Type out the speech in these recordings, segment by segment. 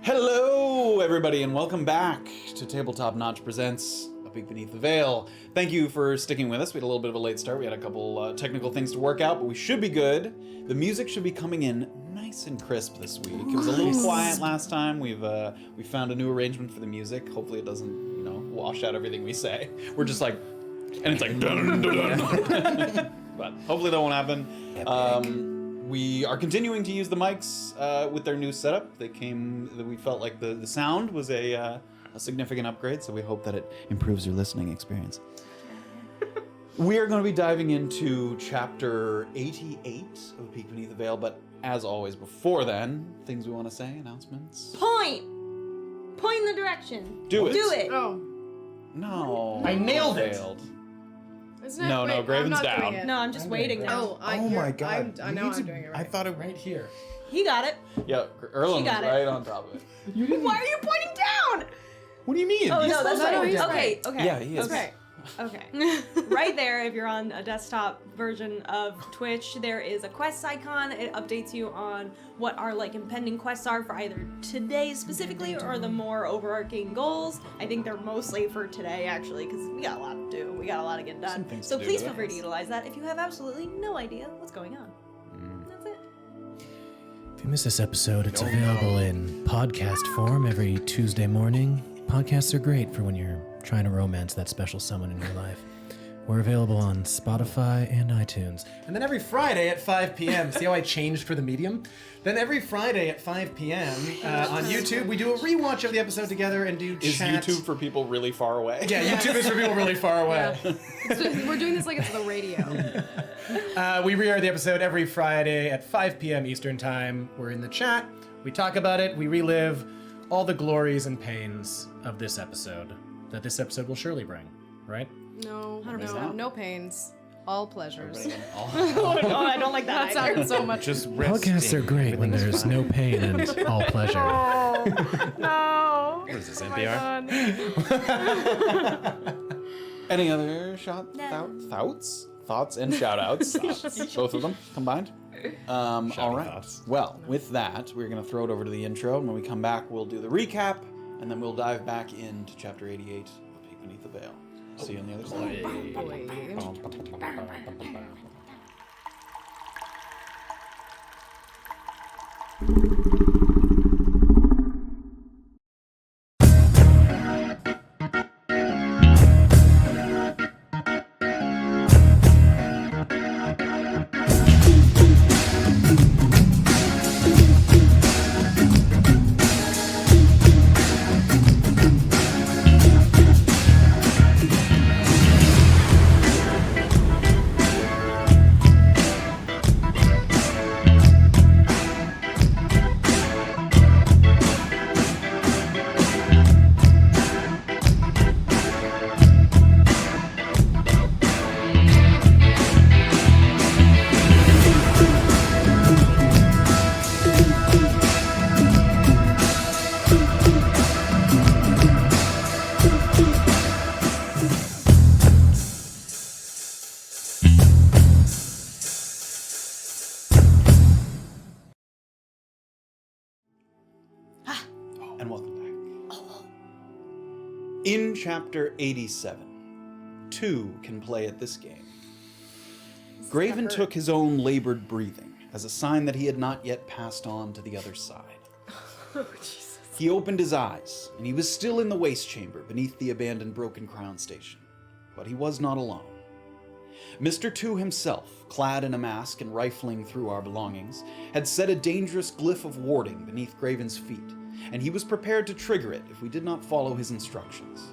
Hello, everybody, and welcome back to Tabletop Notch Presents A Peek Beneath the Veil. Thank you for sticking with us. We had a little bit of a late start. We had a couple technical things to work out, but we should be good. The music should be coming in nice and crisp this week. It was a little quiet last time. We found a new arrangement for the music. Hopefully, it doesn't wash out everything we say. We're just like, and it's like dun dun dun. But hopefully that won't happen. We are continuing to use the mics with their new setup. We felt like the sound was a significant upgrade, so we hope that it improves your listening experience. We are going to be diving into chapter 88 of Peek Beneath the Veil, but as always, before then, things we want to say, announcements. Point in the direction. Do it. Oh. No. I nailed it. Failed. Isn't it? No, Wait, Graven's I'm not down. doing it. No, I'm just waiting now. Oh, my god. I know I'm doing it right. I thought it right here. He got it. Yeah, Erland was got it. right on top of it. Why are you pointing down? What do you mean? Oh, no, that's right. right. He's Okay. Yeah, he is. Okay. Right there, if you're on a desktop version of Twitch, there is a quest icon. It updates you on what our impending quests are for either today specifically or the more overarching goals. I think they're mostly for today, actually, because we got a lot to do. We got a lot to get done. So please feel free to utilize that if you have absolutely no idea what's going on. That's it. If you missed this episode, it's available in podcast form every Tuesday morning. Podcasts are great for when you're trying to romance that special someone in your life. We're available on Spotify and iTunes. And then every Friday at 5 p.m., see how I changed for the medium? Then every Friday at 5 p.m. On YouTube, we do a rewatch of the episode together and do Is chat. YouTube for people really far away? Yeah, YouTube is for people really far away. So we're doing this like it's the radio. We re-air the episode every Friday at 5 p.m. Eastern Time. We're in the chat. We talk about it. We relive all the glories and pains of this episode that this episode will surely bring, right? No pains. All pleasures. Oh, I don't like that. That sounds so much. Just Podcasts are great when there's no pain and all pleasure. No. What is this, Oh NPR? Any other thoughts and shout-outs? Both of them combined? All right. Thoughts. Well, with that, we're going to throw it over to the intro, and when we come back, we'll do the recap, and then we'll dive back into Chapter 88 of Peek Beneath the Veil. See you on the other side. And welcome back. In Chapter 87, 2 can play at this game. Graven took his own labored breathing as a sign that he had not yet passed on to the other side. Oh, Jesus. He opened his eyes, and he was still in the waste chamber beneath the abandoned Broken Crown station. But he was not alone. Mr. 2 himself, clad in a mask and rifling through our belongings, had set a dangerous glyph of warding beneath Graven's feet, and he was prepared to trigger it if we did not follow his instructions.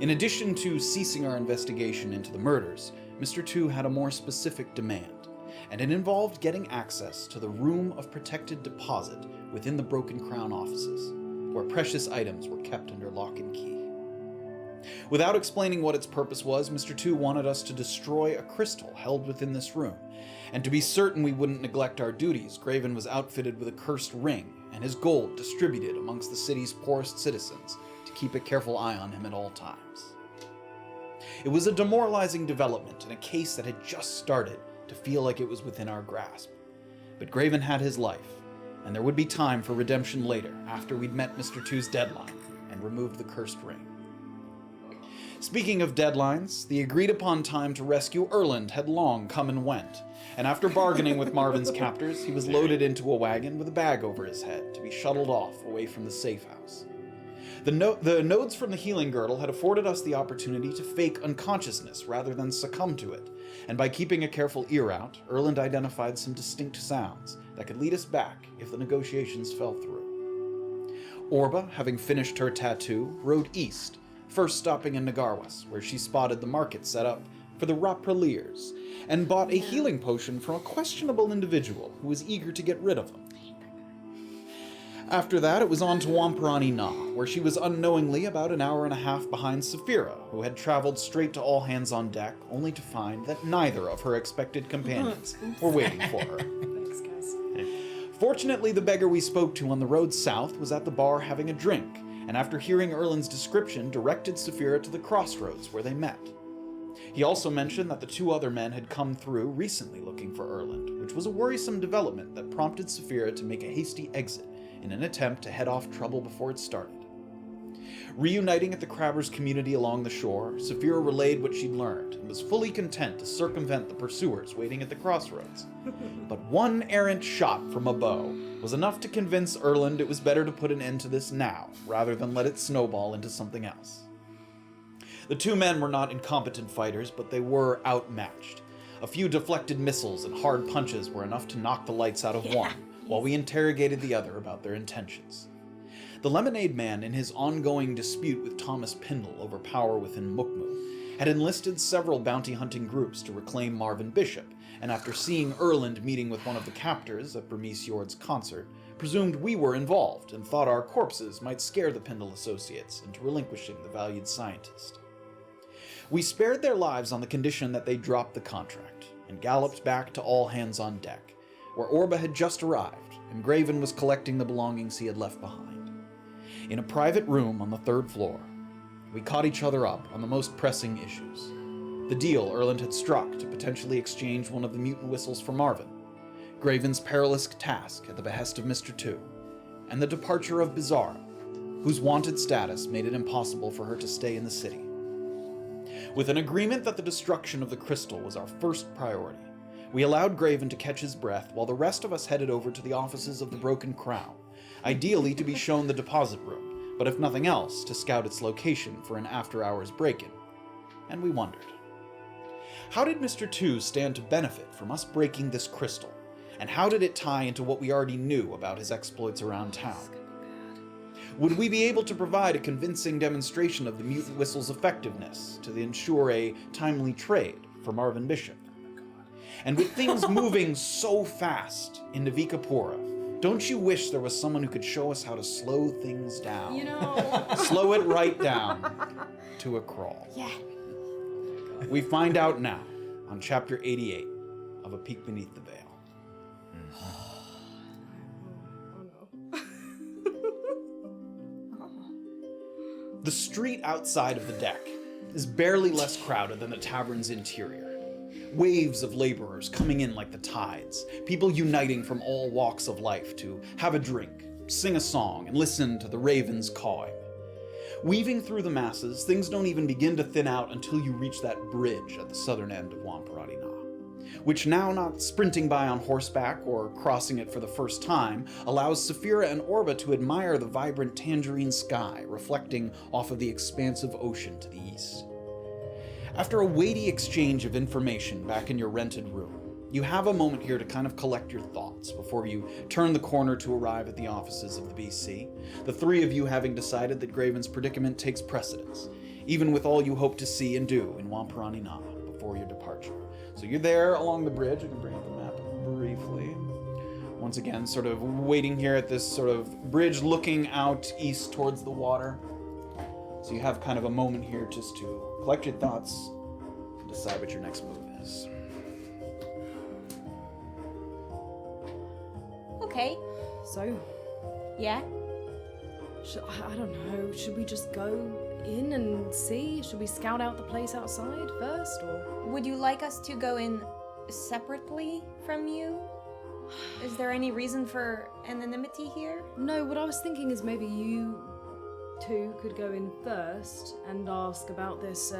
In addition to ceasing our investigation into the murders, Mr. 2 had a more specific demand, and it involved getting access to the Room of Protected Deposit within the Broken Crown offices, where precious items were kept under lock and key. Without explaining what its purpose was, Mr. 2 wanted us to destroy a crystal held within this room, and to be certain we wouldn't neglect our duties, Graven was outfitted with a cursed ring and his gold distributed amongst the city's poorest citizens to keep a careful eye on him at all times. It was a demoralizing development in a case that had just started to feel like it was within our grasp. But Graven had his life, and there would be time for redemption later, after we'd met Mr. Two's deadline and removed the cursed ring. Speaking of deadlines, the agreed-upon time to rescue Erland had long come and went, and after bargaining with Marvin's captors, he was loaded into a wagon with a bag over his head to be shuttled off away from the safe house. The nodes from the healing girdle had afforded us the opportunity to fake unconsciousness rather than succumb to it, and by keeping a careful ear out, Erland identified some distinct sounds that could lead us back if the negotiations fell through. Orba, having finished her tattoo, rode east, first stopping in Nagarwas, where she spotted the market set up for the Rapraliers, and bought a healing potion from a questionable individual who was eager to get rid of them. After that, it was on to Wamparani Na, where she was unknowingly about an hour and a half behind Safira, who had traveled straight to all hands on deck, only to find that neither of her expected companions were waiting for her. Thanks, guys. Fortunately, the beggar we spoke to on the road south was at the bar having a drink, and after hearing Erland's description, directed Safira to the crossroads where they met. He also mentioned that the two other men had come through recently looking for Erland, which was a worrisome development that prompted Safira to make a hasty exit in an attempt to head off trouble before it started. Reuniting at the Crabbers community along the shore, Safira relayed what she'd learned and was fully content to circumvent the pursuers waiting at the crossroads. But one errant shot from a bow was enough to convince Erland it was better to put an end to this now, rather than let it snowball into something else. The two men were not incompetent fighters, but they were outmatched. A few deflected missiles and hard punches were enough to knock the lights out of one, while we interrogated the other about their intentions. The Lemonade Man, in his ongoing dispute with Thomas Pindle over power within Mukmu, had enlisted several bounty-hunting groups to reclaim Marvin Bishop, and after seeing Erland meeting with one of the captors at Bermise Yord's concert, presumed we were involved and thought our corpses might scare the Pindle associates into relinquishing the valued scientist. We spared their lives on the condition that they dropped the contract, and galloped back to all hands on deck, where Orba had just arrived, and Graven was collecting the belongings he had left behind. In a private room on the 3rd floor, we caught each other up on the most pressing issues. The deal Erland had struck to potentially exchange one of the mutant whistles for Marvin, Graven's perilous task at the behest of Mr. Two, and the departure of Bizarra, whose wanted status made it impossible for her to stay in the city. With an agreement that the destruction of the crystal was our first priority, we allowed Graven to catch his breath while the rest of us headed over to the offices of the Broken Crown, ideally to be shown the deposit room, but if nothing else, to scout its location for an after-hours break-in. And we wondered, how did Mr. Two stand to benefit from us breaking this crystal, and how did it tie into what we already knew about his exploits around town? Would we be able to provide a convincing demonstration of the mutant whistle's effectiveness to ensure a timely trade for Marvin Bishop? And with things moving so fast in Navikapura, don't you wish there was someone who could show us how to slow things down? You know. Slow it right down to a crawl. Yeah. We find out now on chapter 88 of A Peek Beneath the Veil. The street outside of the deck is barely less crowded than the tavern's interior. Waves of laborers coming in like the tides, people uniting from all walks of life to have a drink, sing a song, and listen to the ravens cawing. Weaving through the masses, things don't even begin to thin out until you reach that bridge at the southern end of Wamparani Na, which now not sprinting by on horseback or crossing it for the first time, allows Safira and Orba to admire the vibrant tangerine sky reflecting off of the expansive ocean to the east. After a weighty exchange of information back in your rented room, you have a moment here to kind of collect your thoughts before you turn the corner to arrive at the offices of the BC, the three of you having decided that Graven's predicament takes precedence, even with all you hope to see and do in Wamparani Na before your departure. So you're there along the bridge. I can bring up the map briefly. Once again, sort of waiting here at this sort of bridge looking out east towards the water. So you have kind of a moment here just to collect your thoughts and decide what your next move is. Okay. So, Yeah. I don't know. Should we just go in and see? Should we scout out the place outside first, or? Would you like us to go in separately from you? Is there any reason for anonymity here? No, what I was thinking is maybe you two could go in first and ask about this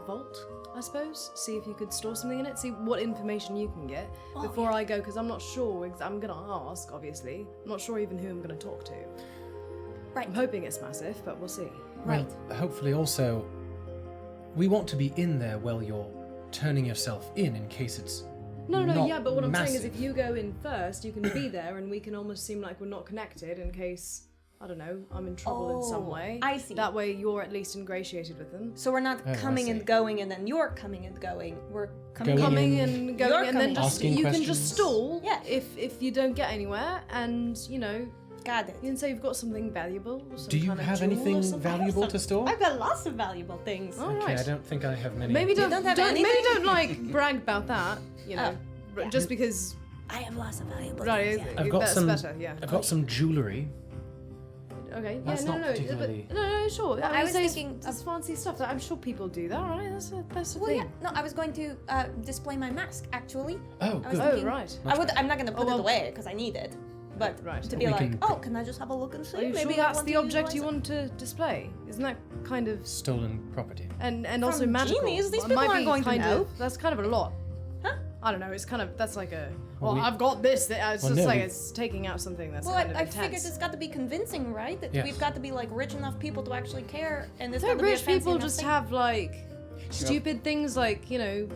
vault, I suppose. See if you could store something in it. See what information you can get before I go, because I'm not sure. I'm going to ask, obviously. I'm not sure even who I'm going to talk to. Right. I'm hoping it's massive, but we'll see. Right. Well, hopefully also, we want to be in there while you're turning yourself in case it's No, not yeah, but what I'm saying is massive. if you go in first, you can be there and we can almost seem like we're not connected in case, I don't know, I'm in trouble in some Oh, way. I see. That way you're at least ingratiated with them. So we're not I coming and see. going and then you're coming and going. We're coming, Going Coming in, and going You're and then coming. just Asking you can questions. just stall Yeah. if you don't get anywhere and, you know, Got it. you can say you've got something valuable or some Do you kind of have jewel or anything something. valuable to store? I've got lots of valuable things. All Okay, right. I don't think I have many. Maybe don't, don't have maybe anything? don't like brag about that, you know. yeah. Just because I have lots of valuable right, things. I've got that's some. better, yeah. I've got some jewelry. Okay, That's yeah, not no, particularly- but, no, sure. I was say thinking it's fancy stuff. I'm sure people do that, right? That's the Well, thing. yeah. No, I was going to display my mask, actually. Oh, I was good. Oh, thinking- right. I'm not going to put well- it away because I need it. But Right. to But be we like, can- oh, can I just have a look and see? Are you Maybe sure I that's want the to object you utilize want to display? Isn't that kind of Stolen property. and also From magical? genies? These It people might aren't be going to kind know. of- That's kind of a lot. Huh? I don't know. It's kind of that's like a. Well, Well, we- I've got this. It's Well, just no, like we- it's taking out something that's Well, kind of I intense. figured it's got to be convincing, right? That Yes. we've got to be like rich enough people to actually care, and it's got Don't to be a rich fancy people enough just thing. have like stupid things like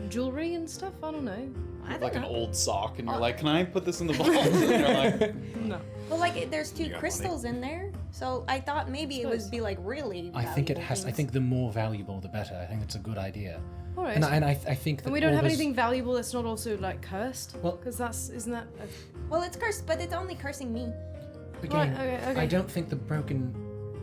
jewelry and stuff? I don't know. I don't Like an know. old sock, and you're like, "Can I put this in the vault?" And you're like, No. Well, like there's two You got crystals in there, so I thought maybe it would Suppose. be like really. I think it valuable has. I things. think the more valuable, the better. I think it's a good idea. All right. And I think that And we don't all have this- anything valuable that's not also like cursed. Well- because isn't that? Well, it's cursed, but it's only cursing me. Again, Right, okay. I don't think the broken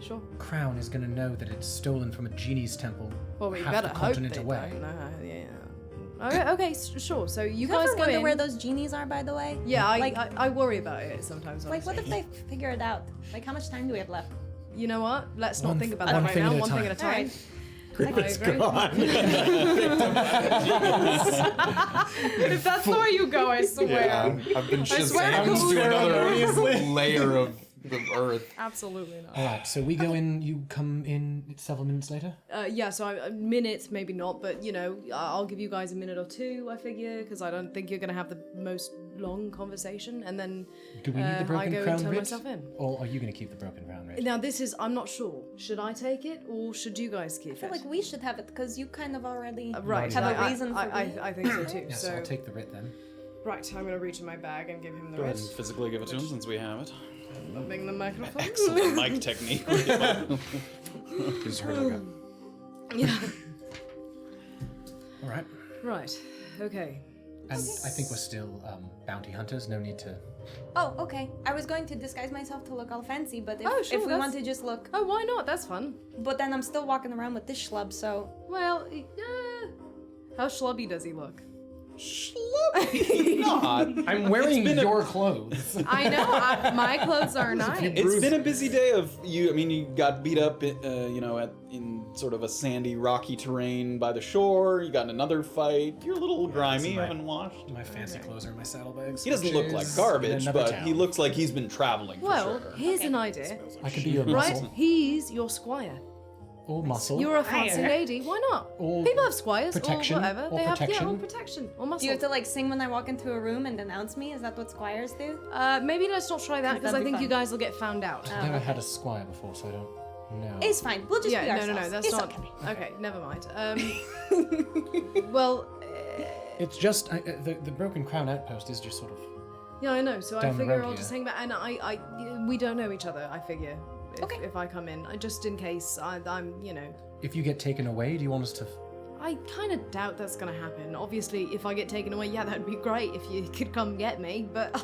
Sure. crown is going to know that it's stolen from a genie's temple. Well, we half better the hope continent they away. don't. No, yeah. Okay, sure. So you You guys ever go wonder in. where those genies are, by the way? Yeah, like, I worry about it sometimes. like what honestly. if they figure it out? Like, how much time do we have left? You know what? Let's not One think f- about that one right thing now. at a One thing at a time. time. Alright. I agree. If that's the way you go, I swear. I've been swear Shazammed to another Seriously? layer of the earth. Absolutely not. All right, so we go in. You come in several minutes later. Yeah, so minutes, maybe not, but I'll give you guys a minute or two, I figure, because I don't think you're going to have the most long conversation, and then Do we need the I broken go crown and turn writ? myself in. Or are you going to keep the broken crown writ? Now, I'm not sure. Should I take it, or should you guys keep I feel it? like we should have it because you kind of already Right, have a I- reason for being. I think so too. Yes, so I'll take the writ then. right, I'm gonna reach in my bag and give him the Go ahead wrist. and physically give it to him since we have it. Rubbing the microphone. Excellent mic technique. Just heard like a- Yeah. All right. Right. Okay. And I think we're still bounty hunters. No need to. Oh, okay. I was going to disguise myself to look all fancy, but if, Oh, sure, if we that's- want to just look, Oh, why not? That's fun. but then I'm still walking around with this schlub, so Well, how schlubby does he look? Not. I'm wearing been a- your clothes. I know. My clothes are nice. It's been a busy day of you. I mean, you got beat up, in sort of a sandy, rocky terrain by the shore. You got in another fight. You're a little grimy. You right. haven't washed. My fancy clothes are in my saddlebags. He doesn't which look like is garbage, in another but town. he looks like he's been traveling for Well, sure. here's an idea. I could be your Right? muscle. He's your squire. Or muscle. You're a fancy lady. Why not? Or People have squires protection, or whatever. or They have protection. or protection or muscle. do you have to like sing when I walk into a room and announce me? Is that what squires do? Maybe let's not try that because I That'd be think fun. you guys will get found out. I've never had a squire before, so I don't know. It's fine. We'll just be Yeah, ourselves. no, that's it's not. okay. Okay, never mind. Well, It's just the broken crown outpost is just sort of. yeah, I know. So I Down the figure road I'll here. just hang back, and we don't know each other. I figure. Okay. If I come in, just in case I'm. If you get taken away, do you want us to? I kind of doubt that's gonna happen. Obviously, if I get taken away, yeah, that'd be great if you could come get me. But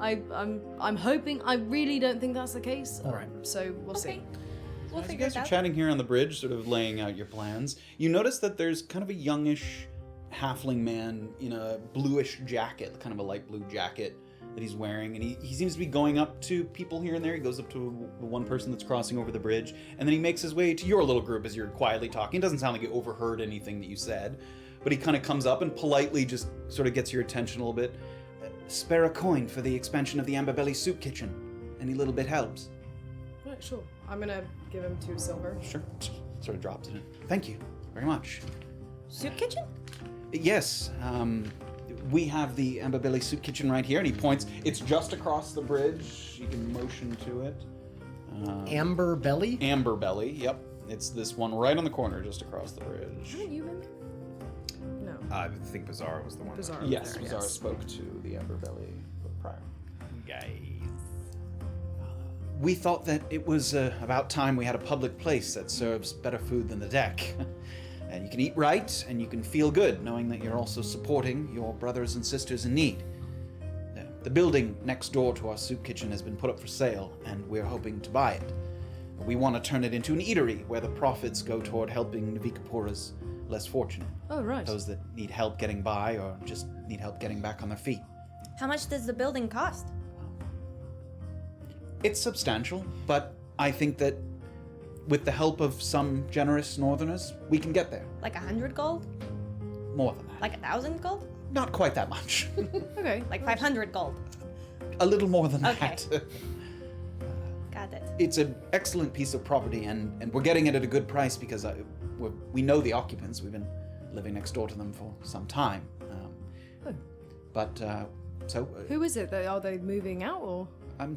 I'm hoping. I really don't think that's the case. All right. So we'll see. We'll As you figure guys it are out. chatting here on the bridge, sort of laying out your plans, you notice that there's kind of a youngish halfling man in a bluish jacket, kind of a light blue jacket that he's wearing, and he seems to be going up to people here and there. He goes up to the one person that's crossing over the bridge, and then he makes his way to your little group as you're quietly talking. It doesn't sound like he overheard anything that you said, but he kind of comes up and politely just sort of gets your attention a little bit. spare a coin for the expansion of the Amberbelly Soup Kitchen. Any little bit helps. Right, sure. I'm gonna give him 2 silver. Sure. Sort of drops it in. Thank you very much. Soup kitchen? Yes, we have the Amberbelly Soup Kitchen right here, and he points. It's just across the bridge. You can motion to it. Amber Belly? Amberbelly, yep. It's this one right on the corner, just across the bridge. Haven't you been there? No. I think Bizarre was the one. Bizarre. Yes, there, Bizarre yes. spoke to the Amberbelly prior. Guys. We thought that it was about time we had a public place that serves better food than the deck. And you can eat right, and you can feel good knowing that you're also supporting your brothers and sisters in need. The building next door to our soup kitchen has been put up for sale, and we're hoping to buy it. We want to turn it into an eatery where the profits go toward helping Navikapura's less fortunate. Oh, right. Those that need help getting by or just need help getting back on their feet. How much does the building cost? It's substantial, but I think that with the help of some generous northerners, we can get there. Like 100 gold? More than that. Like 1,000 gold? Not quite that much. Okay. Like 500 gold? A little more than Okay. that. Got it. It's an excellent piece of property, and we're getting it at a good price because we know the occupants. We've been living next door to them for some time. Who is it? Are they moving out or?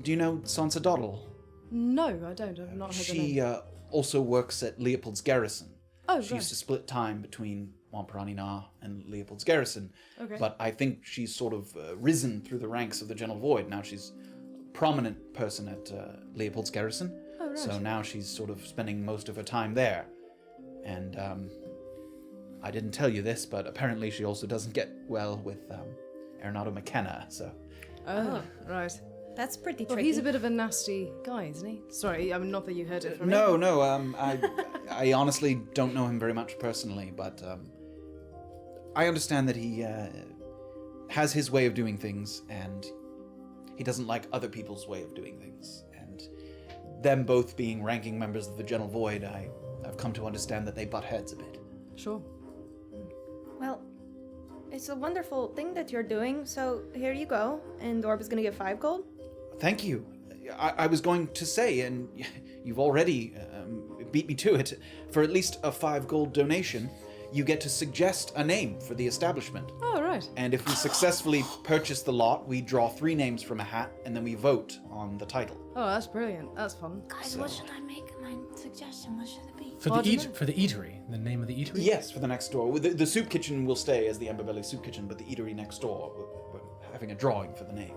Do you know Sansa Doddle? No, I don't. I've not heard the She name. also works at Leopold's Garrison. Oh, She right. used to split time between Montperani Na and Leopold's Garrison. Okay. But I think she's sort of risen through the ranks of the Gentle Void. Now she's a prominent person at Leopold's Garrison. Oh, right. So now she's sort of spending most of her time there. And I didn't tell you this, but apparently she also doesn't get well with Erland McKenna. So Oh, right. That's pretty Well, tricky. he's a bit of a nasty guy, isn't he? Sorry, I mean, not that you heard it from me. no. I honestly don't know him very much personally, but I understand that he has his way of doing things, and he doesn't like other people's way of doing things. And them both being ranking members of the Gentle Void, I've come to understand that they butt heads a bit. Sure. Well, it's a wonderful thing that you're doing, so here you go. And Orba's gonna get 5 gold. Thank you. I was going to say, and you've already beat me to it, for at least a 5 gold donation, you get to suggest a name for the establishment. Oh, right. And if we successfully purchase the lot, we draw 3 names from a hat, and then we vote on the title. Oh, that's brilliant. That's fun. Guys, what should I make my suggestion? What should it be? For I the don't know. for the eatery, the name of the eatery? Yes, for the next door. The soup kitchen will stay as the Amberbelly Soup Kitchen, but the eatery next door, we're having a drawing for the name.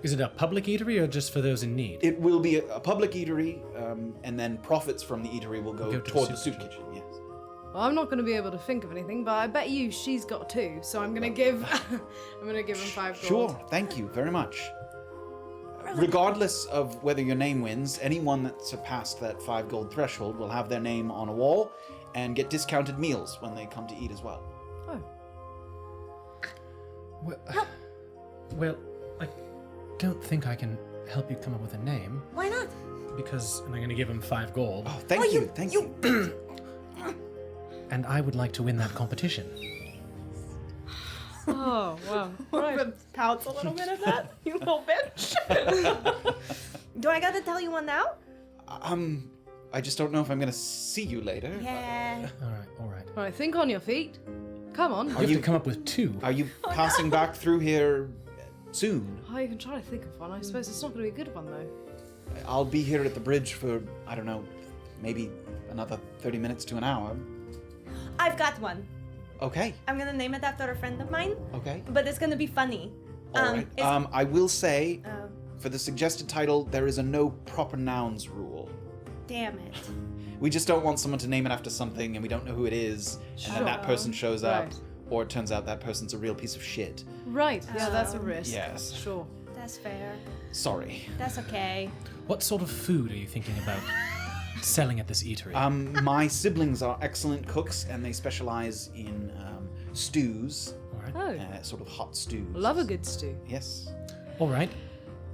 Is it a public eatery or just for those in need? It will be a public eatery, and then profits from the eatery will go Go to toward the the soup soup kitchen, yes. Well, I'm not going to be able to think of anything, but I bet you she's got 2, so I'm going to give I'm going to give him 5 gold. Sure, thank you very much. Regardless of whether your name wins, anyone that surpassed that 5 gold threshold will have their name on a wall and get discounted meals when they come to eat as well. Oh. Well, I don't think I can help you come up with a name Why not? because I'm going to give him 5 gold, Oh, thank you, thank you. And I would like to win that competition. Oh, wow. Right. Orba pouts a little bit at that. You little bitch. Do I gotta tell you one now? I just don't know if I'm gonna see you later. Yeah. All right. Right, think on your feet. Come on. You have to come up with 2. Are you passing back through here soon? Oh, you can try to think of one. I suppose it's not going to be a good one, though. I'll be here at the bridge for, I don't know, maybe another 30 minutes to an hour. I've got one. Okay, I'm gonna name it after a friend of mine, okay. but it's gonna be funny. All right. I will say, Oh, for the suggested title, there is a no proper nouns rule. damn it. We just don't want someone to name it after something and we don't know who it is, and then that person shows up, Right. or it turns out that person's a real piece of shit. Right, yeah, that's a risk. Yes. Sure. That's fair. Sorry. That's okay. What sort of food are you thinking about selling at this eatery? My siblings are excellent cooks and they specialize in stews, All right. Oh, sort of hot stews. love a good stew. Yes. All right.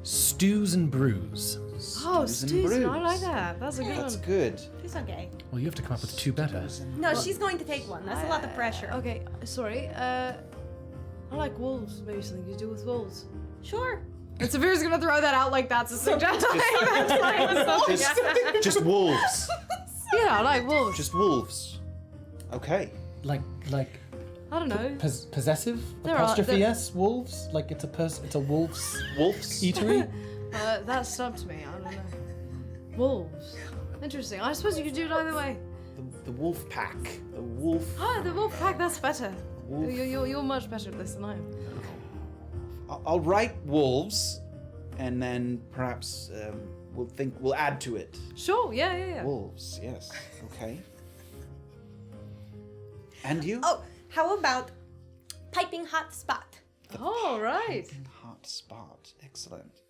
Stews and brews. Oh, and stews. brews. I like that. That's a good That's one. good. It's okay. Well, you have to come up with 2 better. No, she's going to take one. That's a lot of pressure. Okay, sorry. I like wolves. Maybe something to do with wolves. Sure. And Safira's gonna throw that out like that's a suggestion. Just wolves. Yeah, I like wolves. Just wolves. Okay. Like I don't know. possessive There apostrophe are- s wolves. Like it's a wolves Wolves. eatery. That stumped me. I don't know. Wolves. Interesting. I suppose you could do it either way. The wolf pack. The wolf. Ah, the wolf pack. That's better. Wolf. You're much better at this than I am. I'll write wolves, and then perhaps we'll add to it. Sure. Yeah. Wolves. Yes. Okay. And you? Oh, how about piping hot spot? All right. Hot spot. Excellent.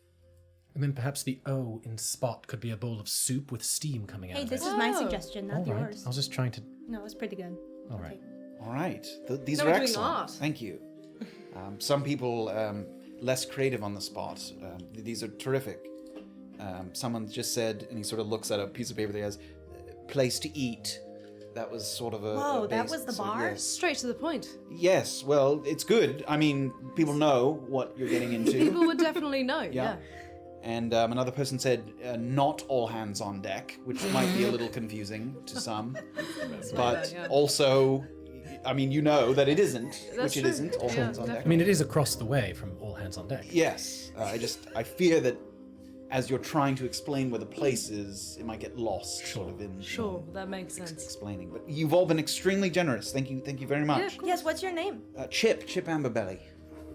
And then perhaps the O in spot could be a bowl of soup with steam coming out Hey, of this it. is my Oh. suggestion, not All right. yours. I was just trying to. No, it's pretty good. All right. All right. These Now are we're doing excellent. art. Thank you. Some people less creative on the spot. These are terrific. Someone just said, and he sort of looks at a piece of paper that has place to eat. That was sort of a. Whoa, a that base- was the so bar? Yes. Straight to the point. Yes. Well, it's good. I mean, people know what you're getting into. People would definitely know. Yeah. And another person said, not all hands on deck, which might be a little confusing to some. But that, yeah. also, I mean, you know that it isn't, That's which it true. isn't, all Yeah, hands on deck. I mean, it is across the way from all hands on deck. Yes. I fear that as you're trying to explain where the place is, it might get lost sort of in Sure, that makes sense. explaining. But you've all been extremely generous. Thank you very much. Yes, what's your name? Chip Amberbelly.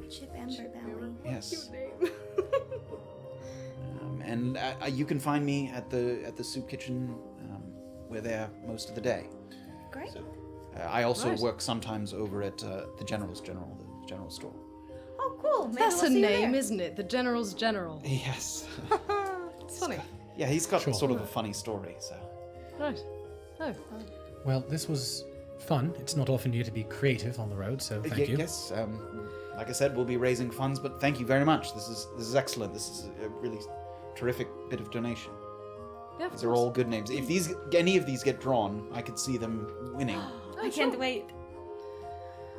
Chip Amberbelly. Yes. And you can find me at the soup kitchen. We're there most of the day. Great. I also Right. work sometimes over at the general store. Oh, cool. Maybe That's we'll a see you name, there. isn't it? The General's General. Yes. It's funny. Yeah, he's got Sure. sort of a funny story. So Right. Oh. Well, this was fun. It's not often you get to be creative on the road, so thank you. Yes. Like I said, we'll be raising funds, but thank you very much. This is excellent. This is a really terrific bit of donation. Yeah, of These are course. all good names. If any of these get drawn, I could see them winning. I can't wait.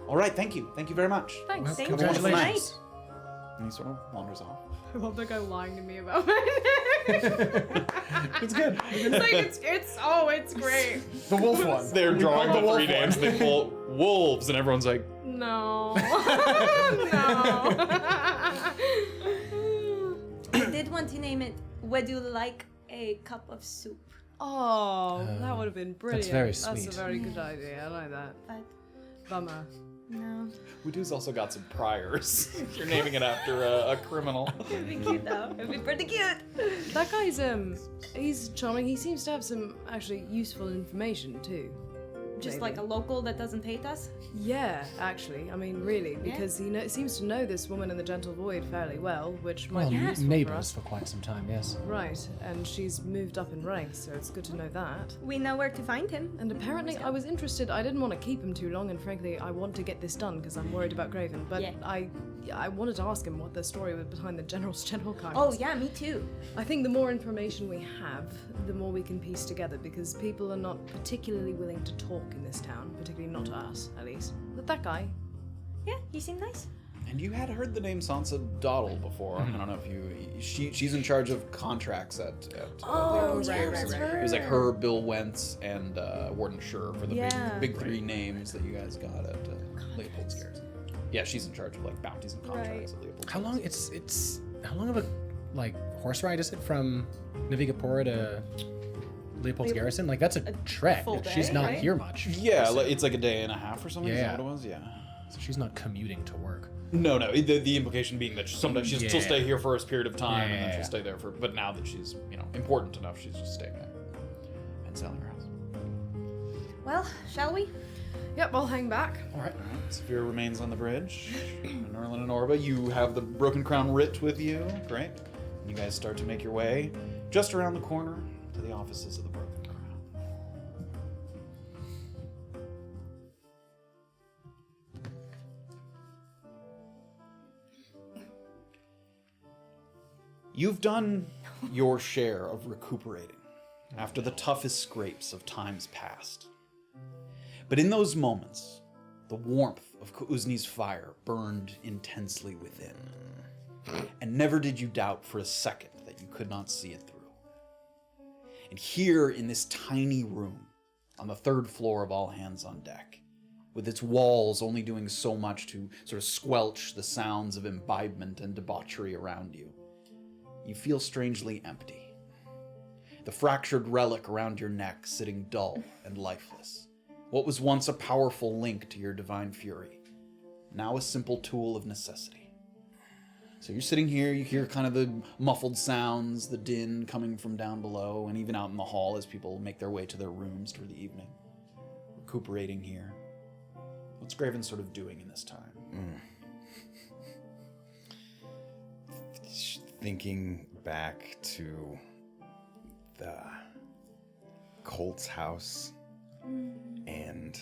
All right. Thank you very much. Thanks. Well, Thank you. congratulations. And he sort of wanders off. I love the guy lying to me about my It's good. it's great. The wolf one. They're drawing pulled the the three wolf names. one. They pull wolves, and everyone's like, No. I did want to name it, would you like a cup of soup? Oh, that would have been brilliant. very That's sweet. a very good idea. I like that. But Bummer. no. Wudu's also got some priors. You're naming it after a criminal. It'd be cute though. It'd be pretty cute. That guy's he's charming. He seems to have some actually useful information too. Just Maybe. like a local that doesn't hate us. Yeah, actually. I mean, really, because he seems to know this woman in the Gentle Void fairly well, which might Well, be useful for neighbors us. for quite some time, yes. Right, and she's moved up in ranks, so it's good to know that. We know where to find him. And apparently, I was interested. I didn't want to keep him too long, and frankly, I want to get this done because I'm worried about Graven. But Yeah. I wanted to ask him what the story was behind the General's General kind. Oh yeah, me too. I think the more information we have, the more we can piece together because people are not particularly willing to talk in this town, particularly not to us, at least. But that guy, Yeah, you seem nice. And you had heard the name Sansa Doddle before. I don't know if she's in charge of contracts at Oh, the yeah, Airport that's Stores. her. It was like her, Bill Wentz, and Warden Schur for the Yeah. big three names that you guys got at Leopold's Garrison. Yeah, she's in charge of like bounties and contracts at Leopold's. How long how long of a horse ride is it from Navigapura to Leopold's Garrison? Like that's a trek. full She's day, not right? here much. Yeah, it's like a day and a half or something. Is Yeah. that what it was? Yeah. So she's not commuting to work. No. The implication being that sometimes she'll Yeah. stay here for a period of time, and then Yeah. she'll stay there for. But now that she's important enough, she's just staying there and selling her house. Well, shall we? yep, I'll hang back. All right. Safira remains on the bridge. And Erland and Orba, you have the Broken Crown writ with you. Great. You guys start to make your way just around the corner to the offices of the Broken Crown. You've done your share of recuperating after the toughest scrapes of times past. But in those moments, the warmth of Kuuzni's fire burned intensely within. And never did you doubt for a second that you could not see it through. And here in this tiny room, on the 3rd floor of All Hands on Deck, with its walls only doing so much to sort of squelch the sounds of imbibement and debauchery around you, you feel strangely empty. The fractured relic around your neck sitting dull and lifeless. What was once a powerful link to your divine fury, now a simple tool of necessity. So you're sitting here, you hear kind of the muffled sounds, the din coming from down below, and even out in the hall as people make their way to their rooms for the evening. Recuperating here. What's Graven sort of doing in this time? Thinking back to the Colt's house and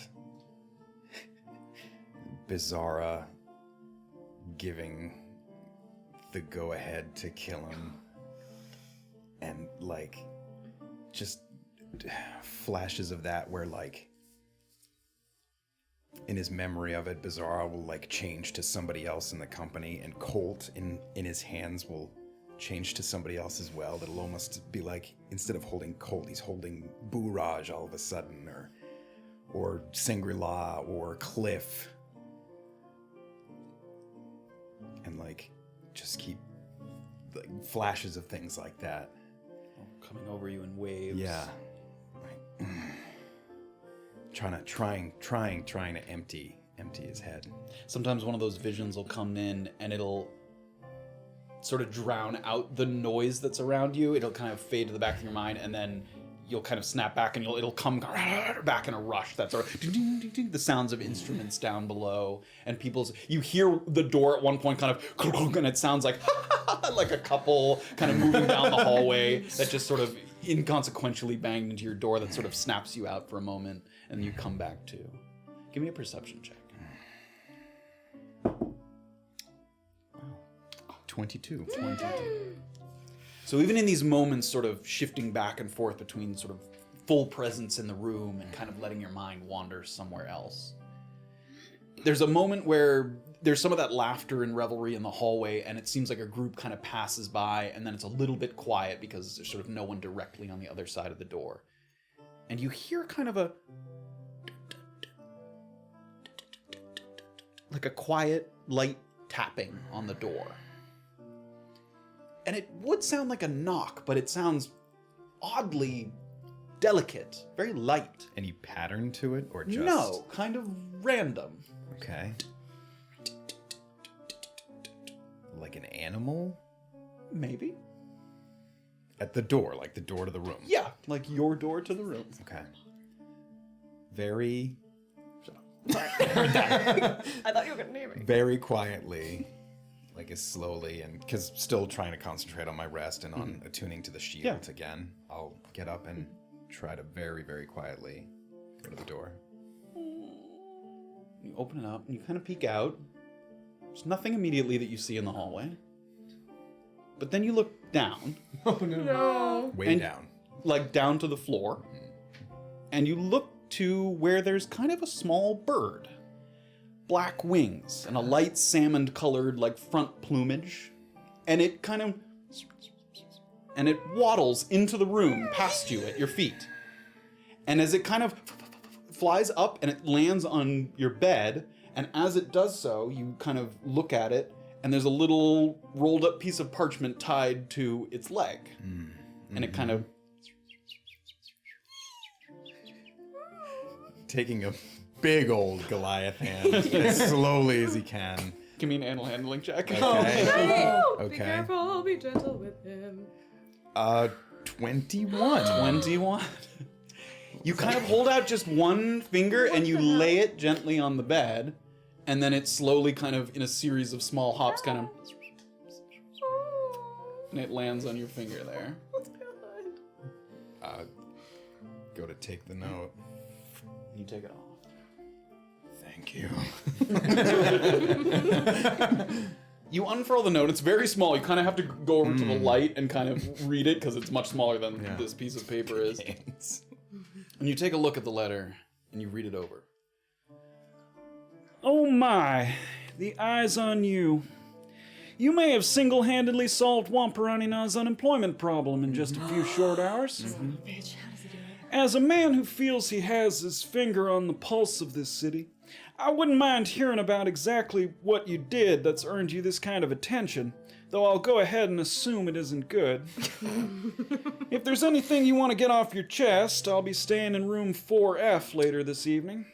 Bizarra giving the go-ahead to kill him, and like just flashes of that where like in his memory of it, Bizarra will like change to somebody else in the company, and Colt in his hands will change to somebody else as well. That'll almost be like, instead of holding Colt, he's holding Booraj all of a sudden, or Sangri-La or Cliff, and like just keep like flashes of things like that Coming over you in waves. Yeah. Like, trying to empty his head. Sometimes one of those visions will come in and it'll sort of drown out the noise that's around you. It'll kind of fade to the back of your mind, and then you'll kind of snap back and it'll come back in a rush. That sort of the sounds of instruments down below, and you hear the door at one point kind of, and it sounds like like a couple kind of moving down the hallway that just sort of inconsequentially banged into your door, that sort of snaps you out for a moment, and you come back to. Give me a perception check. 22. So even in these moments sort of shifting back and forth between sort of full presence in the room and kind of letting your mind wander somewhere else, there's a moment where there's some of that laughter and revelry in the hallway, and it seems like a group kind of passes by, and then it's a little bit quiet because there's sort of no one directly on the other side of the door. And you hear kind of a like a quiet, light tapping on the door. And it would sound like a knock, but it sounds oddly delicate, very light. Any pattern to it, or just... No, kind of random. Okay. Like an animal? Maybe. At the door, like the door to the room. Yeah, like your door to the room. Okay. Very... I thought you were gonna name me. Very quietly, like as slowly, and because still trying to concentrate on my rest and on attuning to the shields again, I'll get up and try to very, very quietly go to the door. You open it up and you kind of peek out. There's nothing immediately that you see in the hallway. But then you look down. Oh no. Way And- down. Like down to the floor. And you look to where there's kind of a small bird. Black wings and a light salmon-colored like front plumage. And it kind of... And it waddles into the room past you at your feet. And as it kind of flies up and it lands on your bed, and as it does so, you kind of look at it, and there's a little rolled up piece of parchment tied to its leg. And it kind of... Taking a big old Goliath hand as slowly as he can. Give me an animal handling check. Okay. Be Okay. careful, be gentle with him. 21. 21. You kind of hold out just one finger and you lay it gently on the bed, and then it slowly kind of, in a series of small hops, kind of... And it lands on your finger there. Go to take the note. You take it off. Thank you. You unfurl the note. It's very small. You kind of have to go over to the light and kind of read it because it's much smaller than this piece of paper is. Thanks. And you take a look at the letter and you read it over. Oh my, the eyes on you. You may have single-handedly solved Wampiranina's unemployment problem in just a few short hours. Bitch, how does he do it? As a man who feels he has his finger on the pulse of this city, I wouldn't mind hearing about exactly what you did that's earned you this kind of attention, though I'll go ahead and assume it isn't good. If there's anything you want to get off your chest, I'll be staying in room 4F later this evening.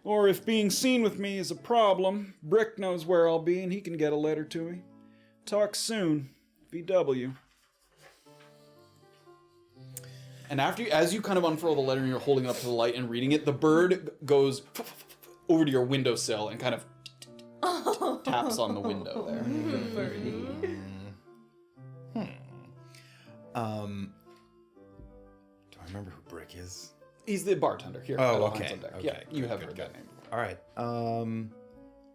Or if being seen with me is a problem, Brick knows where I'll be and he can get a letter to me. Talk soon. VW. And as you kind of unfurl the letter and you're holding it up to the light and reading it, the bird goes over to your windowsill and kind of taps on the window there. Do I remember who Brick is? He's the bartender here. Oh, at okay. Hands on Deck. Okay, Yeah, you good, have good, heard good. that name before. All right.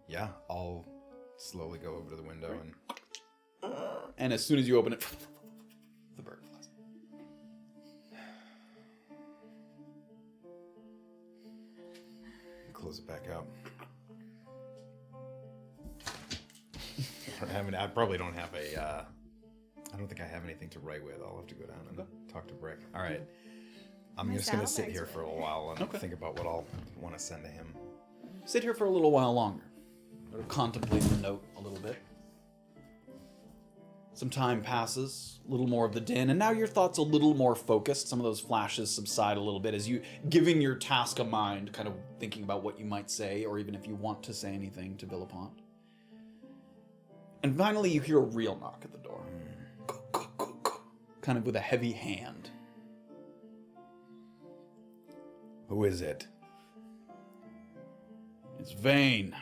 Yeah, I'll slowly go over to the window And as soon as you open it, the bird flies. and close it back up. I probably don't have a. I don't think I have anything to write with. I'll have to go down and talk to Brick. All right. I'm just gonna sit here for a while and think about what I'll want to send to him. Sit here for a little while longer. Sort of contemplate the note a little bit. Some time passes, a little more of the din, and now your thoughts a little more focused. Some of those flashes subside a little bit as you giving your task a mind, kind of thinking about what you might say, or even if you want to say anything to Villapont. And finally you hear a real knock at the door. Kind of with a heavy hand. Who is it? It's Vayne.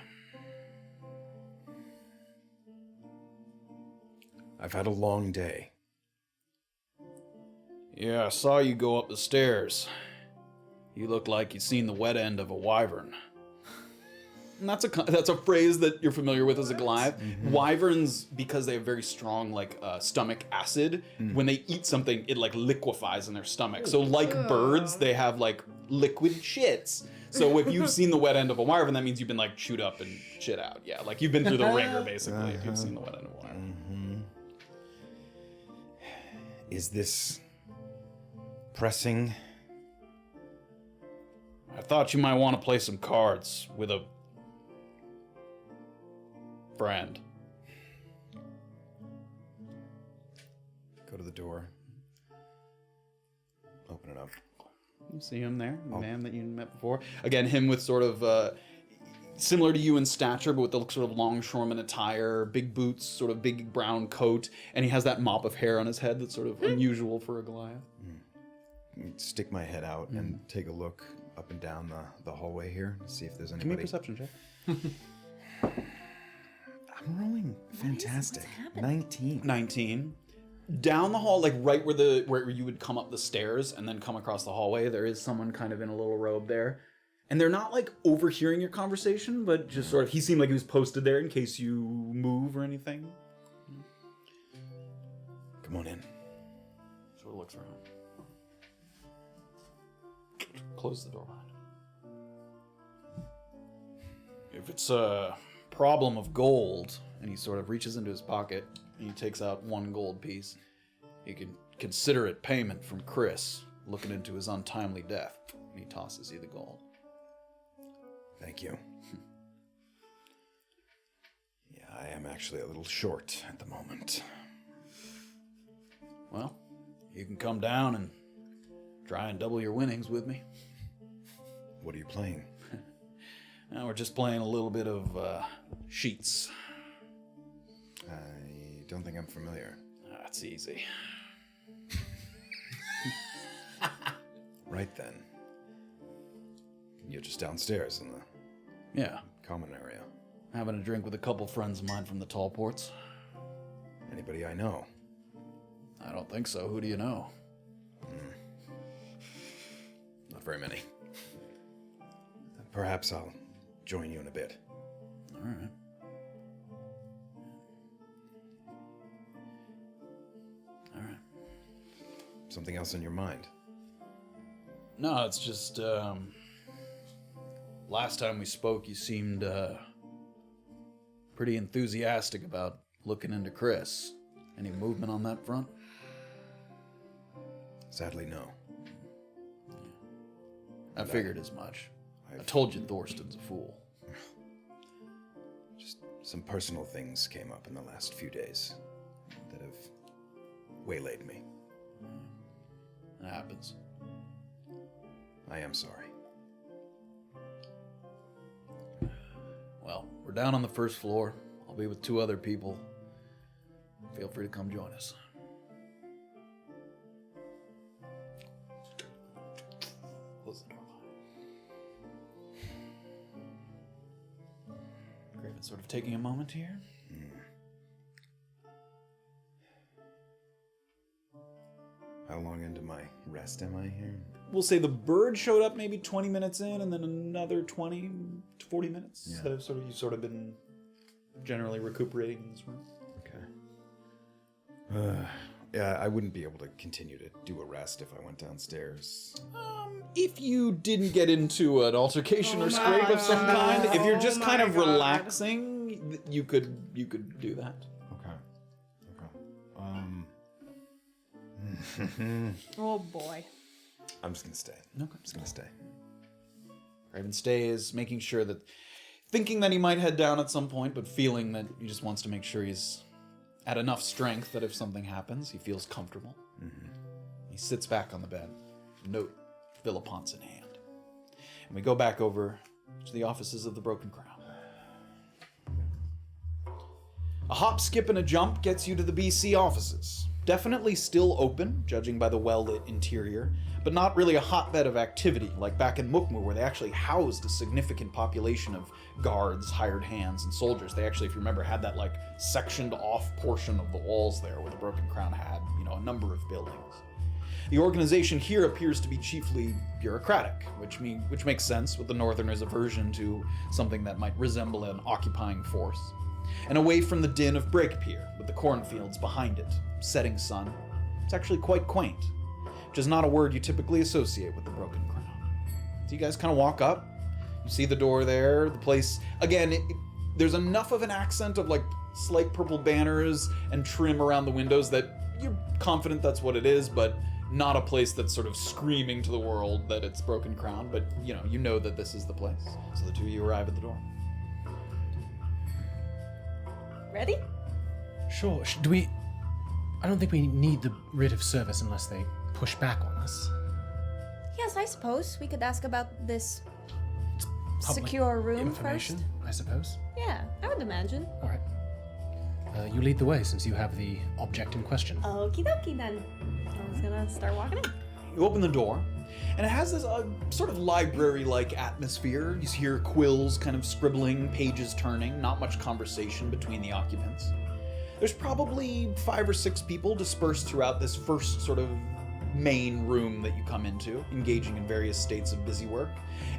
I've had a long day. Yeah, I saw you go up the stairs. You looked like you'd seen the wet end of a wyvern. And that's a phrase that you're familiar with as a Goliath. Mm-hmm. Wyverns, because they have very strong stomach acid, when they eat something, it liquefies in their stomach. So like birds, they have liquid shits. So if you've seen the wet end of a wyvern, that means you've been chewed up and shit out. Yeah, you've been through the ringer basically. If you've seen the wet end of a wyvern. Mm-hmm. Is this pressing? I thought you might want to play some cards with a friend. Go to the door. Open it up. You see him there, the man that you met before. Again, him with sort of similar to you in stature, but with the sort of longshoreman attire, big boots, sort of big brown coat, and he has that mop of hair on his head that's sort of unusual for a Goliath. Stick my head out and take a look up and down the hallway here, see if there's Give me a anybody. perception check. I'm rolling fantastic. 19. 19. Down the hall, right where you would come up the stairs and then come across the hallway, there is someone kind of in a little robe there. And they're not overhearing your conversation, but just sort of, he seemed like he was posted there in case you move or anything. Come on in. Sort of looks around. Close the door behind him. If it's a problem of gold, and he sort of reaches into his pocket, and he takes out one gold piece, you can consider it payment from Chris, looking into his untimely death. And he tosses you the gold. Thank you. Yeah, I am actually a little short at the moment. Well, you can come down and try and double your winnings with me. What are you playing? Now we're just playing a little bit of sheets. I don't think I'm familiar. That's easy. Right then. You're just downstairs in the Yeah, common area. having a drink with a couple friends of mine from the Tall Ports. Anybody I know? I don't think so. Who do you know? Not very many. Perhaps I'll join you in a bit. All right. All right. Something else on your mind? No, it's just, last time we spoke, you seemed, pretty enthusiastic about looking into Chris. Any movement on that front? Sadly, no. I figured as much. I told you Thorsten's a fool. Just some personal things came up in the last few days that have waylaid me. It happens. I am sorry. Well, we're down on the first floor. I'll be with 2 other people. Feel free to come join us. Close the door. Graven sort of taking a moment here. How long into my rest am I here? We'll say the bird showed up maybe 20 minutes in, and then another 20 to 40 minutes that have you've sort of been generally recuperating in this room. Okay. Yeah, I wouldn't be able to continue to do a rest if I went downstairs. If you didn't get into an altercation or scrape of some kind, if you're just kind of relaxing, you could do that. Okay. Oh boy. I'm just gonna stay. Okay. I'm just gonna stay. Graven stays, making sure that, thinking that he might head down at some point, but feeling that he just wants to make sure he's at enough strength that if something happens, he feels comfortable. Mm-hmm. He sits back on the bed, note Philippon's in hand. And we go back over to the offices of the Broken Crown. A hop, skip, and a jump gets you to the BC offices. Definitely still open, judging by the well-lit interior, but not really a hotbed of activity like back in Mukmu, where they actually housed a significant population of guards, hired hands, and soldiers. They actually, if you remember, had that like sectioned off portion of the walls there where the Broken Crown had, a number of buildings. The organization here appears to be chiefly bureaucratic, which makes sense with the Northerners' aversion to something that might resemble an occupying force. And away from the din of Breakpier, with the cornfields behind it, setting sun, it's actually quite quaint, which is not a word you typically associate with the Broken Crown. So you guys kind of walk up, you see the door there, the place, again, there's enough of an accent of like slight purple banners and trim around the windows that you're confident that's what it is, but not a place that's sort of screaming to the world that it's Broken Crown, but you know that this is the place. So the 2 of you arrive at the door. Ready? Sure. Do we... I don't think we need the writ of service unless they push back on us. Yes, I suppose we could ask about this Public secure room information, first. I suppose. Yeah, I would imagine. All right. You lead the way since you have the object in question. Okie dokie then. I was gonna start walking in. You open the door, and it has this sort of library-like atmosphere. You hear quills kind of scribbling, pages turning, not much conversation between the occupants. There's probably 5 or 6 people dispersed throughout this first sort of main room that you come into, engaging in various states of busy work.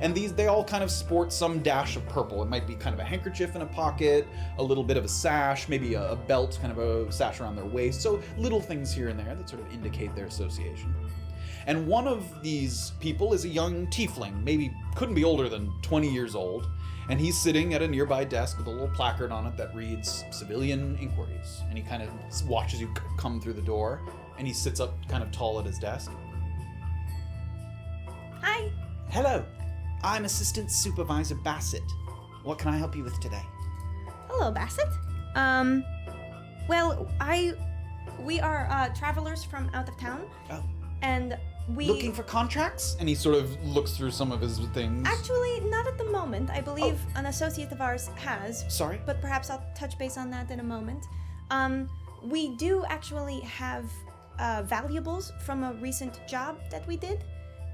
And they all kind of sport some dash of purple. It might be kind of a handkerchief in a pocket, a little bit of a sash, maybe a belt, kind of a sash around their waist. So little things here and there that sort of indicate their association. And one of these people is a young tiefling, maybe couldn't be older than 20 years old, and he's sitting at a nearby desk with a little placard on it that reads Civilian Inquiries. And he kind of watches you come through the door, and he sits up kind of tall at his desk. Hi. Hello, I'm Assistant Supervisor Bassett. What can I help you with today? Hello, Bassett. Well, we are travelers from out of town. Oh. And we... Looking for contracts? And he sort of looks through some of his things. Actually, not at the moment. I believe an associate of ours has. Sorry? But perhaps I'll touch base on that in a moment. We do actually have valuables from a recent job that we did.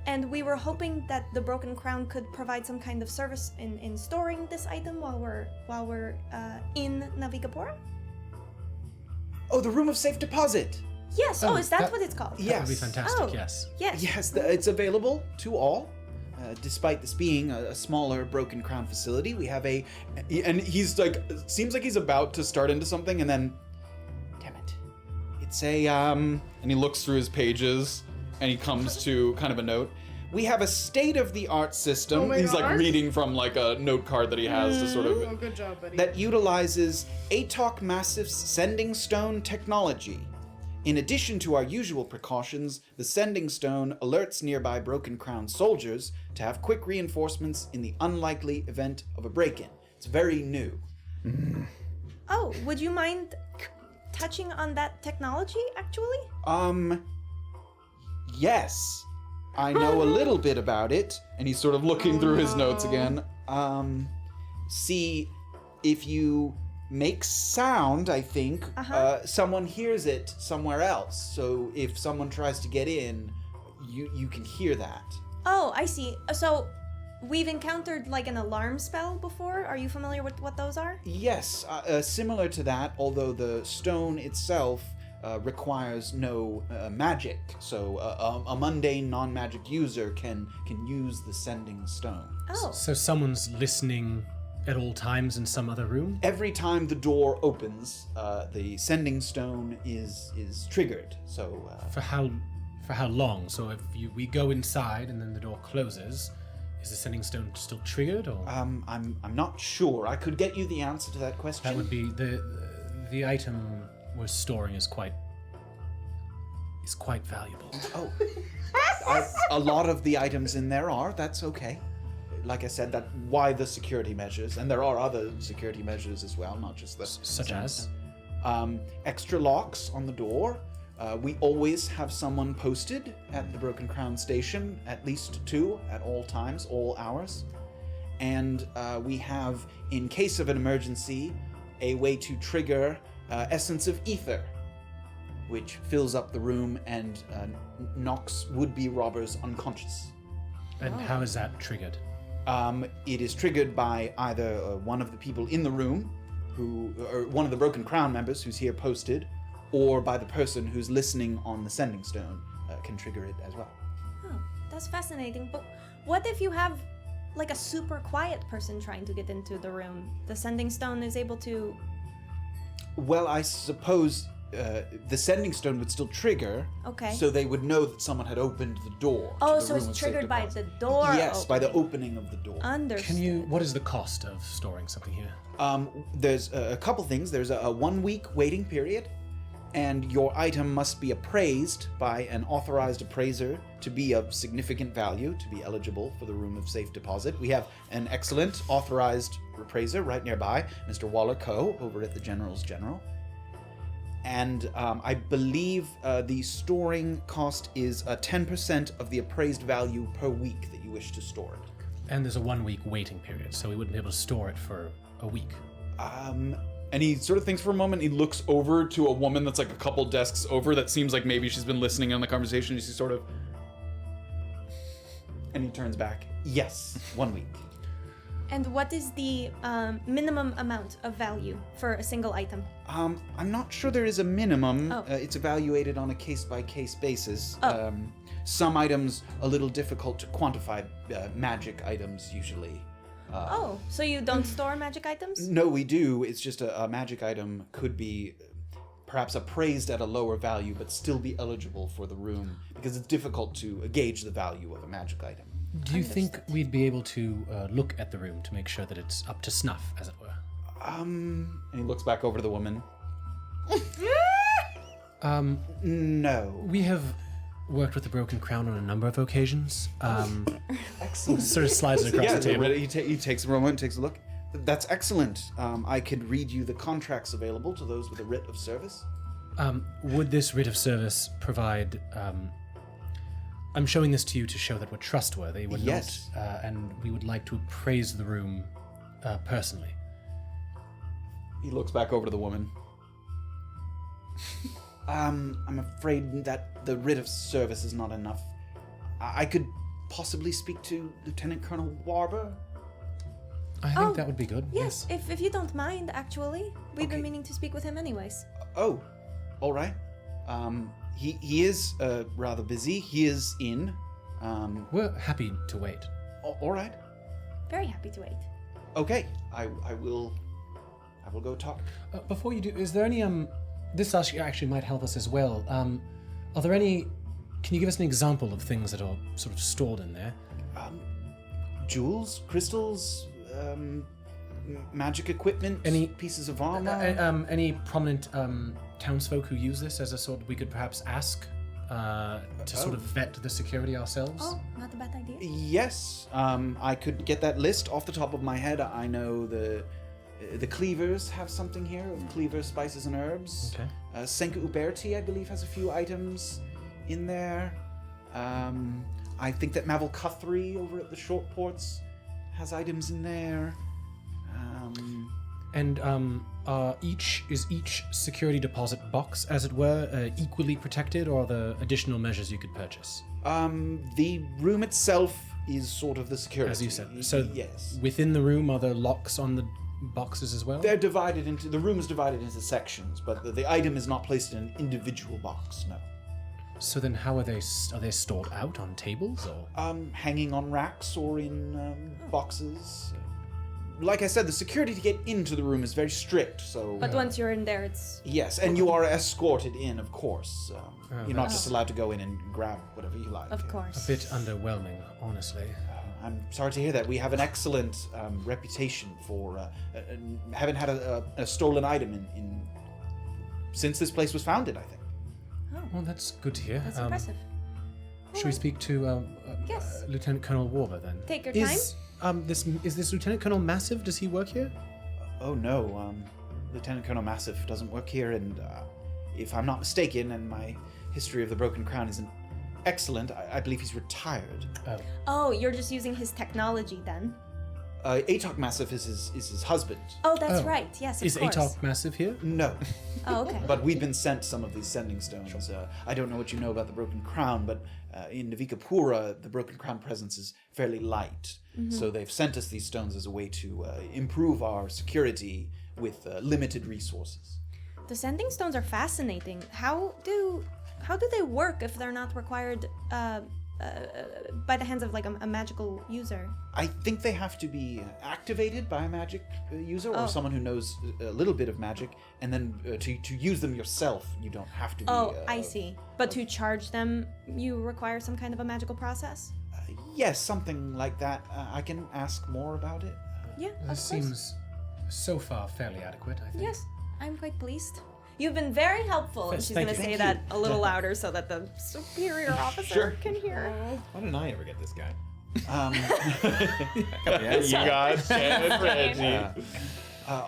And we were hoping that the Broken Crown could provide some kind of service in storing this item while we're in Navigapura. Oh, the Room of Safe Deposit! Yes. Oh, is that what it's called? Yes. That would be fantastic, Oh. yes. Yes. Yes, it's available to all. Despite this being a smaller Broken Crown facility, we have and he's like, seems like he's about to start into something, and then, damn it, it's and he looks through his pages, and he comes to kind of a note. We have a state-of-the-art system. Oh my He's like gosh. reading from like a note card that he has to sort of Oh, good job, buddy. that utilizes ATOC Massif's sending stone technology. In addition to our usual precautions, the sending stone alerts nearby Broken Crown soldiers to have quick reinforcements in the unlikely event of a break-in. It's very new. Oh, would you mind touching on that technology, actually? Yes. I know a little bit about it, and he's sort of looking through his notes again. See, if you make sound, I think, someone hears it somewhere else. So if someone tries to get in, you can hear that. Oh, I see. So, we've encountered like an alarm spell before. Are you familiar with what those are? Yes, similar to that, although the stone itself requires no magic, so a mundane non-magic user can use the sending stone. Oh. So someone's listening at all times in some other room? Every time the door opens, the sending stone is triggered. So For how long? So if we go inside and then the door closes, is the sending stone still triggered, or I'm not sure. I could get you the answer to that question. that would be the item we're storing is quite valuable. Oh, a lot of the items in there are. That's okay. Like I said, that why the security measures, and there are other security measures as well, not just the Such as? extra locks on the door. We always have someone posted at the Broken Crown station, at least 2 at all times, all hours. And we have, in case of an emergency, a way to trigger Essence of Ether, which fills up the room and knocks would-be robbers unconscious. And how is that triggered? It is triggered by either one of the people in the room, or one of the Broken Crown members who's here posted, or by the person who's listening on the sending stone can trigger it as well. Oh, that's fascinating. But what if you have like a super quiet person trying to get into the room? The sending stone is able to... Well, I suppose the sending stone would still trigger, Okay. so they would know that someone had opened the door. Oh, to the so room it's of safe triggered by deposit. the door Yes, by the opening. opening of the door. Understood. What is the cost of storing something here? There's a couple things. There's a 1-week waiting period, and your item must be appraised by an authorized appraiser to be of significant value to be eligible for the room of safe deposit. We have an excellent authorized appraiser right nearby, Mr. Waller Coe, over at the General's General. And I believe the storing cost is 10% of the appraised value per week that you wish to store it. And there's a 1-week waiting period, so we wouldn't be able to store it for a week. And he sort of thinks for a moment. He looks over to a woman that's like a couple desks over that seems like maybe she's been listening in on the conversation. He's sort of... And he turns back. Yes, 1 week. And what is the minimum amount of value for a single item? I'm not sure there is a minimum. Oh. It's evaluated on a case-by-case basis. Oh. Some items a little difficult to quantify. Magic items usually. Oh, so you don't store magic items? No, we do. It's just a magic item could be perhaps appraised at a lower value, but still be eligible for the room because it's difficult to gauge the value of a magic item. Do you think we'd be able to look at the room to make sure that it's up to snuff, as it were? And he looks back over to the woman. No. We have worked with the Broken Crown on a number of occasions. Excellent. Sort of slides it across the table. He takes a moment, takes a look. That's excellent. I could read you the contracts available to those with a writ of service. Would this writ of service provide... I'm showing this to you to show that we're trustworthy. We're Yes. not, and we would like to appraise the room personally. He looks back over to the woman. I'm afraid that the writ of service is not enough. I could possibly speak to Lieutenant Colonel Warburg. I think that would be good. Yes, if you don't mind, actually. We've been Okay. meaning to speak with him anyways. Oh, all right. He is rather busy. He is in. We're happy to wait. All right. Very happy to wait. Okay. I will go talk. Before you do, is there any this actually might help us as well. Are there any Can you give us an example of things that are sort of stored in there? Jewels, crystals, magic equipment, Any- pieces of armor. Any prominent townsfolk who use this as a sort we could perhaps ask to sort of vet the security ourselves? Oh, not a bad idea. Yes, I could get that list off the top of my head. I know the Cleavers have something here of Cleaver spices and herbs. Okay. Senka Uberti, I believe, has a few items in there. I think that Mavil Guthrie over at the Short Ports has items in there. And is each security deposit box, as it were, equally protected, or are there additional measures you could purchase? The room itself is sort of the security. As you said. So yes. within the room, are there locks on the boxes as well? They're divided into, the room is divided into sections, but the item is not placed in an individual box, no. So then how are they stored out on tables, or? Hanging on racks or in boxes. Like I said, the security to get into the room is very strict, so... But once you're in there, it's... Yes, and you are escorted in, of course. You're not that's- just allowed to go in and grab whatever you like. Of course. A bit underwhelming, honestly. I'm sorry to hear that. We have an excellent reputation for... haven't had a stolen item in since this place was founded, I think. Well, that's good to hear. That's impressive. Should we speak to Yes. Lieutenant Colonel Warburg then? Take your time. Is this Lieutenant Colonel Massive? Does he work here? Oh no, Lieutenant Colonel Massive doesn't work here, and if I'm not mistaken, and my history of the Broken Crown isn't excellent, I believe he's retired. Oh, you're just using his technology then. Atok Massive is his husband. Oh, that's Oh. right. Yes, of Is course. Atok Massive here? No, Oh, okay. but we've been sent some of these sending stones. I don't know what you know about the Broken Crown, but in Navikapura, the Broken Crown presence is fairly light. So they've sent us these stones as a way to improve our security with limited resources. The sending stones are fascinating. How do they work if they're not required by the hands of like a magical user? I think they have to be activated by a magic user or Oh. someone who knows a little bit of magic, and then to use them yourself, you don't have to be. Oh, I see. But to charge them, you require some kind of a magical process? Yes, something like that. I can ask more about it. Yeah, of This course. seems so far fairly adequate, I think. Yes, I'm quite pleased. You've been very helpful. And Yes, she's thank going to you. say Thank that a little louder so that the superior officer Sure. can hear. Why didn't I ever get this guy? You got Shannon Reggie. Yeah.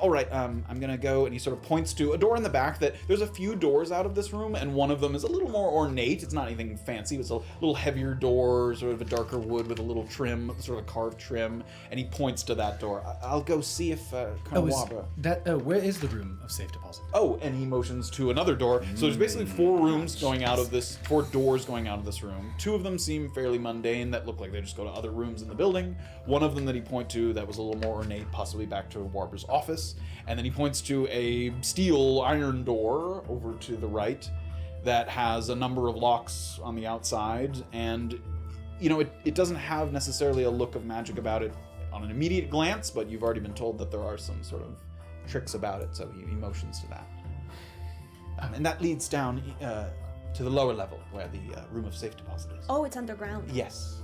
All right, I'm gonna go, and he sort of points to a door in the back. That there's a few doors out of this room, and one of them is a little more ornate. It's not anything fancy. It's a little heavier door, sort of a darker wood with a little trim, sort of a carved trim. And he points to that door. I'll go see if Colonel Wabra. Where is the room of safe deposit? Oh, and he motions to another door. So there's basically four doors going out of this room. Two of them seem fairly mundane, that look like they just go to other rooms in the building. One of them that he pointed to that was a little more ornate, possibly back to Warburg's office. And then he points to a steel iron door over to the right that has a number of locks on the outside. And, you know, it doesn't have necessarily a look of magic about it on an immediate glance, but you've already been told that there are some sort of tricks about it, so he motions to that. And that leads down to the lower level, where the room of safe deposit is. Oh, it's underground. Yes.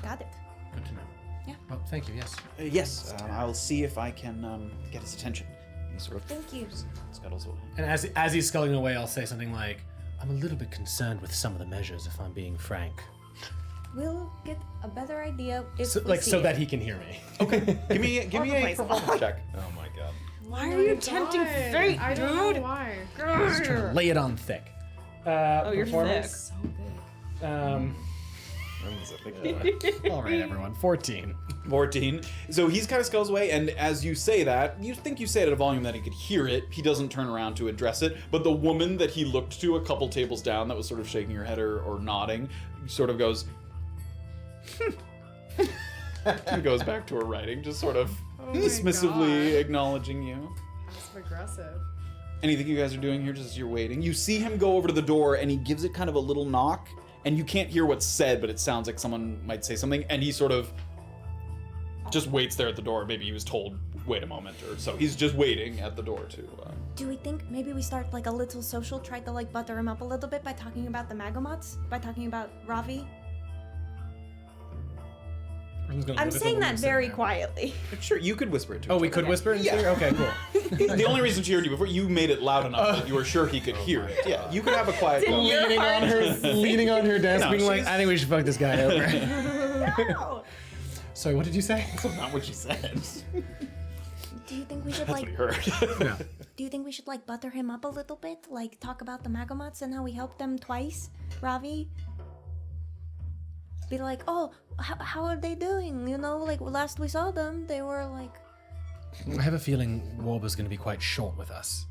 Got it. Good to know. Yeah. Well, thank you, yes. Yes, I'll see if I can get his attention. He sort of Thank you. scuttles away. And as he's sculling away, I'll say something like, I'm a little bit concerned with some of the measures, if I'm being frank. We'll get a better idea if So, we see it. that he can hear me. Give me a place. performance check. Oh my god. Why are you tempting fate, I don't know dude? why. Just trying to lay it on thick. Oh, you're thick. Performance? So big. Room's a thick boy. All right, everyone. 14. 14. So he's kind of skulls away, and as you say that, you think you say it at a volume that he could hear it. He doesn't turn around to address it, but the woman that he looked to a couple tables down that was sort of shaking her head or nodding sort of goes, and goes back to her writing, just sort of Oh my dismissively God. acknowledging you. Passive aggressive. Anything you guys are doing here just as you're waiting? You see him go over to the door, and he gives it kind of a little knock, and you can't hear what's said, but it sounds like someone might say something, and he sort of just waits there at the door. Maybe he was told, wait a moment, or so. He's just waiting at the door to... Do we think maybe we start like a little social, try to like butter him up a little bit by talking about the Magamots? By talking about Ravi? I'm saying that very quietly. Sure, you could whisper it to Oh, each we other. could whisper in here? Okay, cool. The only reason she heard you before, you made it loud enough that you were sure he could hear it. Yeah, you could have a quiet go. Leaning on her desk, No, being like, she's- I think we should fuck this guy over. No. Sorry, what did you say? That's not what she said. Do you think we should That's like? what he heard. Yeah. Do you think we should like butter him up a little bit? Like talk about the Magamots and how we helped them twice, Ravi? Be like, oh, how are they doing? You know, like last we saw them, they were like, I have a feeling Warburg's going to be quite short with us.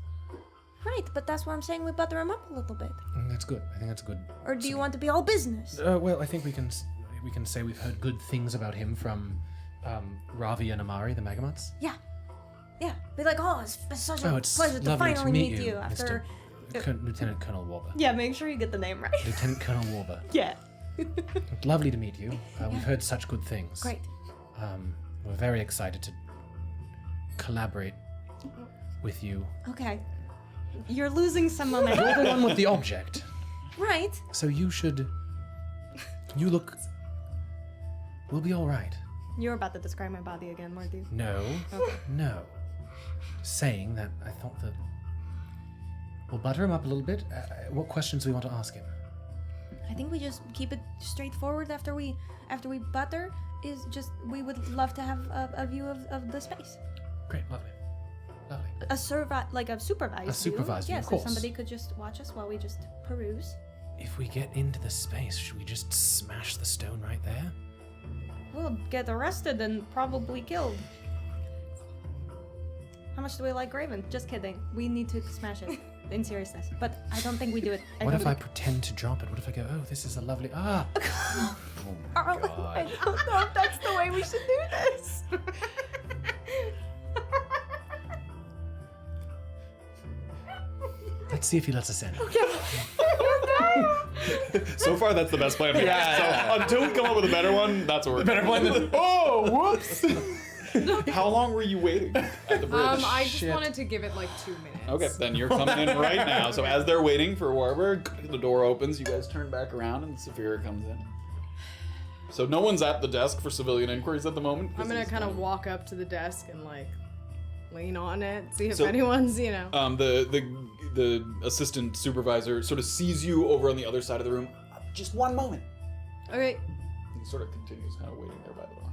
right, but that's why I'm saying we butter him up a little bit. That's good. I think that's good. Or do you want to be all business? Well, I think we can say we've heard good things about him from Ravi and Amari, the Magamots. Yeah. Yeah. Be like, oh, it's such a Oh, it's pleasure to lovely finally to meet you after. Lieutenant Colonel Warburg. Yeah, make sure you get the name right. Lieutenant Colonel Warburg. Yeah. Lovely to meet you. We've heard such good things. Great. We're very excited to collaborate with you. Okay. You're losing some You're momentum. the one with the object, Right. so you look. We'll be all right. You're about to describe my body again, weren't you? No, no. Saying that, I thought that we'll butter him up a little bit. What questions do we want to ask him? I think we just keep it straightforward after we butter. Is just we would love to have a view of the space. Great, lovely. A supervised A supervised view, Yes, of course. so somebody could just watch us while we just peruse. If we get into the space, should we just smash the stone right there? We'll get arrested and probably killed. How much do we like Graven? Just kidding. We need to smash it. In seriousness. But I don't think we do it. What if I pretend to drop it? What if I go, oh, this is a lovely... Ah! Erland, I don't know if that's the way we should do this. Let's see if he lets us in. So far, that's the best plan. So until we come up with a better one, that's what we're better plan. Oh, whoops! How long were you waiting at the bridge? I just wanted to give it like 2 minutes. Okay, then you're coming in right now. So as they're waiting for Warburg, the door opens, you guys turn back around, and Safira comes in. So no one's at the desk for civilian inquiries at the moment. I'm gonna kind of walk up to the desk and like lean on it, see if So- anyone's, you know. The assistant supervisor sort of sees you over on the other side of the room. Just one moment. Okay. He sort of continues kind of waiting there by the door.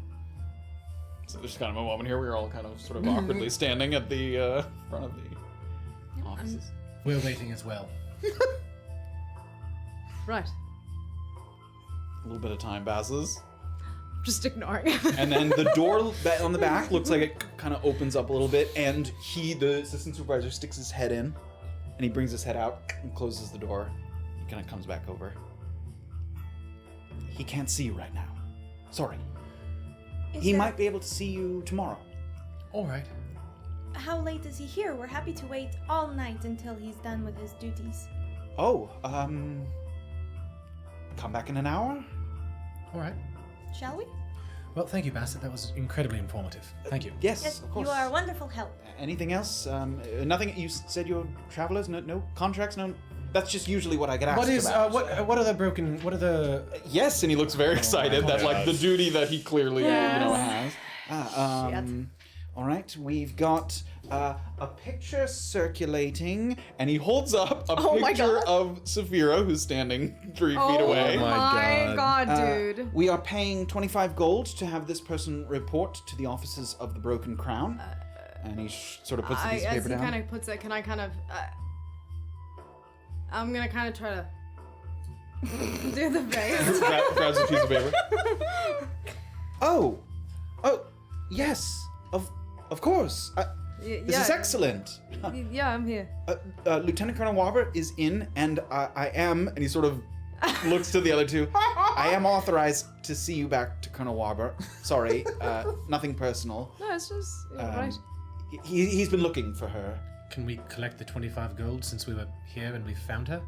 So there's kind of a moment here where you're all kind of sort of awkwardly standing at the front of the offices. We're waiting as well. Right. A little bit of time passes. Just ignoring it. And then the door on the back looks like it kind of opens up a little bit, and the assistant supervisor, sticks his head in, and he brings his head out and closes the door. He kind of comes back over. He can't see you right now. Sorry. He might be able to see you tomorrow. All right. How late is he here? We're happy to wait all night until he's done with his duties. Oh, come back in an hour? All right. Shall we? Well, thank you, Bassett. That was incredibly informative. Thank you. Yes, Yes, of course. you are a wonderful help. Anything else? Nothing. You said you're travelers. No contracts. No. That's just usually what I get asked What is about. what are the broken? What are the? Yes, and he looks very excited that like the duty that he clearly has. All right, we've got a picture circulating, and he holds up a picture of Safira, who's standing 3 feet away. Oh my god, dude. We are paying 25 gold to have this person report to the offices of the Broken Crown. And he sort of puts the piece of As paper he down. kind of puts it, can I kind of... I'm gonna kind of try to do the face. Grabs a piece of paper. Oh, yes, of course. This is excellent. Yeah, I'm here. Lieutenant Colonel Warburg is in, and I am, and he sort of looks to the other two. I am authorized to see you back to Colonel Warburg. Sorry, nothing personal. No, it's just... right. He's been looking for her. Can we collect the 25 gold since we were here and we found her?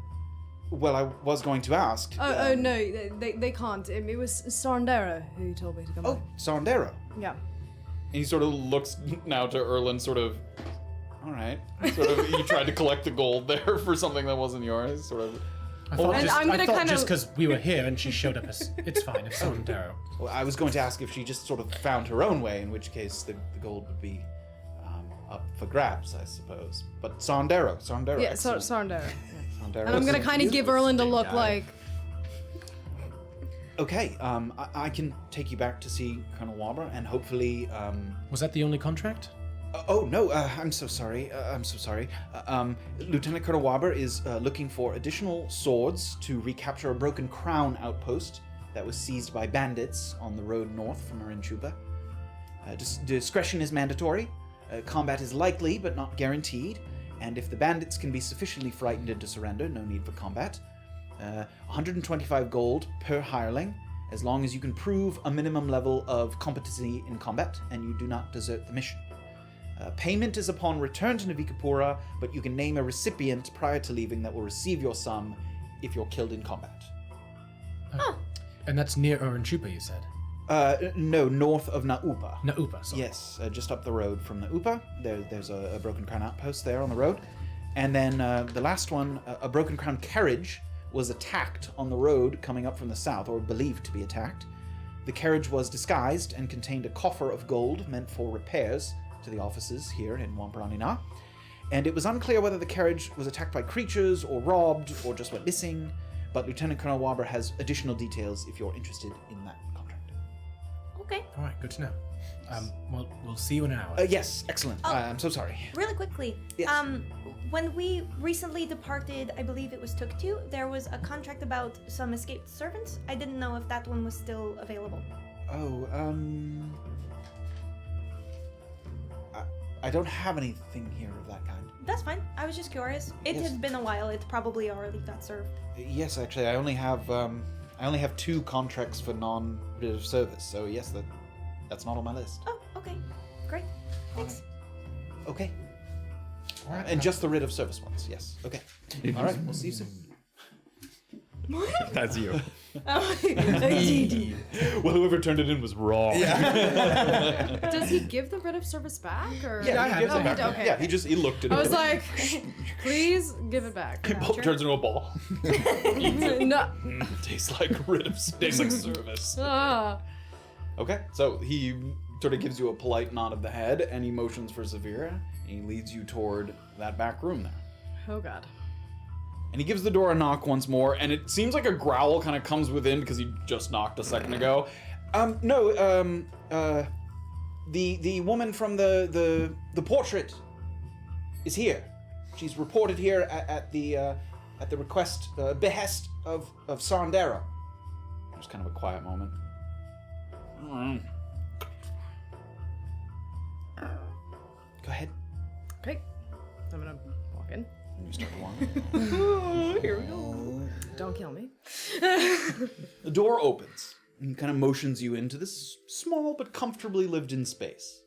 Well, I was going to ask. Oh, no, they can't. It was Sarndera who told me to come Oh, back. Sarndera. Yeah. And he sort of looks now to Erland, sort of, all right. Sort of, you tried to collect the gold there for something that wasn't yours, sort of. I thought And I'm gonna kinda- just because we were here and she showed up as it's fine. It's Sondero. Well, I was going to ask if she just sort of found her own way, in which case the gold would be up for grabs, I suppose. But Sondero. Yeah, excellent. Sondero. Sondero. And I'm gonna kind of give Erland a look like, Okay, I can take you back to see Colonel Warburg, and hopefully, Was that the only contract? oh no, I'm so sorry. Lieutenant Colonel Warburg is looking for additional swords to recapture a broken crown outpost that was seized by bandits on the road north from Arinchuba. Discretion is mandatory. Combat is likely, but not guaranteed. And if the bandits can be sufficiently frightened into surrender, no need for combat. 125 gold per hireling, as long as you can prove a minimum level of competency in combat and you do not desert the mission. Payment is upon return to Navikapura, but you can name a recipient prior to leaving that will receive your sum if you're killed in combat. And that's near Oranchupa, you said? No, north of Naupa. Naupa, sorry. Yes, just up the road from Naupa. There's a Broken Crown outpost there on the road. And then the last one, a Broken Crown carriage was attacked on the road coming up from the south, or believed to be attacked. The carriage was disguised and contained a coffer of gold meant for repairs to the offices here in Wampranina. And it was unclear whether the carriage was attacked by creatures or robbed or just went missing, but Lieutenant Colonel Warburg has additional details if you're interested in that contract. Okay. All right, good to know. Well, we'll see you in an hour. Yes, excellent. I'm so sorry. Really quickly, Yes. when we recently departed, I believe it was Tuktu, there was a contract about some escaped servants. I didn't know if that one was still available. Oh, I don't have anything here of that kind. That's fine. I was just curious. It Yes. had been a while. It probably already got served. Yes, actually, I only have 2 contracts for non-writ of service. So yes, that's not on my list. Oh, okay. Great. Thanks. Okay. All right, and just the writ of service ones. Yes. Okay. All right. We'll see you soon. That's you. Well, whoever turned it in was wrong. does he give the writ of service back? Or? Yeah, he gives it back. Okay. Yeah, he looked at it. I was like, please give it back. He turns into a ball. No. Tastes like writ of service. Ah. Okay, so he sort of gives you a polite nod of the head, and he motions for Safira, and he leads you toward that back room there. Oh god. And he gives the door a knock once more, and it seems like a growl kind of comes within because he just knocked a second ago. The woman from the portrait is here. She's reported here at the request, behest of Sondero. There's kind of a quiet moment. Go ahead. Okay. I'm gonna walk in. And you start walking. Here we go. Don't kill me. The door opens and kind of motions you into this small but comfortably lived-in space.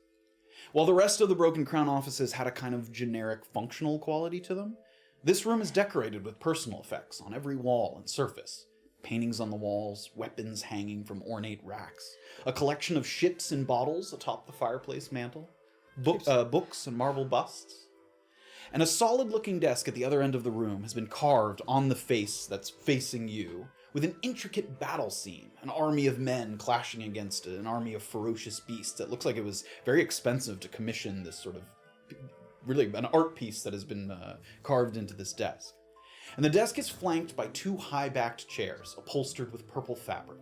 While the rest of the Broken Crown offices had a kind of generic functional quality to them, this room is decorated with personal effects on every wall and surface. Paintings on the walls, weapons hanging from ornate racks, a collection of ships in bottles atop the fireplace mantel, books and marble busts. And a solid-looking desk at the other end of the room has been carved on the face that's facing you, with an intricate battle scene, an army of men clashing against it, an army of ferocious beasts. It looks like it was very expensive to commission this sort of, really an art piece that has been carved into this desk. And the desk is flanked by 2 high-backed chairs, upholstered with purple fabric.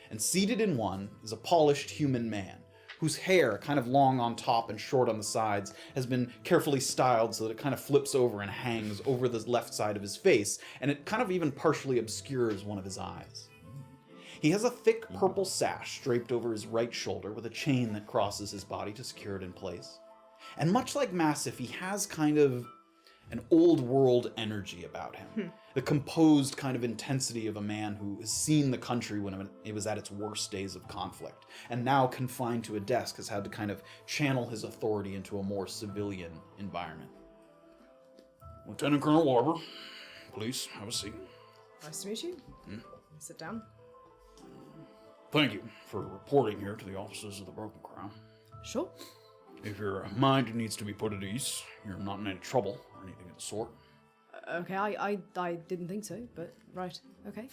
And seated in one is a polished human man, whose hair, kind of long on top and short on the sides, has been carefully styled so that it kind of flips over and hangs over the left side of his face, and it kind of even partially obscures one of his eyes. He has a thick purple sash draped over his right shoulder with a chain that crosses his body to secure it in place. And much like Massif, he has kind of an old world energy about him. The composed kind of intensity of a man who has seen the country when it was at its worst days of conflict, and now confined to a desk has had to kind of channel his authority into a more civilian environment. Lieutenant Colonel Orba, please have a seat. Nice to meet you. Sit down. Thank you for reporting here to the officers of the Broken Crown. Sure. If your mind needs to be put at ease, you're not in any trouble or anything of the sort. Okay, I didn't think so, but right. Okay.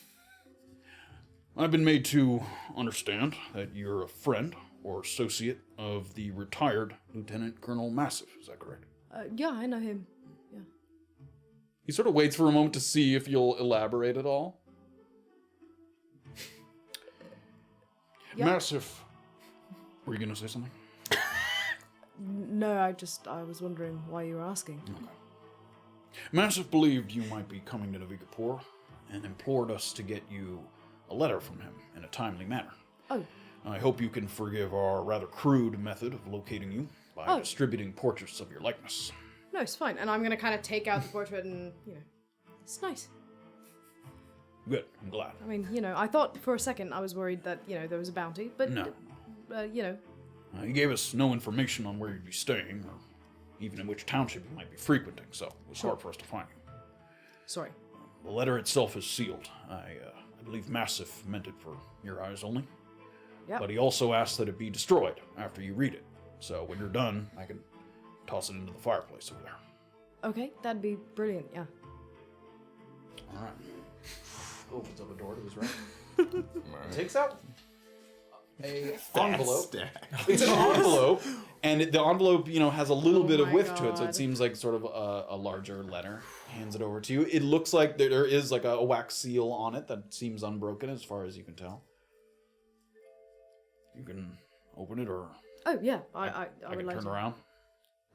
I've been made to understand that you're a friend or associate of the retired Lieutenant Colonel Massive. Is that correct? Yeah, I know him. Yeah. He sort of waits for a moment to see if you'll elaborate at all. Yeah. Massive. Were you going to say something? No, I was wondering why you were asking. Massive believed you might be coming to Navikapur and implored us to get you a letter from him in a timely manner. Oh. I hope you can forgive our rather crude method of locating you by distributing portraits of your likeness. No, it's fine. And I'm gonna kind of take out the portrait and, it's nice. Good, I'm glad. I mean, I thought for a second I was worried that, there was a bounty, but, No. You He gave us no information on where you'd be staying, or even in which township you might be frequenting, so it was hard for us to find you. Sorry. The letter itself is sealed. I believe Massive meant it for your eyes only. Yep. But he also asked that it be destroyed after you read it. So when you're done, I can toss it into the fireplace over there. Okay, that'd be brilliant, yeah. All right. Opens up a door to his right. Takes out a envelope. It's an envelope, and the envelope, has a little bit of width to it, so it seems like sort of a larger letter. Hands it over to you. It looks like there is like a wax seal on it that seems unbroken as far as you can tell. You can open it, or Oh, yeah, I I would can like turn to. around.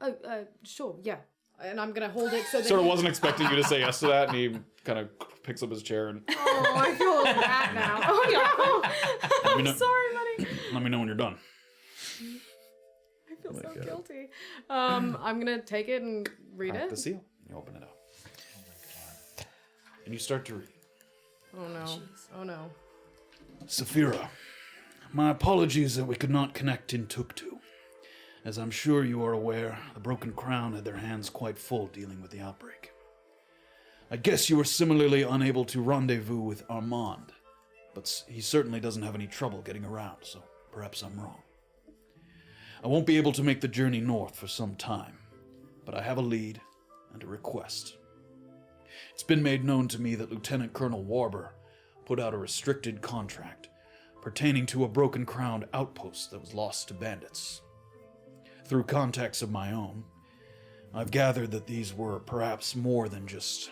Oh, sure, yeah. And I'm gonna hold it so that Sort of he- wasn't expecting you to say yes to that, and he kind of picks up his chair and Oh, I feel bad now. Oh, no. Let me know- I'm sorry, buddy. let me know when you're done. I feel so guilty. I'm gonna take it and read Crack it. the seal. You open it up. And you start to read. Oh no. Oh no. Safira, my apologies that we could not connect in Tuktu. As I'm sure you are aware, the Broken Crown had their hands quite full dealing with the outbreak. I guess you were similarly unable to rendezvous with Armand, but he certainly doesn't have any trouble getting around, so perhaps I'm wrong. I won't be able to make the journey north for some time, but I have a lead and a request. It's been made known to me that Lieutenant Colonel Warburg put out a restricted contract pertaining to a Broken Crown outpost that was lost to bandits. Through contacts of my own, I've gathered that these were perhaps more than just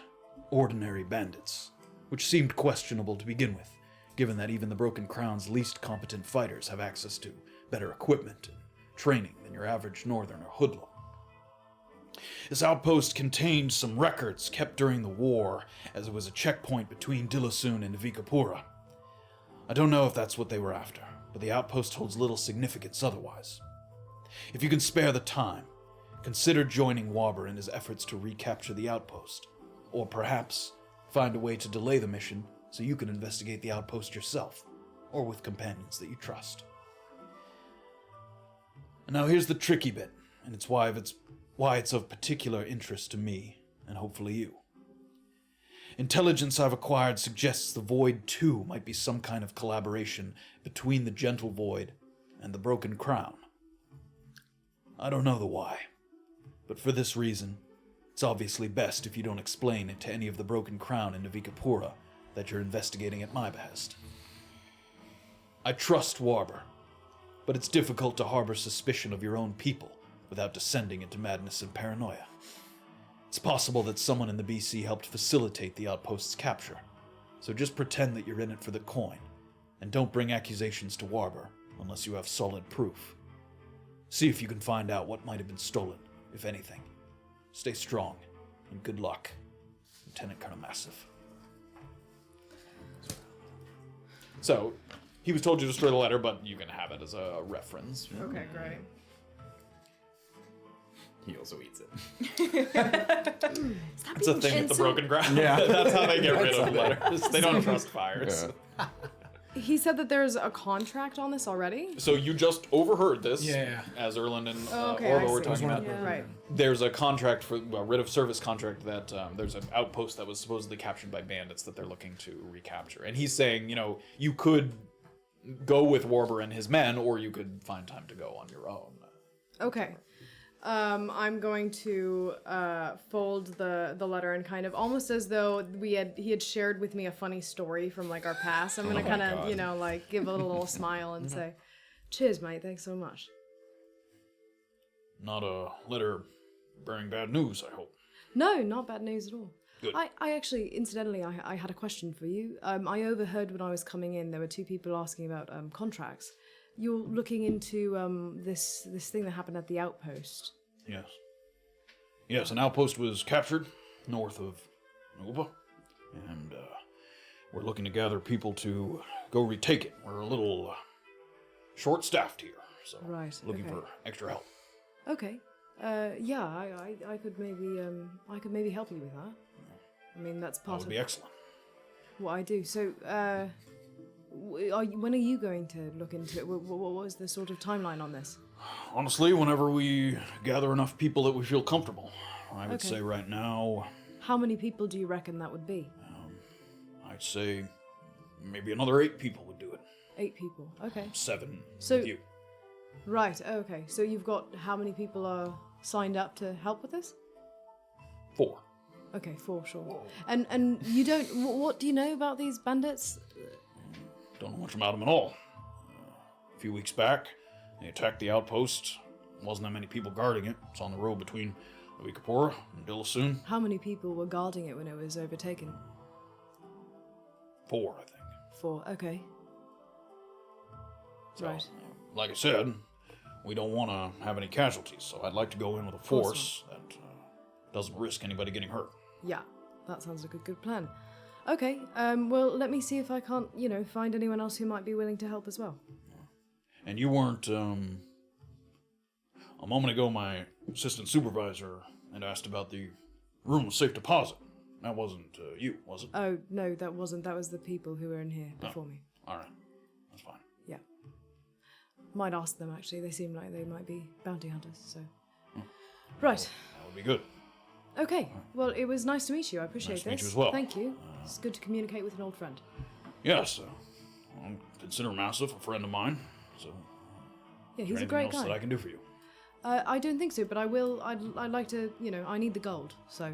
ordinary bandits, which seemed questionable to begin with, given that even the Broken Crown's least competent fighters have access to better equipment and training than your average northerner hoodlum. This outpost contained some records kept during the war, as it was a checkpoint between Dilasun and Vikapura. I don't know if that's what they were after, but the outpost holds little significance otherwise. If you can spare the time, consider joining Warburg in his efforts to recapture the outpost, or perhaps find a way to delay the mission so you can investigate the outpost yourself, or with companions that you trust. And now here's the tricky bit, and it's why it's of particular interest to me, and hopefully you. Intelligence I've acquired suggests the Void 2 might be some kind of collaboration between the Gentle Void and the Broken Crown. I don't know the why, but for this reason, it's obviously best if you don't explain it to any of the Broken Crown in Navikapura that you're investigating at my behest. I trust Warburg, but it's difficult to harbor suspicion of your own people without descending into madness and paranoia. It's possible that someone in the BC helped facilitate the outpost's capture, so just pretend that you're in it for the coin, and don't bring accusations to Warburg unless you have solid proof. See if you can find out what might have been stolen, if anything. Stay strong, and good luck, Lieutenant Colonel Massive. So, he was told you to destroy the letter, but you can have it as a reference. Okay, great. He also eats it. It's a thing with the Broken Ground. Yeah. That's how they get rid of letters. They don't trust fires. Yeah. He said that there's a contract on this already? So you just overheard this, Yeah. as Erland and Okay, I Orba were see. talking about. Yeah. Right. There's a contract for a writ of service contract that there's an outpost that was supposedly captured by bandits that they're looking to recapture. And he's saying, you could go with Warburg and his men, or you could find time to go on your own. Okay. I'm going to fold the letter and kind of almost as though he had shared with me a funny story from like our past. I'm gonna kind of like give a little smile and say, "Cheers, mate. Thanks so much." Not a letter bearing bad news, I hope. No, not bad news at all. Good. I actually, incidentally, I had a question for you. I overheard when I was coming in, there were two people asking about contracts. You're looking into this thing that happened at the outpost. Yes. Yes, an outpost was captured north of Orba, and we're looking to gather people to go retake it. We're a little short-staffed here, so Right, looking okay. for extra help. Okay. Yeah, I could maybe help you with that. I mean, that's That part would of be excellent. what I do. So, when are you going to look into it? What was the sort of timeline on this? Honestly, whenever we gather enough people that we feel comfortable, I would Okay. say right now, How many people do you reckon that would be? I'd say maybe another 8 people would do it. 8 people. Okay. 7 So- with you. Right. Okay. So you've got how many people are signed up to help with this? 4. Okay, 4, sure. And you don't. What do you know about these bandits? Don't know much about them at all. A few weeks back, they attacked the outpost. Wasn't that many people guarding it. It's on the road between Wikapora and Dillasoon. How many people were guarding it when it was overtaken? 4, I think. 4. Okay. So, Right. Like I said, we don't want to have any casualties, so I'd like to go in with a course force that doesn't risk anybody getting hurt. Yeah, that sounds like a good plan. Okay. Well, let me see if I can't, find anyone else who might be willing to help as well. And you weren't, a moment ago, my assistant supervisor had asked about the room of safe deposit. That wasn't you, was it? Oh no, that wasn't. That was the people who were in here before me. All right, that's fine. Yeah. Might ask them actually. They seem like they might be bounty hunters. So. Right. That would be good. Okay. Well, it was nice to meet you. I appreciate Nice to meet this. you as well. Thank you. It's good to communicate with an old friend. Yes, I consider Massive a friend of mine. So, Yeah, is he's there a great anything else guy. that I can do for you? I don't think so, but I will. I'd like to. I need the gold, so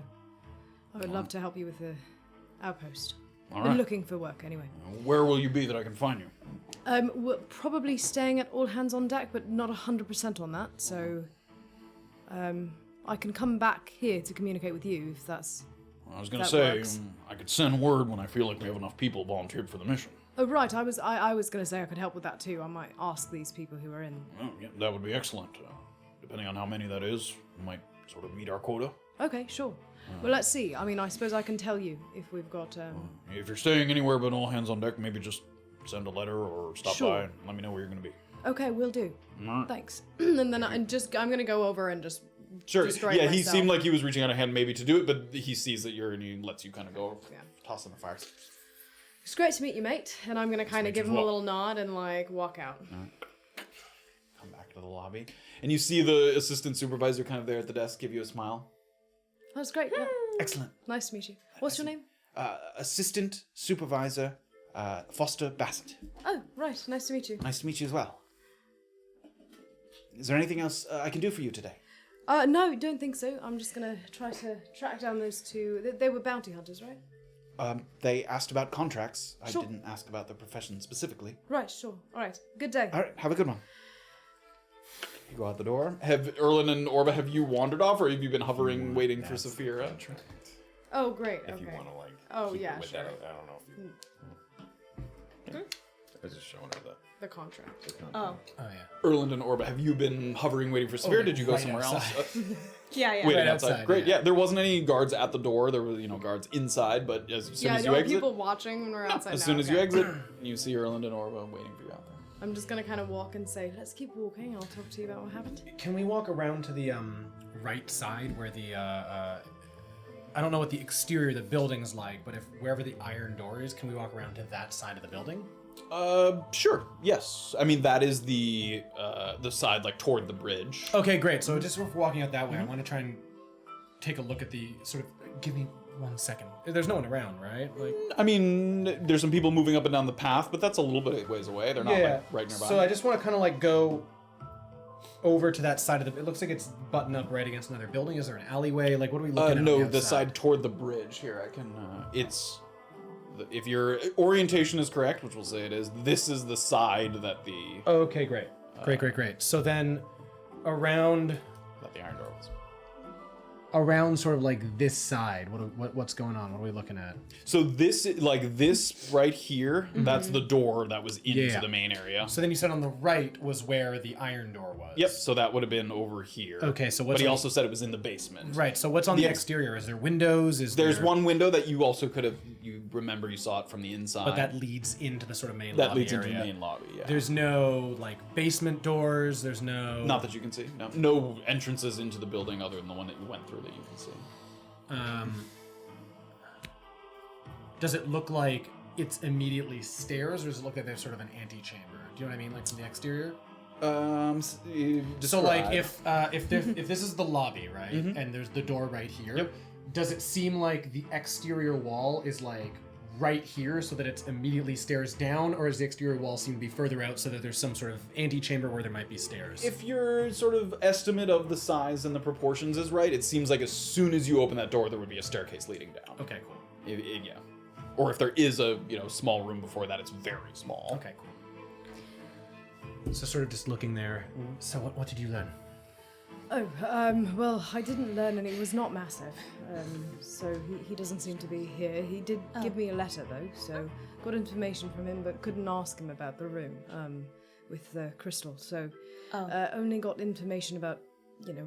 I would love to help you with the outpost. All Been right. looking for work anyway. Where will you be that I can find you? We're probably staying at all hands on deck, but not 100% on that. So, I can come back here to communicate with you if that's. I was going to That say, works. I could send word when I feel like we have enough people volunteered for the mission. Oh right, I was going to say I could help with that too. I might ask these people who are in. Oh, yeah, that would be excellent. Depending on how many that is, we might sort of meet our quota. Okay, sure. Well, let's see. I mean, I suppose I can tell you if we've got. If you're staying anywhere but all hands on deck, maybe just send a letter or stop Sure. by and let me know where you're going to be. Okay, we'll do. All right. Thanks. And then I'm gonna go over and just. Sure. destroy Yeah, it he myself. seemed like he was reaching out a hand maybe to do it, but he sees that you're and he lets you kind of go, Yeah. toss in the fire. It's great to meet you, mate. And I'm gonna kind of give as him a well. little nod and like walk out. Come back to the lobby, and you see the assistant supervisor kind of there at the desk give you a smile. That's great. Yeah. Excellent. Nice to meet you. What's your name? Assistant supervisor Foster Bassett. Oh, right. Nice to meet you. Nice to meet you as well. Is there anything else I can do for you today? No, don't think so. I'm just gonna try to track down those two. They were bounty hunters, right? They asked about contracts. I Sure. didn't ask about the profession specifically. Right. Sure. All right. Good day. All right, have a good one. You go out the door. Have Erland and Orba, have you wandered off, or have you been hovering, waiting for Safira? Oh, great. If okay. you want to like. Oh, keep it yeah, with sure. that, I don't know if you. I was just showing her The contract. Oh. Oh yeah. Erland and Orba, have you been hovering, waiting for Safira? Did you go right somewhere outside. else? Yeah, yeah. Waiting Right outside. outside, Great. yeah. Yeah, there wasn't any guards at the door. There were, guards inside. But as soon Yeah, as there you are exit, people watching when we're outside. as now, soon as you okay. exit, you see Erland and Orba waiting for you out there. I'm just gonna kind of walk and say, "Let's keep walking. I'll talk to you about what happened." Can we walk around to the right side where the I don't know what the exterior of the building's like, but if wherever the iron door is, can we walk around to that side of the building? Sure. Yes. I mean, that is the side like toward the bridge. Okay, great. So just if we're walking out that way, I want to try and take a look at the sort of. Give me 1 second. There's no one around, right? Like. I mean, there's some people moving up and down the path, but that's a little bit of ways away. They're not like right nearby. So I just want to kind of like go over to that side of the. It looks like it's buttoned up right against another building. Is there an alleyway? Like, what are we looking at? No, on the outside? side toward the bridge. Here, I can. If your orientation is correct, which we'll say it is, this is the side that the Okay, great. Great. So then, around that the iron door was. sort of like this side, what's going on? What are we looking at? So this right here, that's the door that was into the main area. So then you said on the right was where the iron door was. Yep. So that would have been over here. Okay, so but what's he on also said it was in the basement. Right. So what's on the exterior? Is there windows? There's one window that you also could have. You remember you saw it from the inside. but that leads into the sort of main that lobby leads into area. the main lobby. Yeah. There's no like basement doors. There's no. Not that you can see. No entrances into the building other than the one that you went through that you can see. Does it look like it's immediately stairs, or does it look like there's sort of an antechamber? Do you know what I mean, like from the exterior? So like if this is the lobby, right, and there's the door right here, does it seem like the exterior wall is like right here so that it's immediately stairs down, or does the exterior wall seem to be further out so that there's some sort of antechamber where there might be stairs? If your sort of estimate of the size and the proportions is right, it seems like as soon as you open that door, there would be a staircase leading down. Okay, cool. Yeah. Or if there is a small room before that, it's very small. Okay, cool. So sort of just looking there. So what did you learn? Well, I didn't learn, and it was not massive. So he doesn't seem to be here. He did give me a letter, though, so got information from him, but couldn't ask him about the room with the crystal. So only got information about,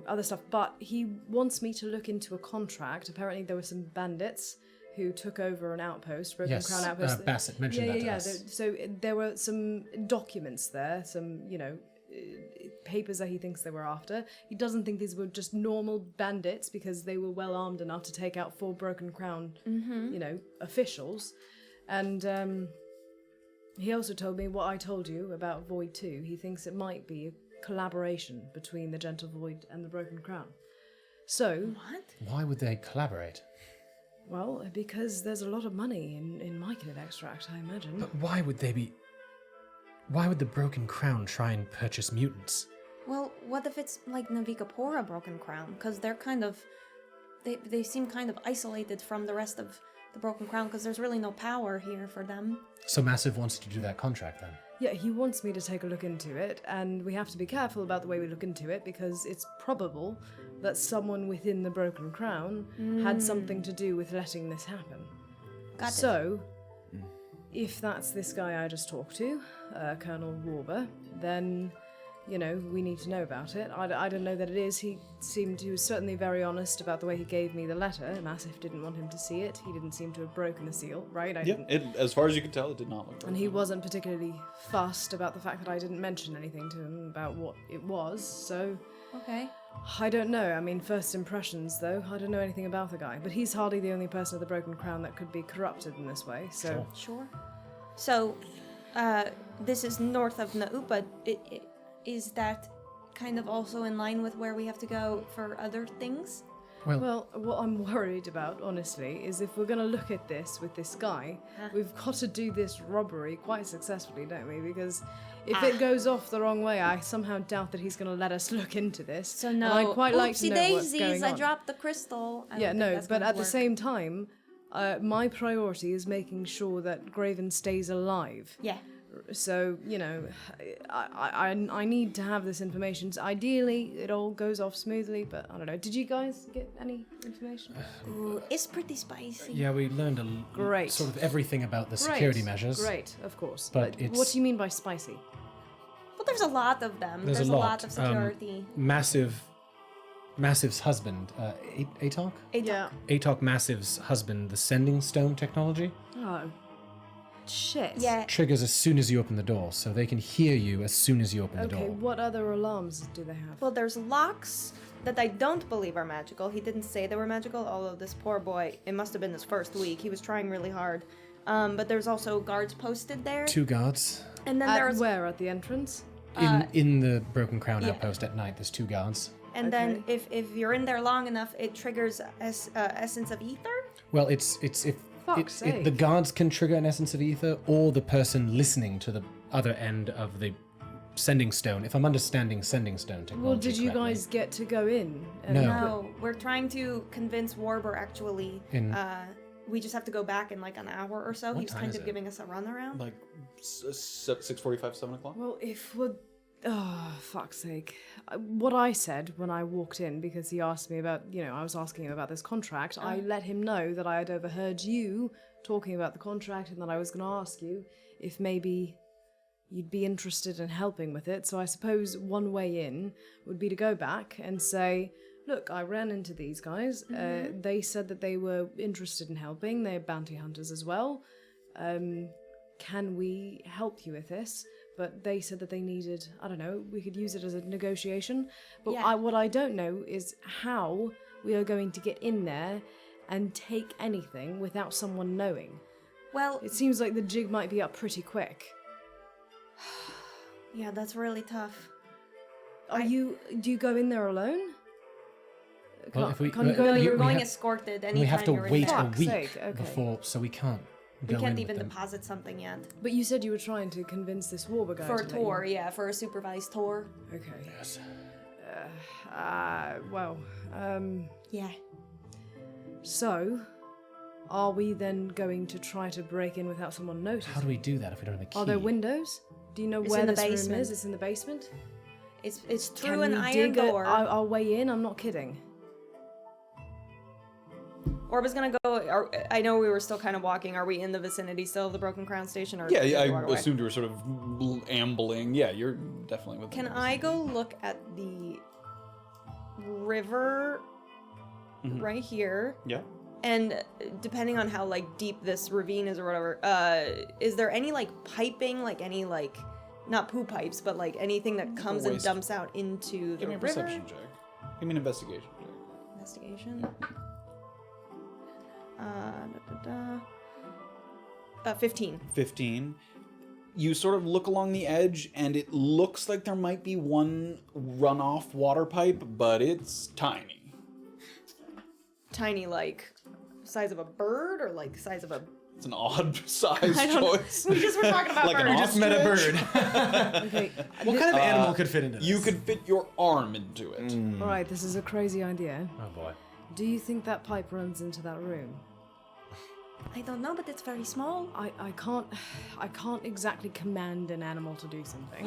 other stuff. But he wants me to look into a contract. Apparently there were some bandits who took over an outpost, Broken Crown outpost. Bassett mentioned that to us. So there were some documents there, some, papers that he thinks they were after. He doesn't think these were just normal bandits because they were well armed enough to take out 4 Broken Crown, officials. And he also told me what I told you about Void 2. He thinks it might be a collaboration between the Gentle Void and the Broken Crown. So... What? Why would they collaborate? Well, because there's a lot of money in myconid extract, I imagine. But why would they be... Why would the Broken Crown try and purchase mutants? Well, what if it's like Navikapura Broken Crown? Because they're kind of... They seem kind of isolated from the rest of the Broken Crown because there's really no power here for them. So Massive wants you to do that contract then? Yeah, he wants me to take a look into it, and we have to be careful about the way we look into it because it's probable that someone within the Broken Crown had something to do with letting this happen. Got it. So, if that's this guy I just talked to, Colonel Warburg, then, we need to know about it. I don't know that it is. He was certainly very honest about the way he gave me the letter. Massif didn't want him to see it. He didn't seem to have broken the seal, right? As far as you can tell, it did not look. And he wasn't particularly fussed about the fact that I didn't mention anything to him about what it was, so... Okay. I don't know. I mean, first impressions, though. I don't know anything about the guy. But he's hardly the only person of the Broken Crown that could be corrupted in this way, so... Sure. So, this is north of Naupa. Is that kind of also in line with where we have to go for other things? Well, what I'm worried about, honestly, is if we're going to look at this with this guy, we've got to do this robbery quite successfully, don't we? Because if it goes off the wrong way, I somehow doubt that he's going to let us look into this. So no. And I'd quite like to Oopsie know what's daisies, going on. I dropped the crystal. I don't Yeah, think no, that's but gonna at the work. same time, my priority is making sure that Graven stays alive. Yeah. So, I need to have this information. So ideally, it all goes off smoothly, but I don't know. Did you guys get any information? Ooh, it's pretty spicy. Yeah, we learned Great. sort of everything about the security measures. Great, of course. But it's- what do you mean by spicy? Well, there's a lot of them. There's a a lot lot. of security. Massive's husband, Atok? Yeah. Atok Massive's husband, the Sending Stone technology, Oh. Shit. Yeah. triggers as soon as you open the door, so they can hear you as soon as you open the Okay, door. what other alarms do they have? Well, there's locks that I don't believe are magical. He didn't say they were magical, although this poor boy, it must have been his first week. He was trying really hard. But there's also guards posted there. 2 guards. And then At there's where? At the entrance? In the Broken Crown yeah. outpost at night, there's 2 guards. And then if you're in there long enough, it triggers essence of ether. Well, it's if Fuck's sake. the guards can trigger an essence of ether, or the person listening to the other end of the sending stone. If I'm understanding sending stone technology Well, did you correctly. guys get to go in? And No. No, we're trying to convince Warburg actually. In- We just have to go back in like an hour or so. What He was time kind is of it? giving us a runaround. Like 6:45, 7 o'clock? Well, if we're... Oh, fuck's sake. What I said when I walked in, because he asked me about, I was asking him about this contract, I let him know that I had overheard you talking about the contract and that I was going to ask you if maybe you'd be interested in helping with it. So I suppose one way in would be to go back and say, look, I ran into these guys. They said that they were interested in helping. They're bounty hunters as well. Can we help you with this? But they said that they needed, I don't know, we could use it as a negotiation. But Yeah. what I don't know is how we are going to get in there and take anything without someone knowing. Well, It seems like the jig might be up pretty quick. yeah, that's really tough. Do you go in there alone? Well, if we- can't you go No, No, in you're we going have- escorted We anytime have to you're in wait there. a Fuck's week sake, okay. before, so we can't. We go can't in even with them. deposit something yet. But you said you were trying to convince this Warburg guy For a to let you- tour, yeah, for a supervised tour. Okay. Yes. Well, Yeah. so are we then going to try to break in without someone noticing? How do we do that if we don't have a key? Are there windows? Do you know It's where in the this room basement. is? It's in the basement. It's through Can an we iron dig door. our way in? I'm not kidding. Orba's gonna go. I know we were still kind of walking. Are we in the vicinity still of the Broken Crown Station? Or Yeah, did I we walk away? assumed you were sort of ambling. Yeah, you're definitely with Can I go look at the river right here? Yeah. And depending on how like deep this ravine is or whatever, is there any like piping, like any like not poo pipes, but like anything that comes and waste. dumps out into Give the me a river? perception check. Give me an investigation check. Investigation. 15. 15. You sort of look along the edge, and it looks like there might be one runoff water pipe, but it's tiny. Tiny, like size of a bird or like size of a. It's an odd size I don't know. choice. We just were talking about Like an birds. We just met a bird. Okay. What kind of animal could fit into this? You could fit your arm into it. All right, this is a crazy idea. Oh boy. Do you think that pipe runs into that room? I don't know, but it's very small. I can't exactly command an animal to do something.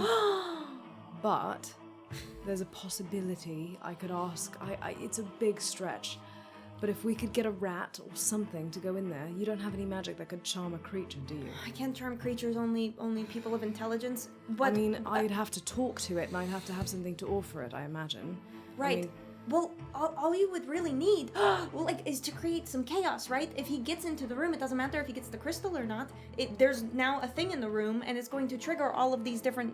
But there's a possibility I could ask. It's a big stretch. But if we could get a rat or something to go in there, you don't have any magic that could charm a creature, do you? I can't charm creatures, only people of intelligence. But I mean, I'd have to talk to it, and I'd have to have something to offer it, I imagine. right. I mean, Well, all you would really need, is to create some chaos, right? If he gets into the room, it doesn't matter if he gets the crystal or not. There's now a thing in the room, and it's going to trigger all of these different,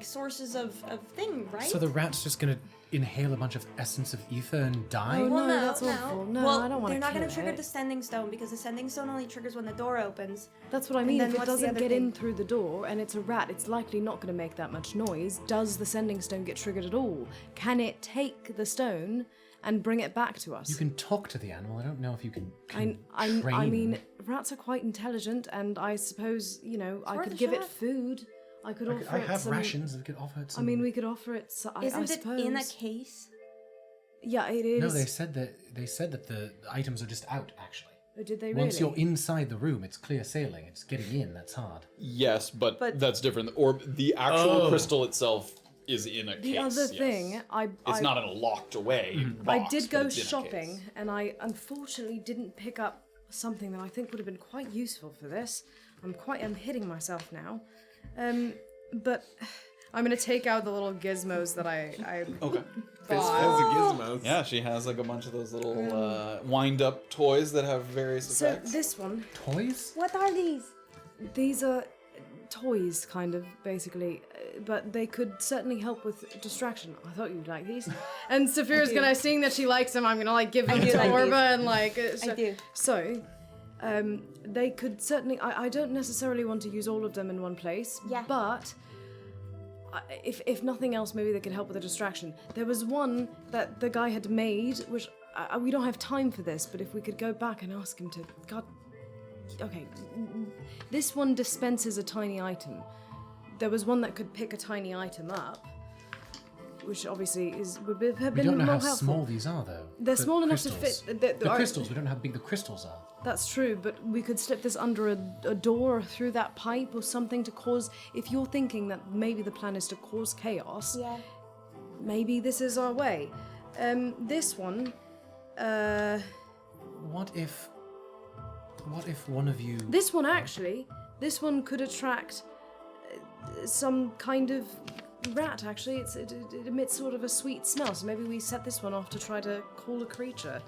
sources of thing, right? So the rat's just gonna inhale a bunch of essence of ether and die? Oh, Well, no, that's awful. No, well, I don't want to they're not kill going to trigger it. the sending stone because the sending stone only triggers when the door opens. That's what I And mean. then If it what's the doesn't other get in thing? through the door and it's a rat, it's likely not going to make that much noise. Does the sending stone get triggered at all? Can it take the stone and bring it back to us? You can talk to the animal. I don't know if you can. I train mean, rats are quite intelligent, and I suppose I worth could a give it shot. food. I could offer I it have some. rations. We could offer it I some. mean, we could offer it. I Isn't it suppose. in a case? Yeah, it is. No, they said that the items are just out. Actually, Oh, did they really? once you're inside the room, it's clear sailing. It's getting in that's hard. Yes, but, But- that's different. Or the actual Oh. crystal itself is in a The case. other yes. thing, It's not in a locked away box. I did but go it's in a shopping, case. and I unfortunately didn't pick up something that I think would have been quite useful for this. I'm hitting myself now, but I'm gonna take out the little gizmos that I Okay. Gizmos. Yeah, she has like a bunch of those little wind-up toys that have various So effects. this one, Toys? What are these? these are toys, kind of, basically, but they could certainly help with distraction. I thought you'd like these. And Safira's gonna, seeing that she likes them, I'm gonna give them do to like Orba these. and I do. So, they could certainly. I don't necessarily want to use all of them in one place. Yeah. But if nothing else, maybe they could help with a distraction. There was one that the guy had made, which we don't have time for this. But if we could go back and ask him to, God, okay, this one dispenses a tiny item. there was one that could pick a tiny item up, which obviously would have We been don't know more how helpful. small these are, though. They're The small enough crystals. to fit. The crystals, we don't know how big the crystals are. That's true, but we could slip this under a door or through that pipe or something to cause. If you're thinking that maybe the plan is to cause chaos, Yeah. maybe this is our way. This one, What if one of you... this one could attract some kind of rat. Actually, it emits sort of a sweet smell. So maybe we set this one off to try to call a creature.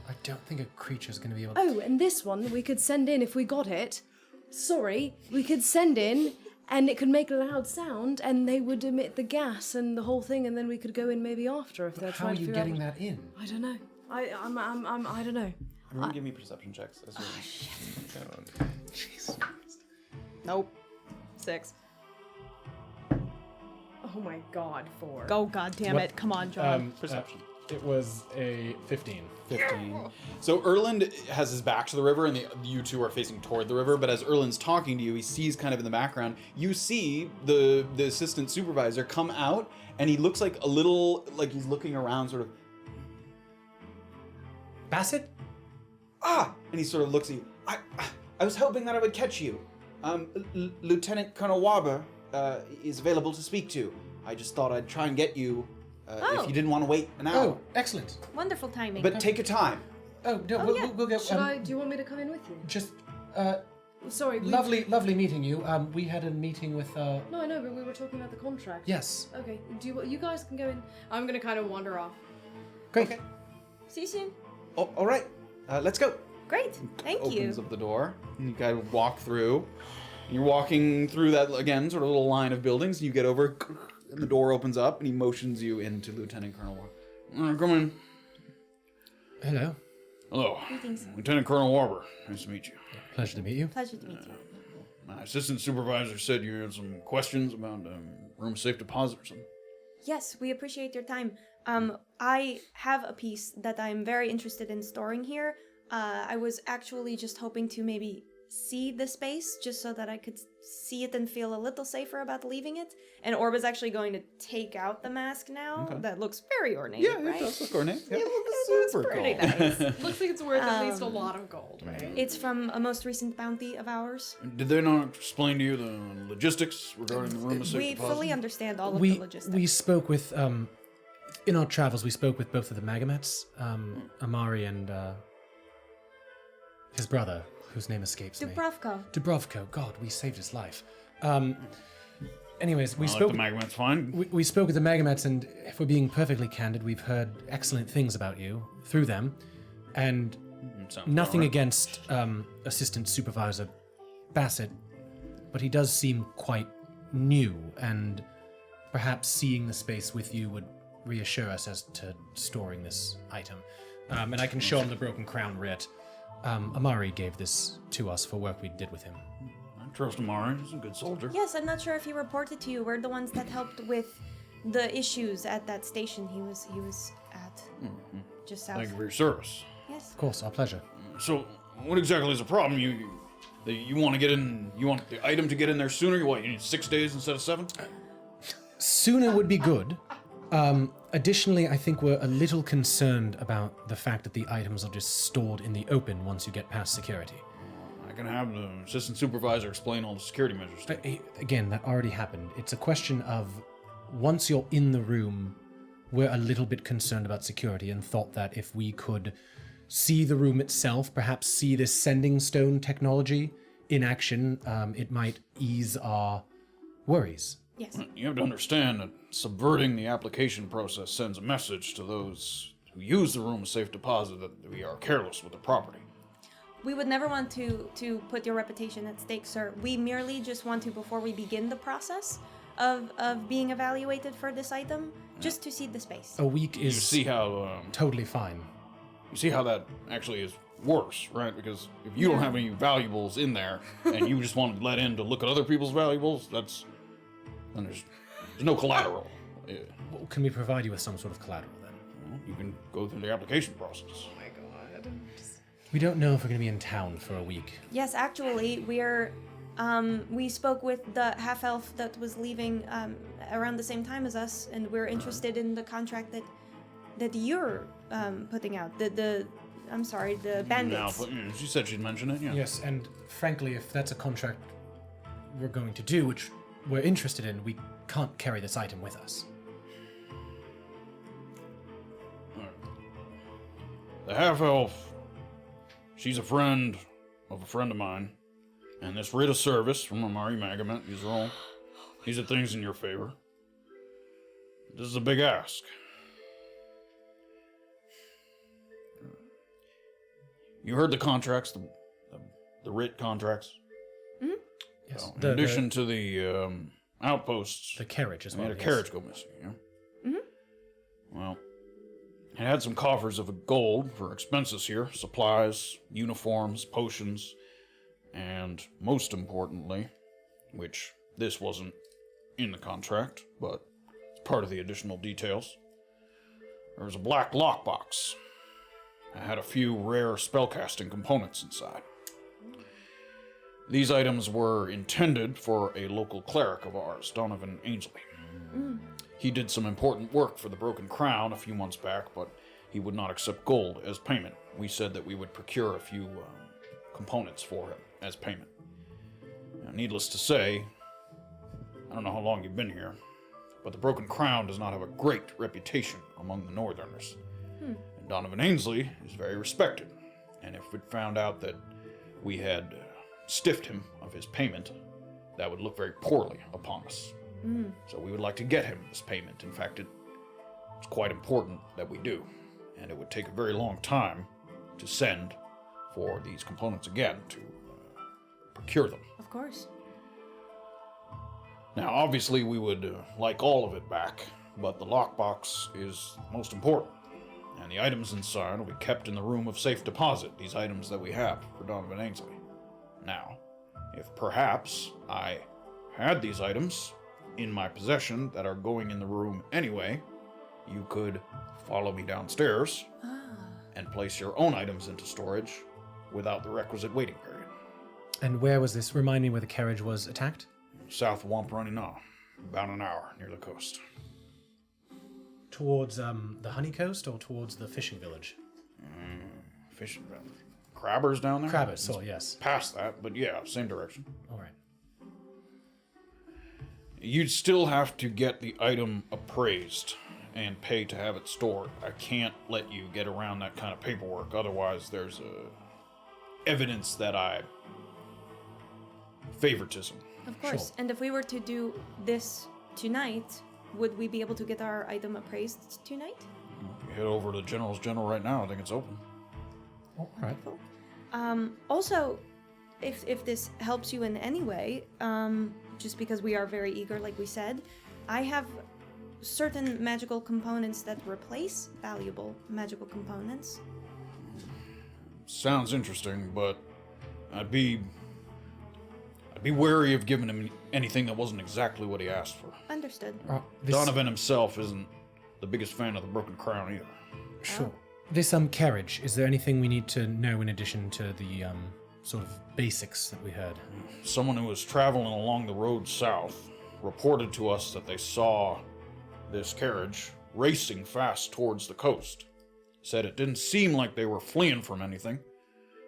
I don't think a creature's going to be able to... Oh, and this one we could send in if we got it. Sorry, we could send in, and it could make a loud sound, and they would emit the gas and the whole thing, and then we could go in maybe after if they're How are trying to you figure getting out. that in? I don't know. I don't know. Everyone give me perception checks. As Jeez. Nope. 6. Oh my God, 4. Go, goddamn it! Come on, John. Perception. It was a 15. 15. So Erland has his back to the river, and you two are facing toward the river. But as Erland's talking to you, he sees kind of in the background. You see the assistant supervisor come out, and he looks like a little like he's looking around, sort of. Bassett? Ah! And he sort of looks at you. I was hoping that I would catch you. Lieutenant Colonel Warburg is available to speak to. I just thought I'd try and get you if you didn't want to wait an hour. Oh, excellent. Wonderful timing. But take your time. Oh, no, we'll get... Do you want me to come in with you? Just, Sorry. lovely meeting you. We had a meeting with, No, I know, but we were talking about the contract. Yes. Okay. You guys can go in. I'm gonna kind of wander off. Great. Okay. See you soon. Oh, all right. Let's go. Great. Thank you. Opens up the door, and you guys walk through. And you're walking through that again, sort of little line of buildings. And you get over, and the door opens up, and he motions you into Lieutenant Colonel Warburg. Come in. Hello. Hello. Greetings. Lieutenant Colonel Warburg. Nice to meet you. Pleasure to meet you. Pleasure to meet you. My assistant supervisor said you had some questions about room safe deposit or something. Yes, we appreciate your time. I have a piece that I'm very interested in storing here. I was actually just hoping to maybe see the space just so that I could see it and feel a little safer about leaving it. And Orba's actually going to take out the mask now. Okay. That looks very ornate, Yeah, right? it does look ornate. Yeah. It's pretty nice. Looks like it's worth at least a lot of gold, right? It's from a most recent bounty of ours. Did they not explain to you the logistics regarding the room safe We deposit? fully understand all of the logistics. We spoke with, in our travels, we spoke with both of the Magomets, Amari and, his brother, whose name escapes me. Dubrovko. God, we saved his life. Anyways, we Well, spoke. the Magman's fine. We spoke with the Magomets, and if we're being perfectly candid, we've heard excellent things about you through them, and Sounds nothing alright. against Assistant Supervisor Bassett, but he does seem quite new, and perhaps seeing the space with you would reassure us as to storing this item. And I can show him the broken crown writ. Amari gave this to us for work we did with him. I trust Amari. He's a good soldier. Yes, I'm not sure if he reported to you. We're the ones that helped with the issues at that station he was at. Just south. Thank you for your service. Yes. Of course, our pleasure. So, what exactly is the problem? You want to get in? You want the item to get in there sooner? What? You need 6 days instead of 7? Sooner would be good. Additionally, I think we're a little concerned about the fact that the items are just stored in the open once you get past security. I can have the assistant supervisor explain all the security measures. To you. Again, that already happened. It's a question of once you're in the room, we're a little bit concerned about security and thought that if we could see the room itself, perhaps see this sending stone technology in action, it might ease our worries. Yes. You have to understand that subverting the application process sends a message to those who use the room of safe deposit that we are careless with the property. We would never want to put your reputation at stake, sir. We merely just want to, before we begin the process of being evaluated for this item, just to see the space. A week You is see how totally fine. you see how that actually is worse, right? Because if you don't have any valuables in there and you just want to let in to look at other people's valuables, then there's no collateral. Yeah. Well, can we provide you with some sort of collateral then? Well, you can go through the application process. We don't know if we're going to be in town for a week. Yes, actually, we're We spoke with the half-elf that was leaving around the same time as us, and we're interested in the contract that you're putting out. The bandits. Now, she said she'd mention it, yeah. Yes, and frankly, if that's a contract we're going to do, which we're interested in, we can't carry this item with us. The half-elf, she's a friend of a friend of mine, and this writ of service from Amari Magamet, these are things in your favor. This is a big ask. You heard the contracts, the writ contracts? Mm-hmm. Yes. So, in addition to the outposts, the carriage as we well. had a yes. carriage go missing, yeah? Mm-hmm. Well, it had some coffers of gold for expenses here, supplies, uniforms, potions, and most importantly, which this wasn't in the contract, but it's part of the additional details, there was a black lockbox. It had a few rare spellcasting components inside. These items were intended for a local cleric of ours, Donovan Ainsley. He did some important work for the Broken Crown a few months back, but he would not accept gold as payment. We said that we would procure a few components for him as payment. Now, needless to say, I don't know how long you've been here, but the Broken Crown does not have a great reputation among the Northerners. And Donovan Ainsley is very respected, and if we'd found out that we had stiffed him of his payment, that would look very poorly upon us. So we would like to get him this payment. In fact, it's quite important that we do, and it would take a very long time to send for these components again to procure them. Of course. Now, obviously, we would like all of it back, but the lockbox is most important, and the items inside will be kept in the room of safe deposit, these items that we have for Donovan Ainsley. Now, if perhaps I had these items in my possession that are going in the room anyway, you could follow me downstairs and place your own items into storage without the requisite waiting period. And where was this? Remind me where the carriage was attacked? South of Wampanoag, about an hour near the coast. Towards the Honey Coast or towards the fishing village? Fishing village. Crabbers down there? Crabbers, so yes. Past that, but yeah, same direction. All right. You'd still have to get the item appraised and pay to have it stored. I can't let you get around that kind of paperwork, otherwise there's evidence that I favoritism. Of course. Sure. And if we were to do this tonight, would we be able to get our item appraised tonight? You head over to General's General right now, I think it's open. All right. Cool. Also, if this helps you in any way, just because we are very eager, like we said, I have certain magical components that replace valuable magical components. Sounds interesting, but I'd be wary of giving him anything that wasn't exactly what he asked for. Understood. Donovan himself isn't the biggest fan of the Broken Crown either. Sure. This carriage, is there anything we need to know in addition to the sort of basics that we heard? Someone who was traveling along the road south reported to us that they saw this carriage racing fast towards the coast. Said it didn't seem like they were fleeing from anything,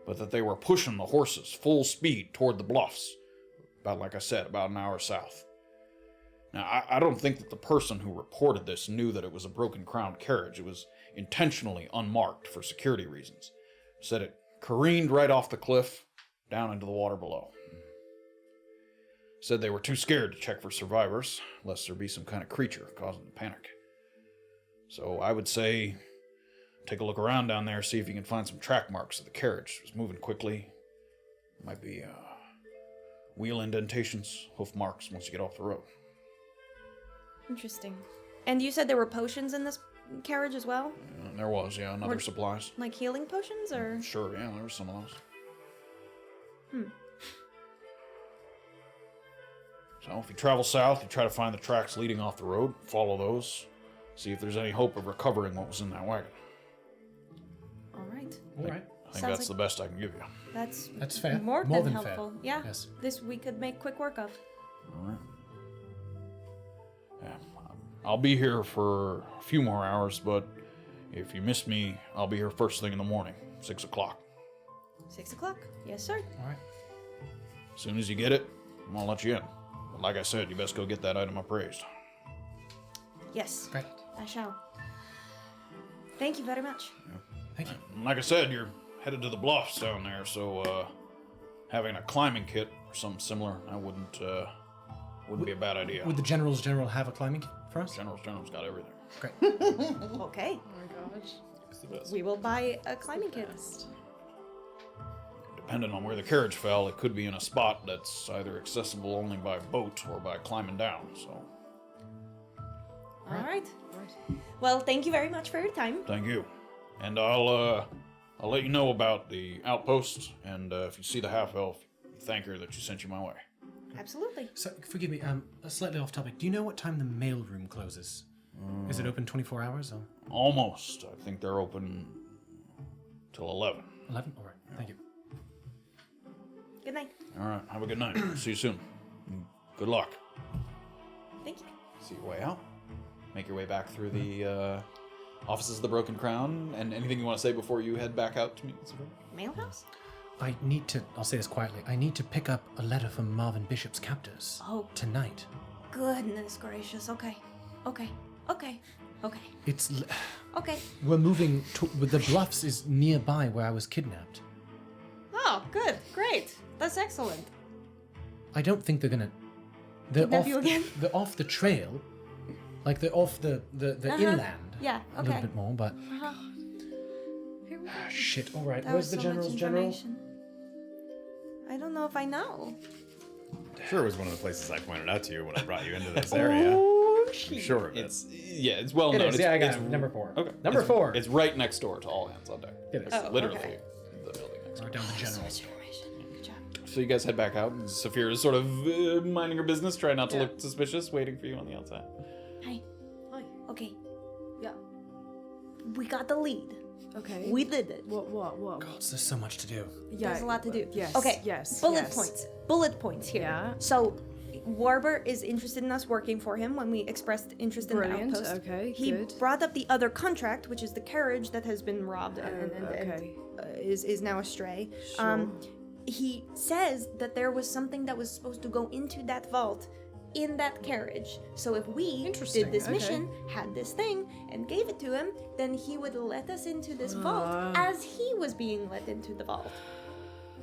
but that they were pushing the horses full speed toward the bluffs. About, like I said, about an hour south. Now, I don't think that the person who reported this knew that it was a Broken Crown carriage. It was intentionally unmarked for security reasons. Said it careened right off the cliff down into the water below. Said they were too scared to check for survivors, lest there be some kind of creature causing the panic. So I would say, take a look around down there, see if you can find some track marks of the carriage. It was moving quickly. Might be wheel indentations, hoof marks once you get off the road. Interesting. And you said there were potions in this carriage as well? There was, yeah, and other supplies. Like healing potions, or? Sure, yeah, there was some of those. So if you travel south, you try to find the tracks leading off the road, follow those, see if there's any hope of recovering what was in that wagon. All right. All right. think Sounds that's like- the best I can give you. That's fair. More More than than fair. helpful. Yeah. Yes. This we could make quick work of. All right. Yeah, I'll be here for a few more hours, but if you miss me, I'll be here first thing in the morning, 6 o'clock. 6 o'clock. Yes, sir. All right. As soon as you get it, I'm gonna let you in. But like I said, you best go get that item appraised. Yes. Great. I shall. Thank you very much. Thank you. And like I said, you're headed to the bluffs down there, so having a climbing kit or something similar, I wouldn't be a bad idea. Would the General's General have a climbing kit for us? General's got everything. Great. Okay. Oh my gosh. It's the best. We will buy a climbing kit. Depending on where the carriage fell, it could be in a spot that's either accessible only by boat or by climbing down. So, All right. Well, thank you very much for your time. thank you, and I'll let you know about the outpost. And if you see the half elf, thank her that she sent you my way. Absolutely. So, forgive me, slightly off topic. Do you know what time the mail room closes? Is it open 24 hours or Almost. I think they're open till 11. 11? All right. Thank you. Good night. All right. Have a good night. See you soon. Good luck. Thank you. See your way out. Make your way back through the offices of the Broken Crown. And anything you want to say before you head back out to meet Safira? Mailhouse? I'll say this quietly. I need to pick up a letter from Marvin Bishop's captors. Oh. Tonight. Goodness gracious. Okay. Okay. Okay. Okay. Okay. We're moving to, the Bluffs is nearby where I was kidnapped. Oh, good. Great. That's excellent. I don't think they're gonna. They're Kidnap off. you again? They're off the trail, like they're off the inland. Yeah, A little okay. bit more, but shit. All right. That Where's was the so General's much General? information. I don't know if I know. Sure, it was one of the places I pointed out to you when I brought you into this area. I'm sure of it. It's well It known. is. It's, Yeah, I got it's, it. Number 4. Okay. Number 4. It's right next door to All Hands on Deck. It is. It's literally okay. the building next door. Right down the General's. Good job. So you guys head back out, and Safira is sort of minding her business, trying not to look suspicious, waiting for you on the outside. Hi. Hi. Okay. Yeah. We got the lead. Okay. We did it. What? God, there's so much to do. Yeah. There's a lot to do. Yes. Okay. Yes. Bullet yes. points. Bullet points here. Yeah. So, Warburg is interested in us working for him when we expressed interest in Brilliant, the outpost. okay, He good. brought up the other contract, which is the carriage that has been robbed and okay. is now astray. He says that there was something that was supposed to go into that vault in that carriage. So if we Interesting, did this okay. mission, had this thing, and gave it to him, then he would let us into this vault as he was being let into the vault.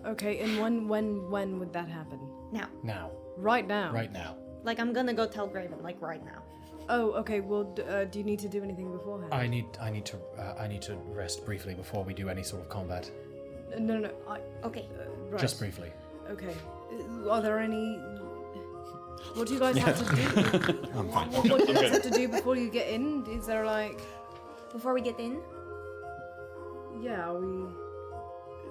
Okay. And when would that happen? Now, Now. Right now. Right now. like I'm gonna go tell Graven, like right now. Oh. Okay. Well, do you need to do anything beforehand? I need to rest briefly before we do any sort of combat. No. Okay. Right. Just briefly. Okay. Are there any? What do you guys have to do? What do you guys have to do before you get in? Is there like? Before we get in, Yeah. Are we?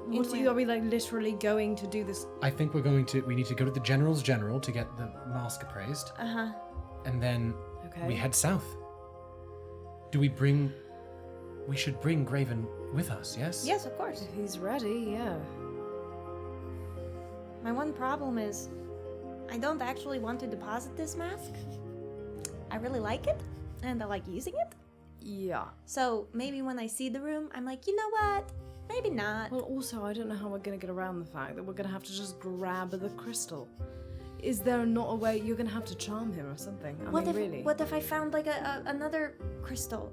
In What where? are we like literally going to do this? I think we need to go to the General's General to get the mask appraised. And then Okay. we head south. We should bring Graven with us, yes? yes, of course. If he's ready, yeah. My one problem is, I don't actually want to deposit this mask. I really like it, and I like using it. Yeah. So maybe when I see the room, I'm like, you know what? Maybe not. Well, also, I don't know how we're gonna get around the fact that we're gonna have to just grab the crystal. Is there not a way you're gonna have to charm him or something? What if really? what if I found like another crystal?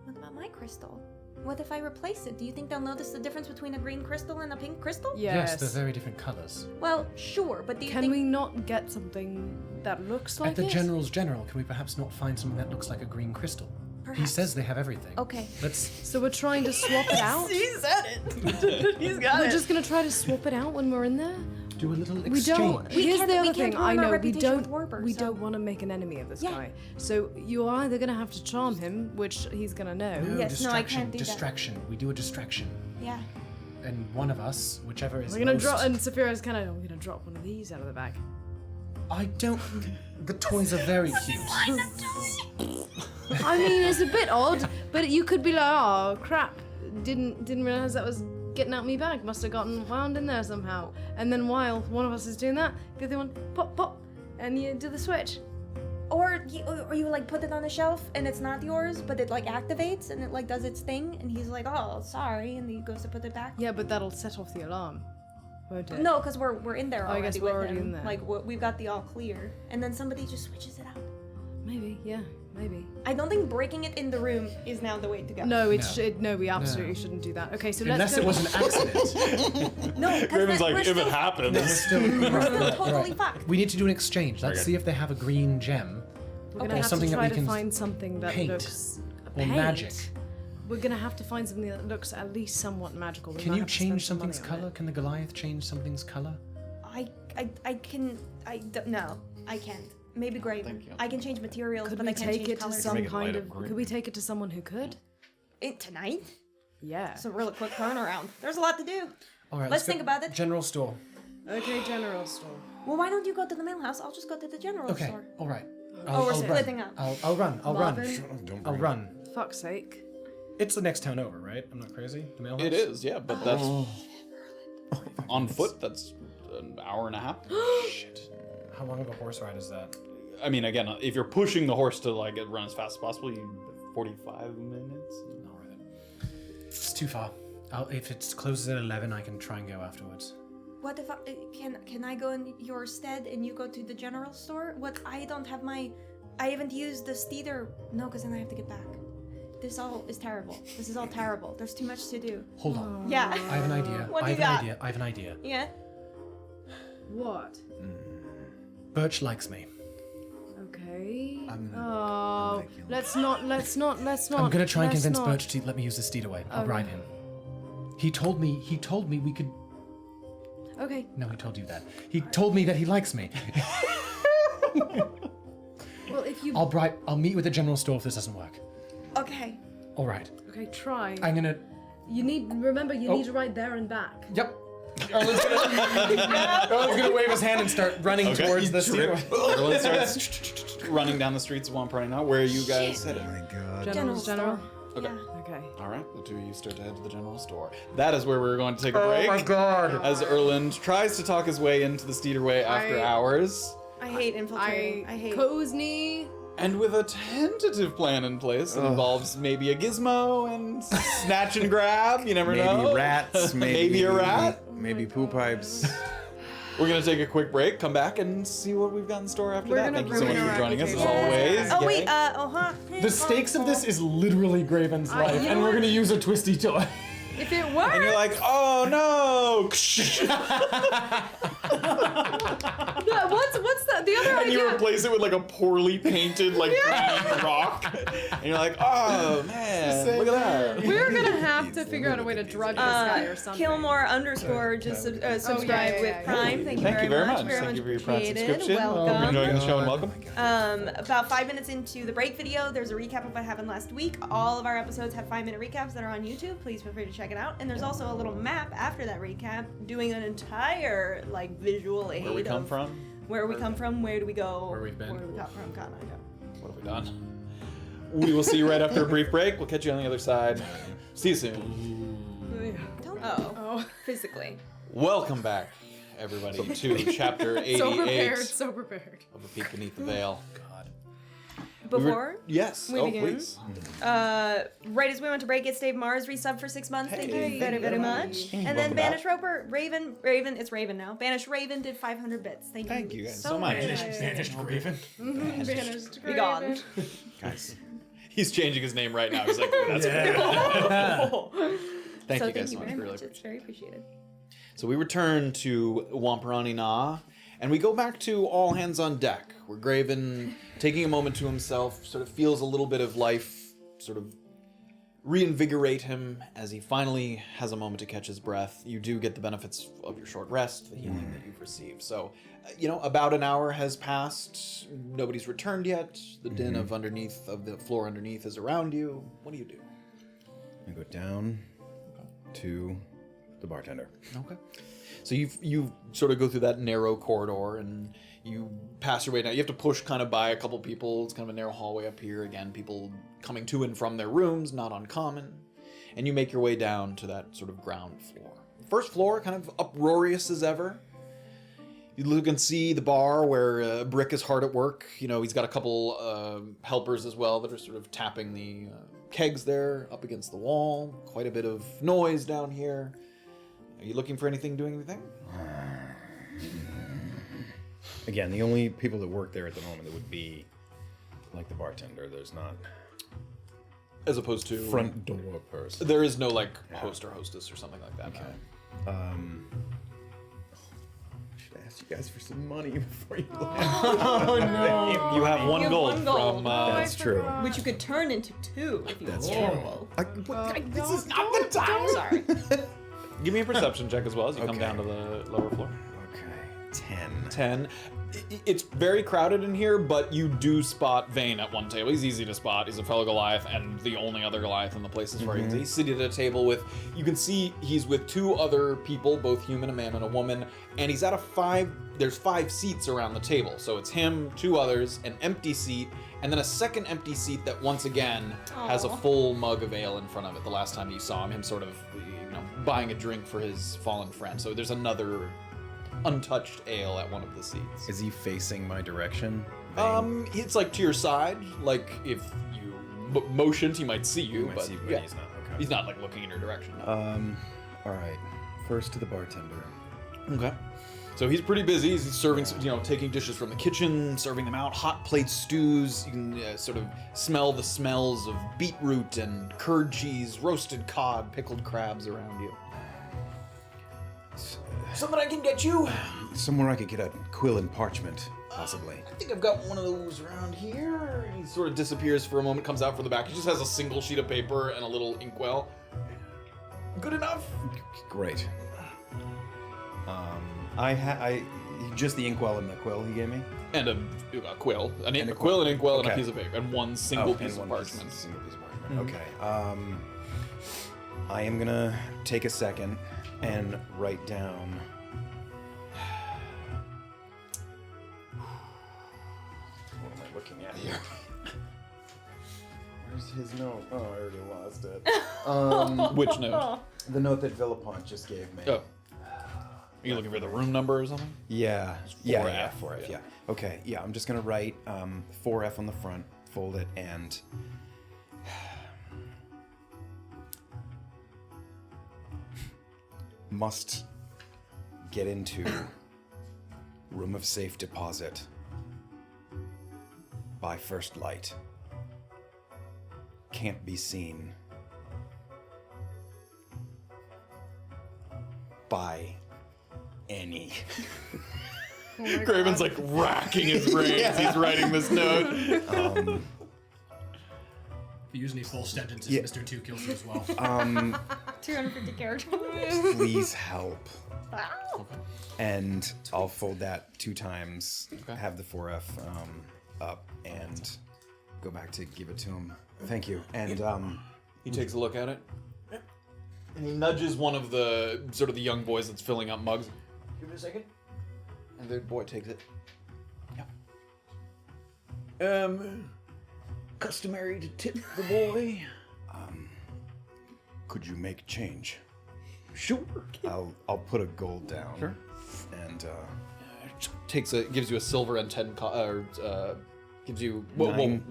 What about my crystal? What if I replace it? Do you think they'll notice the difference between a green crystal and a pink crystal? Yes, they're very different colors. Well, sure, but do you Can think we not get something that looks like At the it? General's General, can we perhaps not find something that looks like a green crystal? He Perhaps. says they have everything. Okay. Let's. So we're trying to swap it out? said it. He's got We're just gonna try to swap it out when we're in there? Do a little We exchange. don't. We Here's can't- the we other can't thing. I harm our know we reputation with don't. Warburg, we so- don't want to make an enemy of this Yeah. guy. So you're either gonna have to charm him, which he's gonna know. No, Yes, no, I distraction. can't do that. Distraction. We do a distraction, Yeah. and one of us, whichever is We're gonna most. drop, and Safira's kind of. I'm gonna drop one of these out of the bag. I don't. The toys are very cute. I mean, it's a bit odd, but you could be like, oh crap, didn't realize that was getting out me bag must have gotten wound in there somehow. And then while one of us is doing that, the other one pop pop, and you do the switch. Or you like put it on a shelf and it's not yours, but it like activates and it like does its thing, and he's like, oh, sorry, and he goes to put it back. Yeah, but that'll set off the alarm, won't it? No, because we're in there I already. guess we're with already him. in there. Like we've got the all clear, and then somebody just switches it out. Maybe, yeah, maybe. I don't think breaking it in the room is now the way to go. No, we absolutely shouldn't do that. Okay, so Unless let's go. it was an accident. No, because Graven's like, we're if still, it happens. we're still totally fucked. We need to do an exchange. Let's see if they have a green gem. We're gonna Okay. have Something to that try we to can find something that paint. looks Or magic. We're gonna have to find something that looks at least somewhat magical. We Can might you have to spend change some money something's on it. color? Can the Goliath change something's color? No, I can't. Maybe Graven. I can change materials, Could but we I can't take change it to colors. some Make it kind light of? up green. Could we take it to someone who could? Tonight? Yeah. It's a really quick turnaround. There's a lot to do. All right, Let's go- think about it. General store. Okay, general store. Well, why don't you go to the mail house? I'll just go to the general Okay, store. all right. Oh, we're I'll splitting run. up. I'll run. I'll run. Marvin? I'll run. Fuck's sake. It's the next town over, right? I'm not crazy. The mail house? It is, yeah, but that's on foot. That's an hour and a half. Shit. How long of a horse ride is that? I mean, again, if you're pushing the horse to like run as fast as possible, 45 minutes. Not worth it. It's too far. If it closes at 11, I can try and go afterwards. What if can I go in your stead and you go to the general store? What I don't have I haven't used the steeder. No, because then I have to get back. This all is terrible. This is all terrible. There's too much to do. Hold on. Yeah. I have an idea. What do I you have got? an idea. I have an idea. Yeah. What? Birch likes me. Okay. I'm gonna Oh, kill him. let's not. I'm gonna try and let's convince not. Birch to let me use the steed away. I'll Okay. ride him. He told me we could. Okay. No, he told you that. He told me that he likes me. Well, if you. I'll meet with the general store if this doesn't work. Okay. All right. Okay, try. I'm gonna. You need. Remember, you Oh. need to ride there and back. Yep. Erland's gonna wave his hand and start running towards the steed. Erland starts running down the streets of Wamparani now. Where are you guys headed? Oh my god. General. store. Okay. Yeah. Okay. All right, the two of you start to head to the general store. That is where we're going to take a break. Oh my god. As Erland tries to talk his way into the Steederway after hours. I hate infiltrating. I hate. Kozni. And with a tentative plan in place that involves maybe a gizmo and snatch and grab, you never know. Maybe rats, Maybe a rat. Maybe poo pipes. We're going to take a quick break, come back and see what we've got in store after We're that. gonna Thank you so much ruin for our joining us as reputation. always. Oh wait. Gang. The stakes of this is literally Graven's life, you and know we're what? gonna use a twisty toy. If it works. And you're like, oh no! Yeah, what's that? The other And you idea. replace it with like a poorly painted like green rock. And you're like, oh man, look at that. We're gonna have to figure out a way to drug this guy or something. Killmore _ just subscribe yeah, with yeah. Prime. Thank Thank you very much. Thank you for your Prime appreciated. subscription. Hope you're Welcome. enjoying the show and welcome. About 5 minutes into the break video, there's a recap of what happened last week. All of our episodes have 5-minute recaps that are on YouTube. Please feel free to check it out. And there's also a little map after that recap doing an entire like visual aid Where we come of from, where we come from, where do we go, Where we've been. where do we come from, kind of. what have we done? We will see you right after a brief break. We'll catch you on the other side. See you soon. Oh, physically. Welcome back, everybody, to chapter 88 So prepared. of A Peek Beneath the Veil. Before Yes. we Oh, begin. please. right as we went to break, it's Dave Mars resub for 6 months. Thank you very, very much. And then Welcome Banish back. Roper, Raven, it's Raven now. Banish Raven did 500 bits. Thank you. guys so much. Vanished Graven. Banished Be gone. Guys. He's changing his name right now. He's like, that's Yeah. Thank So you guys thank so you much. very Really much. appreciate It's very appreciated. So we return to Wamparani Na, and we go back to all hands on deck, where Graven, taking a moment to himself, sort of feels a little bit of life sort of reinvigorate him as he finally has a moment to catch his breath. You do get the benefits of your short rest, the healing that you've received. So, about an hour has passed. Nobody's returned yet. The din of the floor underneath is around you. What do you do? I go down to the bartender. Okay. So you sort of go through that narrow corridor and you pass your way down. You have to push kind of by a couple people. It's kind of a narrow hallway up here. Again, people coming to and from their rooms, not uncommon. and you make your way down to that sort of ground floor. First floor, kind of uproarious as ever. You look and see the bar where Brick is hard at work. You know, he's got a couple helpers as well that are sort of tapping the kegs there up against the wall. Quite a bit of noise down here. Are you looking for anything, doing anything? Again, the only people that work there at the moment that would be like the bartender. There's not As opposed to front door person. There is no like host or hostess or something like that. Okay. Should ask you guys for some money before you leave. Oh no. You have one You have gold one gold. from. That's true. Which you could turn into 2 if you That's roll. This is not the time. Sorry. Give me a perception check as well as you come Okay. down to the lower floor. Okay. 10. It's very crowded in here, but you do spot Vayne at one table. He's easy to spot. He's a fellow Goliath and the only other Goliath in the place as far as he's seated at a table with, you can see he's with 2 other people, both human, a man and a woman, and he's at there's 5 seats around the table. So it's him, 2 others, an empty seat, and then a second empty seat that once again has a full mug of ale in front of it. The last time you saw him sort of, buying a drink for his fallen friend. So there's another untouched ale at one of the seats. Is he facing my direction? It's like to your side. Like if you motioned, he might see you, but yeah. he's not. Okay. He's not like looking in your direction. All right. First to the bartender. Okay. So he's pretty busy. He's serving, taking dishes from the kitchen, serving them out. Hot plate stews. You can sort of smell the smells of beetroot and curd cheese, roasted cod, pickled crabs around you. Something I can get you? Somewhere I could get a quill and parchment, possibly. I think I've got one of those around here. He sort of disappears for a moment, comes out from the back. He just has a single sheet of paper and a little inkwell. Good enough? Great. Just the inkwell and the quill he gave me. And a quill, a quill, an inkwell, and a Okay. piece of paper, and one single and piece of one parchment. Single piece of parchment. Okay. I am gonna take a second and write down. What am I looking at here? Where's his note? Oh, I already lost it. Which note? The note that Villapont just gave me. Oh. Are you looking for the room number or something? Yeah. 4F. 4F, yeah. Okay, yeah, I'm just gonna write 4F on the front, fold it, and must get into room of safe deposit by first light. Can't be seen by any. Graven's like racking his brains. He's writing this note. If you use any full sentences, Yeah. Mr. 2 kills you as well. 250 characters. Please help. And I'll fold that 2 times, have the 4F up, and go back to give it to him. Thank you. And He takes a look at it. And he nudges one of the sort of the young boys that's filling up mugs. Give me a second. And the boy takes it. Yeah. Customary to tip the boy. could you make change? Sure. I'll put a gold down. Sure. And Gives you a silver and 10 gives you Nine.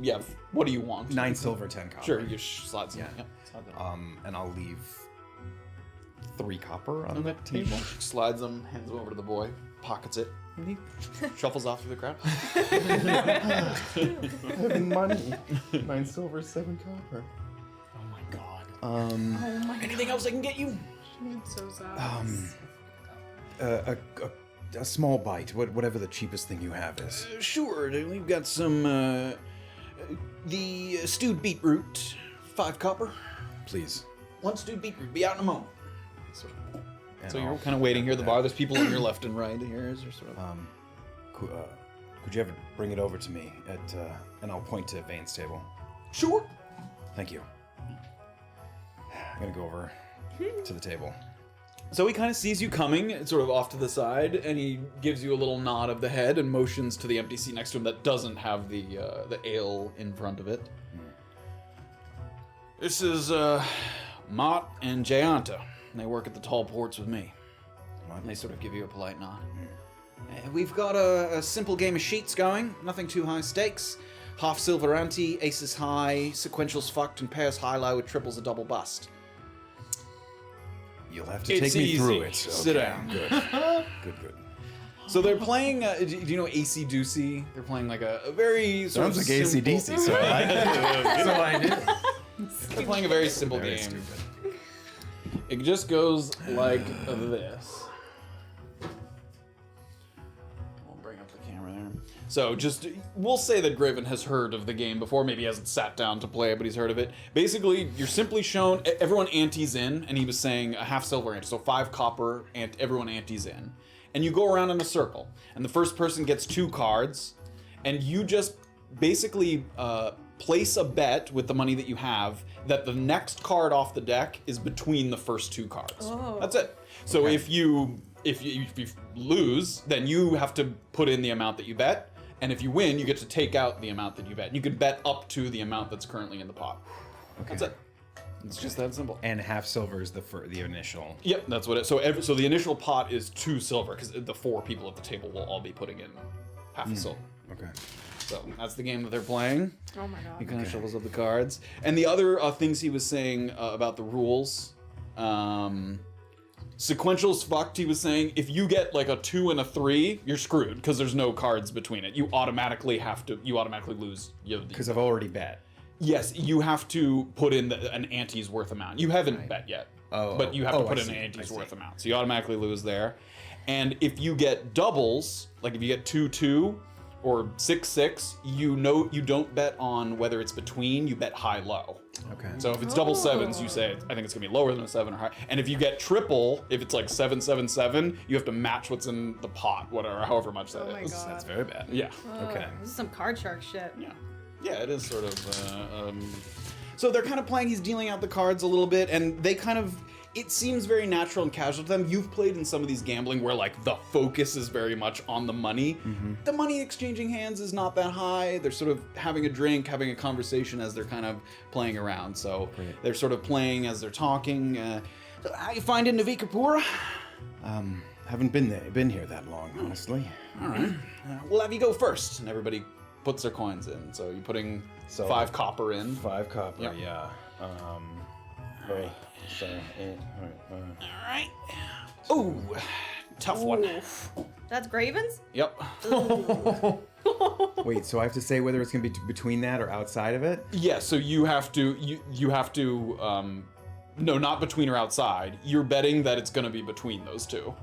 what do you want? 9 silver, 10 copper. Sure, you slides in. Yeah. Yeah. Slide them. And I'll leave 3 copper on the table. Slides them, hands them over to the boy, pockets it, and he shuffles off through the crowd. Money. 9 silver, 7 copper. Oh my god. Anything else I can get you? So sad. A small bite, whatever the cheapest thing you have is. Sure, we've got some the stewed beetroot, 5 copper. Please. 1 stewed beetroot. Be out in a moment. And So you're I'll kind of waiting here at the grab bar. There's people on your left and right here. Is there sort of? Could you ever bring it over to me and I'll point to Vayne's table. Sure. Thank you. I'm gonna go over to the table. So he kind of sees you coming, sort of off to the side, and he gives you a little nod of the head and motions to the empty seat next to him that doesn't have the ale in front of it. This is Mott and Jayanta. They work at the tall ports with me. And they sort of give you a polite nod. We've got a simple game of sheets going. Nothing too high stakes. Half silver ante, aces high, sequentials fucked, and pairs high-low with triples a double bust. You'll have to It's take me easy. through it. Sit down. Good. Good. So they're playing, do you know AC Doocy? They're playing like a very sort Sounds of like simple- AC/DC, so I like it. So I do. They're playing a very simple Very game. stupid. It just goes like this. We'll bring up the camera there. So we'll say that Graven has heard of the game before. Maybe he hasn't sat down to play it, but he's heard of it. Basically, you're simply shown, everyone antes in, and he was saying a half silver ante, so 5 copper, and everyone antes in. And you go around in a circle, and the first person gets 2 cards, and you just basically place a bet with the money that you have that the next card off the deck is between the first 2 cards. Oh. That's it. So if you lose, then you have to put in the amount that you bet, and if you win, you get to take out the amount that you bet. You can bet up to the amount that's currently in the pot. That's it. It's just that simple. And half silver is the initial. Yep, that's what it. So the initial pot is 2 silver because the 4 people at the table will all be putting in half a silver. Okay. So that's the game that they're playing. Oh my god. He kind of shovels up the cards. And the other things he was saying about the rules, sequentials fucked. He was saying if you get like a 2 and a 3, you're screwed because there's no cards between it. You automatically lose. Because I've already bet. Yes, you have to put in an ante's worth amount. You haven't bet yet, but you have to put in an ante's worth amount. So you automatically lose there. And if you get doubles, like if you get 2-2 or 6-6, you don't bet on whether it's between, you bet high-low. Okay. So if it's double sevens, you say, I think it's gonna be lower than a 7 or high. And if you get triple, if it's like 7-7-7, you have to match what's in the pot, however much that is. Oh my god. That's very bad. Yeah. Okay. This is some card shark shit. Yeah. Yeah, it is sort of. So they're kind of playing. He's dealing out the cards a little bit, and they kind of. It seems very natural and casual to them. You've played in some of these gambling where like the focus is very much on the money. Mm-hmm. The money exchanging hands is not that high. They're sort of having a drink, having a conversation as they're kind of playing around. So they're sort of playing as they're talking. So how you finding Navikapura? Haven't been here that long, honestly. All right. We'll have you go first, and everybody puts their coins in. So you're putting 5 copper in. 5 copper, Yep. yeah. Right. So, All right. Ooh, tough one. That's Graven's? Yep. wait, so I have to say whether it's gonna be between that or outside of it? Yeah. So you have to. You have to. No, not between or outside. You're betting that it's going to be between those 2.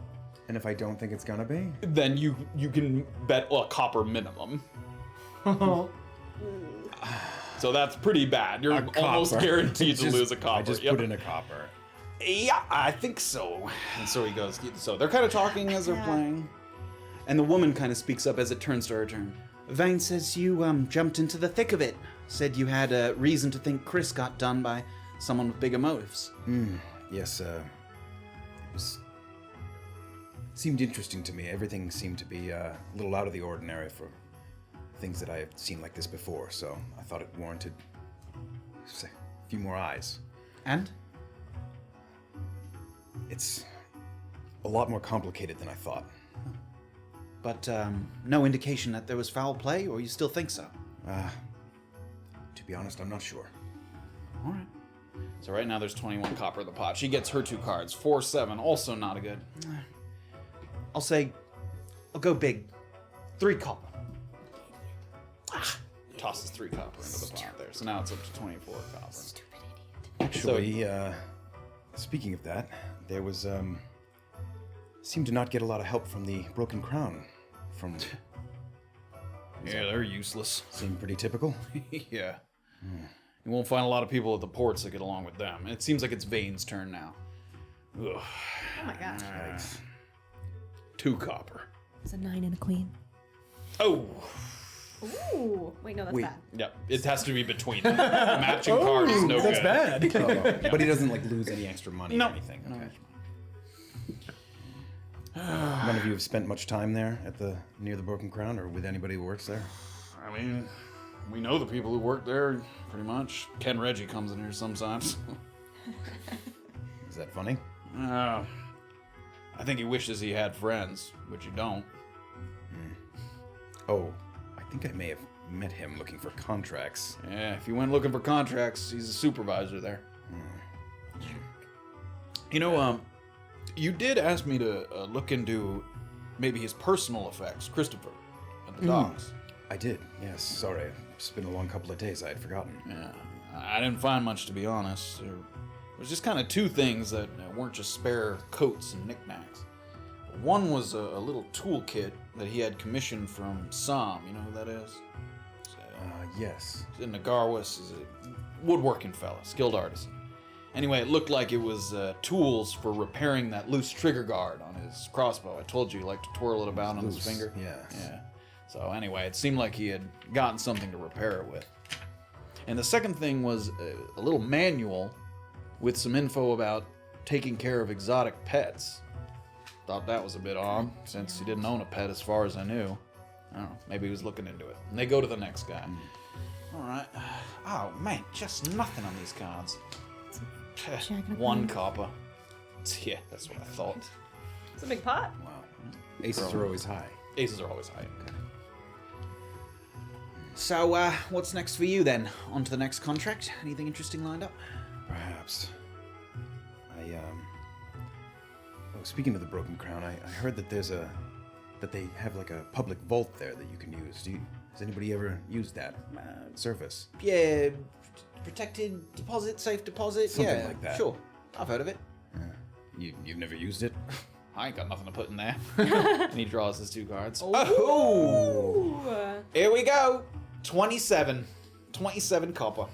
And if I don't think it's gonna be? Then you can bet a copper minimum. So that's pretty bad. You're almost copper. guaranteed to lose a copper. I just Yep. put in a copper. Yeah, I think so. And so he goes. So they're kind of talking as they're playing. And the woman kind of speaks up as it turns to her turn. Vayne says you jumped into the thick of it. Said you had a reason to think Chris got done by someone with bigger motives. Yes, seemed interesting to me. Everything seemed to be a little out of the ordinary for things that I have seen like this before, so I thought it warranted a few more eyes. And? It's a lot more complicated than I thought. But no indication that there was foul play, or you still think so? To be honest, I'm not sure. All right. So right now there's 21 copper in the pot. She gets her 2 cards. 4-7, also not a good. I'll go big. 3 copper. Tosses 3 copper into the pot there. So now it's up to 24 copper. Actually, speaking of that, there was seemed to not get a lot of help from the Broken Crown. Yeah, they're useless. Seemed pretty typical. Yeah. You won't find a lot of people at the ports that get along with them. It seems like it's Vayne's turn now. Ugh. Oh my god. 2 copper. It's a 9 and a queen. Oh! Ooh. Wait, no, that's bad. Yep, it has to be between them. Matching cards is no That's good. bad. But he doesn't like lose any extra money No. or anything. Okay. None of you have spent much time there near the Broken Crown, or with anybody who works there? I mean, we know the people who work there, pretty much. Ken Reggie comes in here sometimes. Is that funny? I think he wishes he had friends, which you don't. Oh, I think I may have met him looking for contracts. Yeah, if you went looking for contracts, he's a supervisor there. You know, you did ask me to look into maybe his personal effects, Christopher, at the docks. I did, yes. Sorry, it's been a long couple of days. I had forgotten. Yeah, I didn't find much, to be honest. There was just kind of two things that weren't just spare coats and knickknacks. One was a little toolkit that he had commissioned from Sam. You know who that is? Yes. He's in Nagarwis. He's a woodworking fella, skilled artisan. Anyway, it looked like it was tools for repairing that loose trigger guard on his crossbow. I told you he liked to twirl it about on his finger. Yes. Yeah. So anyway, it seemed like he had gotten something to repair it with. And the second thing was a little manual with some info about taking care of exotic pets. Thought that was a bit odd, since he didn't own a pet as far as I knew. I don't know, maybe he was looking into it. And they go to the next guy. Alright. Oh, man, just nothing on these cards. One copper. Yeah, that's what I thought. It's a big pot. Wow. Aces are always high. Aces are always high. Okay. So, what's next for you then? On to the next contract? Anything interesting lined up? Perhaps. Oh, speaking of the Broken Crown, I heard that that they have like a public vault there that you can use. Has anybody ever used that service? Yeah, protected deposit, safe deposit? Something yeah, like that. Sure. I've heard of it. You've never used it? I ain't got nothing to put in there. And he draws his two cards. Oh! Here we go. 27. 27 copper.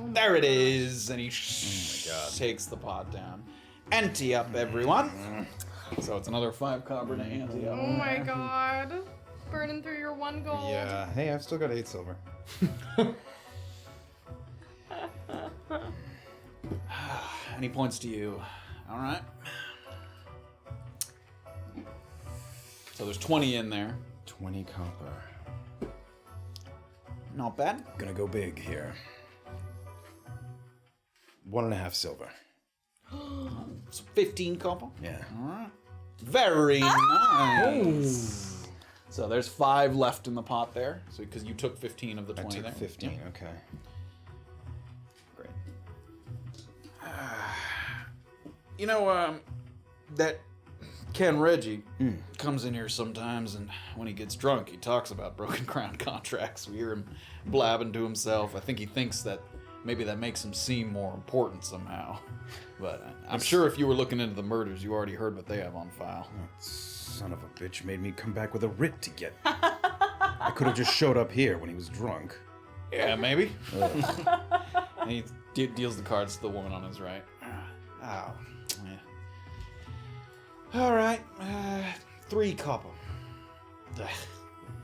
There it is. And he takes the pot down. Ante up, everyone. So it's another 5 copper to ante up. Oh my god. Burning through your 1 gold. Yeah. Hey, I've still got 8 silver. And he points to you. All right. So there's 20 in there. 20 copper. Not bad. Gonna go big here. 1.5 silver. So 15 copper. Yeah. All right. Very nice. So there's 5 left in the pot there. So because you took 15 of the 20 I took there. 15. Yep. Okay. Great. You know, that Ken Reggie comes in here sometimes, and when he gets drunk, he talks about Broken Crown contracts. We hear him blabbing to himself. I think he thinks that maybe that makes him seem more important somehow. But I'm sure if you were looking into the murders, you already heard what they have on file. That son of a bitch made me come back with a writ to get. I could have just showed up here when he was drunk. Yeah, maybe. And he deals the cards to the woman on his right. Oh. Yeah. All right. 3 copper. Ugh.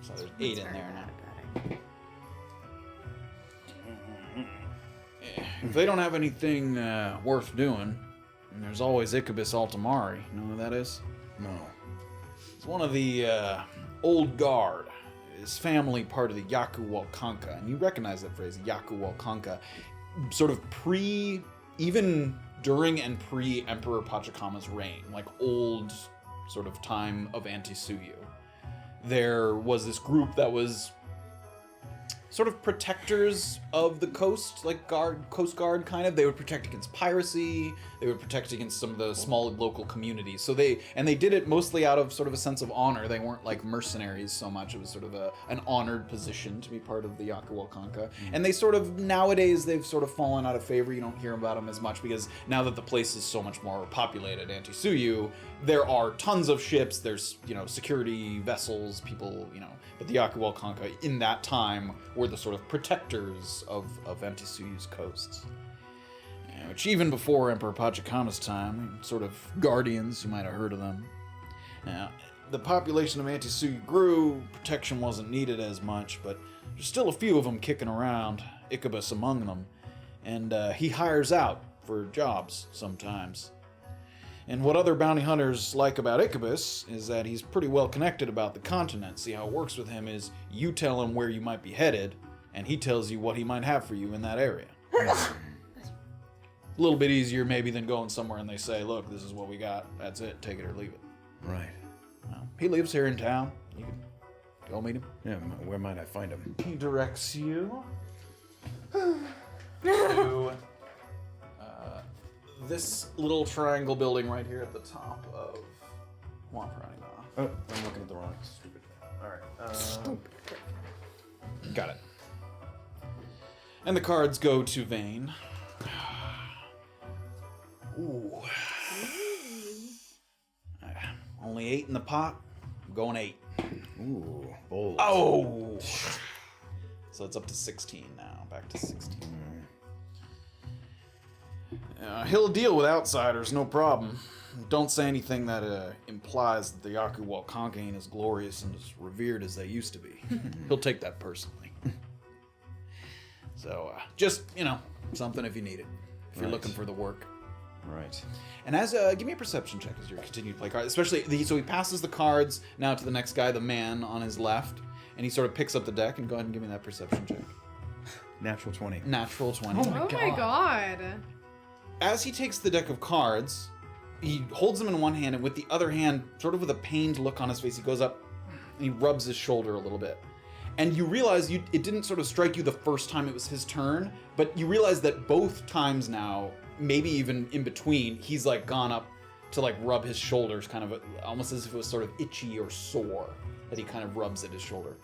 So there's 8 in there now. If they don't have anything worth doing, there's always Ichabus Altamari. You know who that is? No. He's one of the old guard. His family part of the Yaku Walkanka, and you recognize that phrase, Yaku Walkanka, sort of even during and pre-Emperor Pachacama's reign, like old sort of time of Antisuyu. There was this group that was sort of protectors of the coast, like coast guard kind of. They would protect against piracy. They would protect against some of the small local communities. So they did it mostly out of sort of a sense of honor. They weren't like mercenaries so much. It was sort of an honored position to be part of the Yakawalkanka. And they sort of, nowadays, they've sort of fallen out of favor. You don't hear about them as much because now that the place is so much more populated, Antisuyu, there are tons of ships. There's, security vessels, people, but the Yakawalkanka in that time were the sort of protectors of Antisuyu's coasts. Which even before Emperor Pachacama's time, sort of guardians, you might have heard of them. Now, the population of Antisuyu grew, protection wasn't needed as much, but there's still a few of them kicking around, Ichabus among them, and he hires out for jobs sometimes. And what other bounty hunters like about Ichabus is that he's pretty well connected about the continent. See, how it works with him is you tell him where you might be headed, and he tells you what he might have for you in that area. A little bit easier maybe than going somewhere and they say, look, this is what we got. That's it. Take it or leave it. Right. He lives here in town. You can go meet him. Yeah, where might I find him? He directs you to this little triangle building right here at the top of Oh, I'm looking at the wrong stupid. Alright. Got it. And the cards go to Vayne. Ooh. Only 8 in the pot. I'm going 8. Ooh, bold. Oh! So it's up to 16 now. Back to 16. He'll deal with outsiders, no problem. Don't say anything that implies that the Yaku Walkanka ain't as glorious and as revered as they used to be. He'll take that personally. So, just, something if you need it. If you're looking for the work. Right. And as give me a perception check as you continue to play cards. Especially, so he passes the cards now to the next guy, the man on his left, and he sort of picks up the deck, and go ahead and give me that perception check. Natural 20. Natural 20. Oh my god. As he takes the deck of cards, he holds them in one hand, and with the other hand, sort of with a pained look on his face, he goes up and he rubs his shoulder a little bit. And you realize it didn't sort of strike you the first time it was his turn, but you realize that both times now, maybe even in between, he's like gone up to like rub his shoulders, kind of almost as if it was sort of itchy or sore, that he kind of rubs at his shoulder.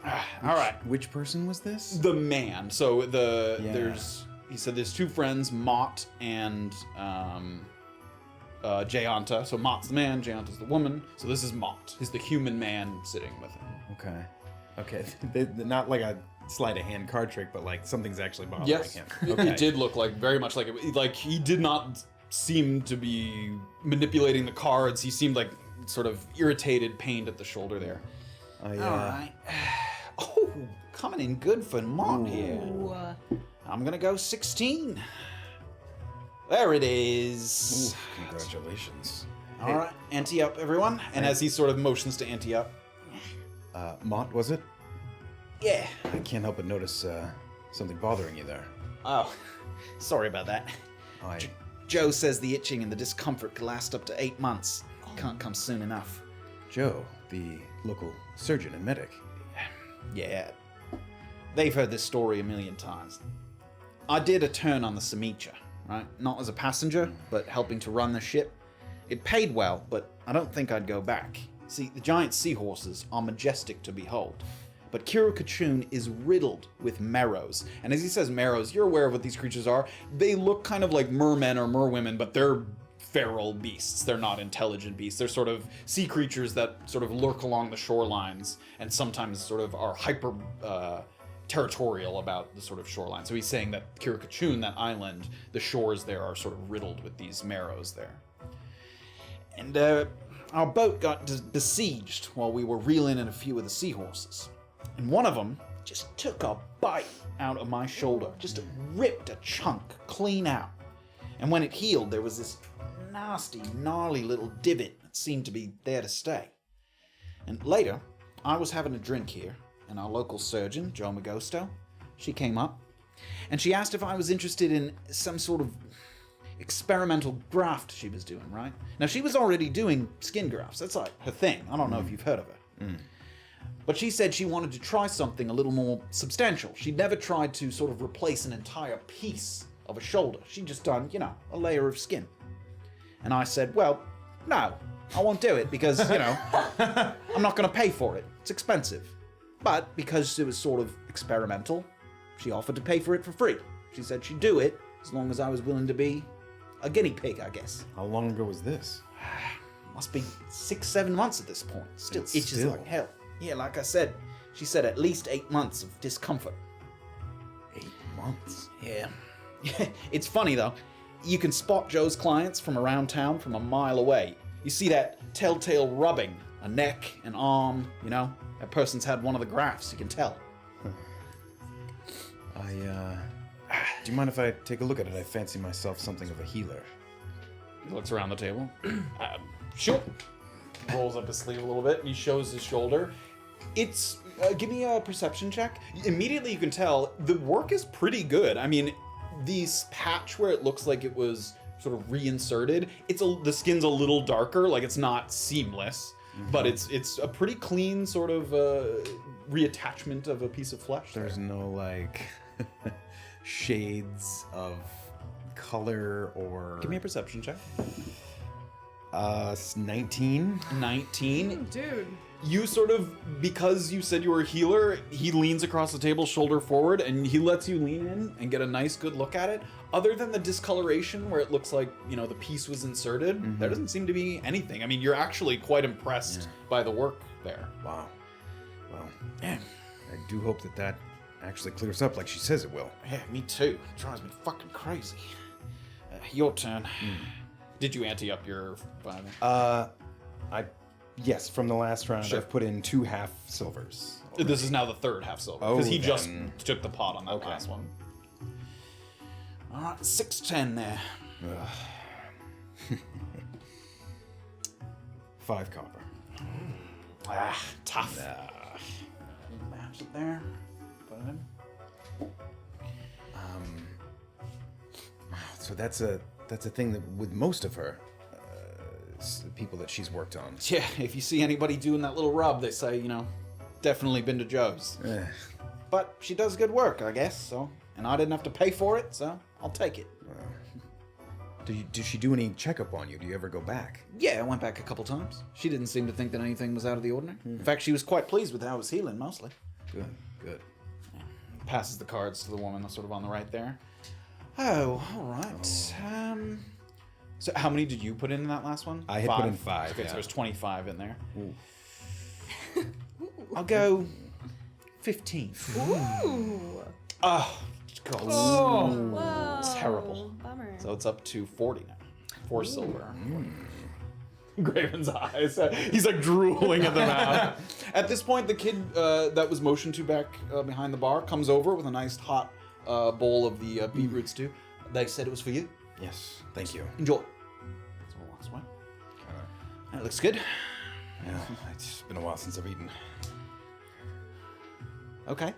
All right. Which person was this? The man. So he said there's 2 friends, Mott and Jayanta. So Mott's the man, Jayanta's the woman. So this is Mott. He's the human man sitting with him. Okay. Not like a sleight of hand card trick, but like something's actually bothering Yes, him. it did look like very much like it. Like he did not seem to be manipulating the cards. He seemed like sort of irritated, pained at the shoulder there. All right. Oh, coming in good for Mott here. I'm gonna go 16. There it is. Ooh, congratulations. All right, ante up, everyone. And as he sort of motions to ante up. Mott, was it? Yeah. I can't help but notice something bothering you there. Oh, sorry about that. Joe says the itching and the discomfort could last up to 8 months. Can't come soon enough. Joe, the local surgeon and medic. Yeah, they've heard this story a million times. I did a turn on the Samicha, right? Not as a passenger, but helping to run the ship. It paid well, but I don't think I'd go back. See, the giant seahorses are majestic to behold, but Kirukachun is riddled with marrows. And as he says marrows, you're aware of what these creatures are. They look kind of like mermen or merwomen, but they're feral beasts. They're not intelligent beasts. They're sort of sea creatures that sort of lurk along the shorelines and sometimes sort of are hyper territorial about the sort of shoreline. So he's saying that Kirukachun, that island, the shores there are sort of riddled with these marrows there. And our boat got besieged while we were reeling in a few of the seahorses. And one of them just took a bite out of my shoulder, just ripped a chunk clean out. And when it healed, there was this nasty, gnarly little divot that seemed to be there to stay. And later, I was having a drink here, and our local surgeon, Joe Magosto, she came up, and she asked if I was interested in some sort of experimental graft she was doing, right? Now, she was already doing skin grafts. That's like her thing. I don't know if you've heard of her. But she said she wanted to try something a little more substantial. She'd never tried to sort of replace an entire piece of a shoulder. She'd just done, a layer of skin. And I said, well, no, I won't do it because, I'm not going to pay for it. It's expensive. But because it was sort of experimental, she offered to pay for it for free. She said she'd do it as long as I was willing to be a guinea pig, I guess. How long ago was this? Must be 6-7 months at this point. Still itches like hell. Yeah, like I said, she said at least 8 months of discomfort. 8 months? Yeah. It's funny though. You can spot Joe's clients from around town from a mile away. You see that telltale rubbing, a neck, an arm, that person's had one of the grafts, you can tell. Do you mind if I take a look at it? I fancy myself something of a healer. He looks around the table. Sure. Rolls up his sleeve a little bit and he shows his shoulder. It's give me a perception check. Immediately you can tell the work is pretty good. I mean, this patch where it looks like it was sort of reinserted, the skin's a little darker, like it's not seamless, but it's a pretty clean sort of reattachment of a piece of flesh. There's no like shades of color or. Give me a perception check. 19. 19. Dude. You sort of, because you said you were a healer, he leans across the table, shoulder forward, and he lets you lean in and get a nice, good look at it. Other than the discoloration where it looks like, you know, the piece was inserted, there doesn't seem to be anything. I mean, you're actually quite impressed by the work there. Wow. Well, I do hope that actually clears up like she says it will. Yeah, me too. It drives me fucking crazy. Your turn. Did you ante up your five? Yes, from the last round, Sure. I've put in 2 half silvers. This is now the third half silver, Oh, because he just then- took the pot on that Okay. last one. All right, 610 there. 5 copper. Tough. Match it there. Put it in. So that's a thing that with most of her people that she's worked on. Yeah, if you see anybody doing that little rub, they say, you know, definitely been to Joe's. But she does good work, I guess, so. And I didn't have to pay for it, so I'll take it. Did she do any checkup on you? Do you ever go back? Yeah, I went back a couple times. She didn't seem to think that anything was out of the ordinary. In fact, she was quite pleased with how I was healing, mostly. Good. Passes the cards to the woman that's sort of on the right there. Oh, all right. So how many did you put in that last one? I had put in 5. Okay, yeah. so there's 25 in there. I'll go 15. Ooh. Oh, God. Whoa. Terrible. Bummer. So it's up to 40 now. 4 silver. Graven's eyes. He's like drooling at the mouth. At this point, the kid that was motioned to back behind the bar comes over with a nice hot bowl of the beetroot stew. They said it was for you. Yes, thank you. Enjoy. So we'll walk this way. That looks good. Yeah, it's been a while since I've eaten. Okay.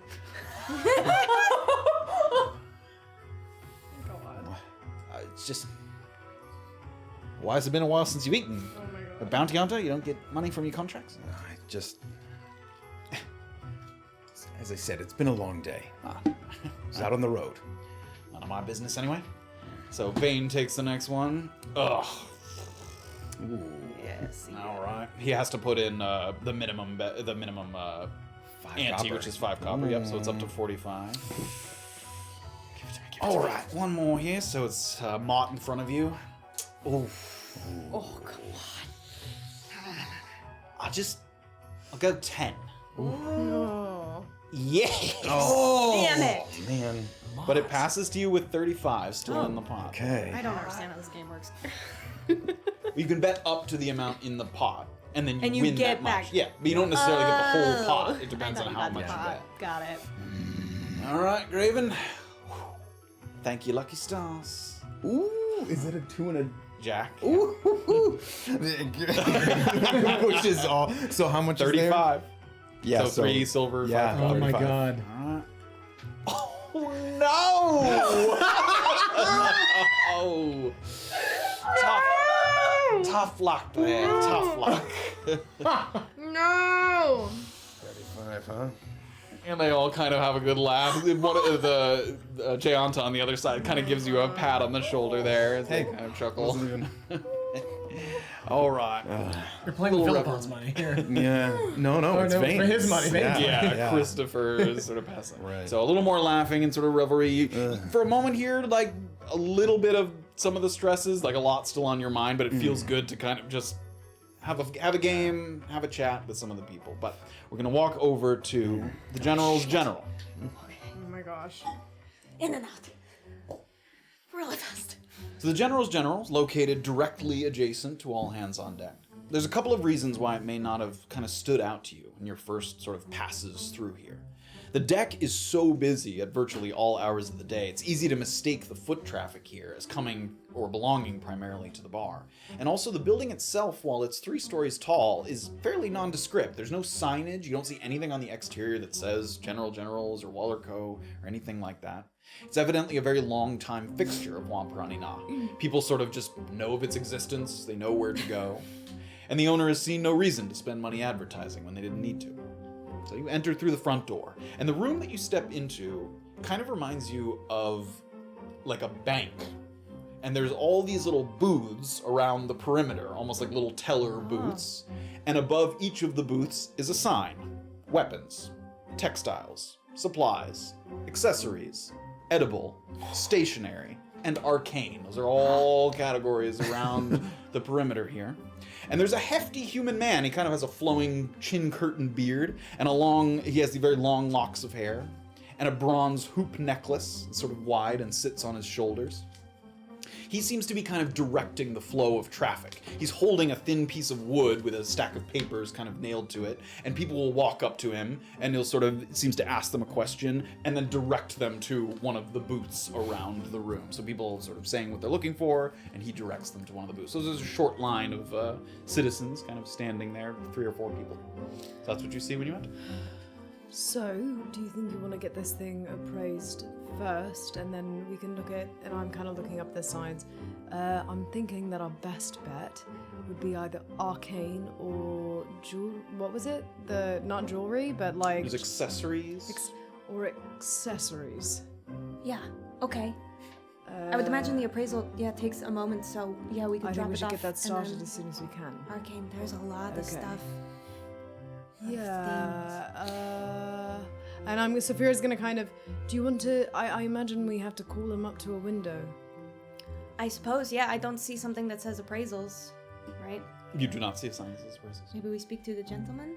It's just. Why has it been a while since you've eaten? Oh my god. A bounty hunter? You don't get money from your contracts? I just. As I said, it's been a long day. I was out on the road. None of my business anyway. So Vayne takes the next one. Ugh. Yes. All right. He has to put in the minimum ante, copper. which is 5 copper. Yep. So it's up to 45. All right. One more here. So it's Mott in front of you. Oh, come on. I'll go 10. Oh. Yeah. Damn it. Man. But it passes to you with 35 still in the pot. Okay. I don't understand how this game works. You can bet up to the amount in the pot, and then you And you win get that back. much. Yeah, but you don't necessarily get the whole pot. It I depends thought on you how got the much you pot. bet. Got it. All right, Graven. Thank you, lucky stars. Ooh, is it a 2 and a Jack. Ooh. Which is all. So how much 35. is there? Yeah, So 3 silver, 5 yeah. copper. Oh my 35. god. All right. Oh no! Oh, tough luck there. Tough luck. No! 35, huh? And they all kind of have a good laugh. One of the Jayanta on the other side kind of gives you a pat on the shoulder there as they kind of chuckle. All right. You're playing with Little Philippon's money here. Yeah. No, it's no, Vayne. for his money, Vayne's money. Yeah, Christopher is sort of passing. Right. So a little more laughing and sort of revelry. For a moment here, like a little bit of some of the stresses, like a lot still on your mind, but it feels good to kind of just have a game, have a chat with some of the people. But we're gonna walk over to the general's general. Oh my gosh. In and out. Really fast. So the general's general is located directly adjacent to all hands on deck. There's a couple of reasons why it may not have kind of stood out to you in your first sort of passes through here. The deck is so busy at virtually all hours of the day, it's easy to mistake the foot traffic here as coming or belonging primarily to the bar. And also the building itself, while it's 3 stories tall, is fairly nondescript. There's no signage, you don't see anything on the exterior that says Generals or Waller Co. or anything like that. It's evidently a very long-time fixture of Wampranina. People sort of just know of its existence, they know where to go, and the owner has seen no reason to spend money advertising when they didn't need to. So you enter through the front door, and the room that you step into kind of reminds you of like a bank. And there's all these little booths around the perimeter, almost like little teller booths. And above each of the booths is a sign: weapons, textiles, supplies, accessories, edible, stationary, and arcane. Those are all categories around the perimeter here. And there's a hefty human man. He kind of has a flowing chin curtain beard and he has the very long locks of hair and a bronze hoop necklace, sort of wide and sits on his shoulders. He seems to be kind of directing the flow of traffic. He's holding a thin piece of wood with a stack of papers kind of nailed to it, and people will walk up to him, and he'll seems to ask them a question, and then direct them to one of the booths around the room. So people sort of saying what they're looking for, and he directs them to one of the booths. So there's a short line of citizens kind of standing there, 3 or 4 people. So that's what you see when you enter. So, do you think you want to get this thing appraised first, and then we can look at, and I'm kind of looking up the signs. I'm thinking that our best bet would be either arcane or what was it? Not jewelry, but like... There's accessories. Or accessories. Yeah, okay. I would imagine the appraisal, takes a moment, so we could I drop think we it should off. get that and started then as soon as we can. Arcane, there's a lot of Okay. stuff. And Safira's gonna kind of, do you want to, I imagine we have to call him up to a window. I suppose, I don't see something that says appraisals, right? You do not see a sign that says appraisals. Maybe we speak to the gentleman?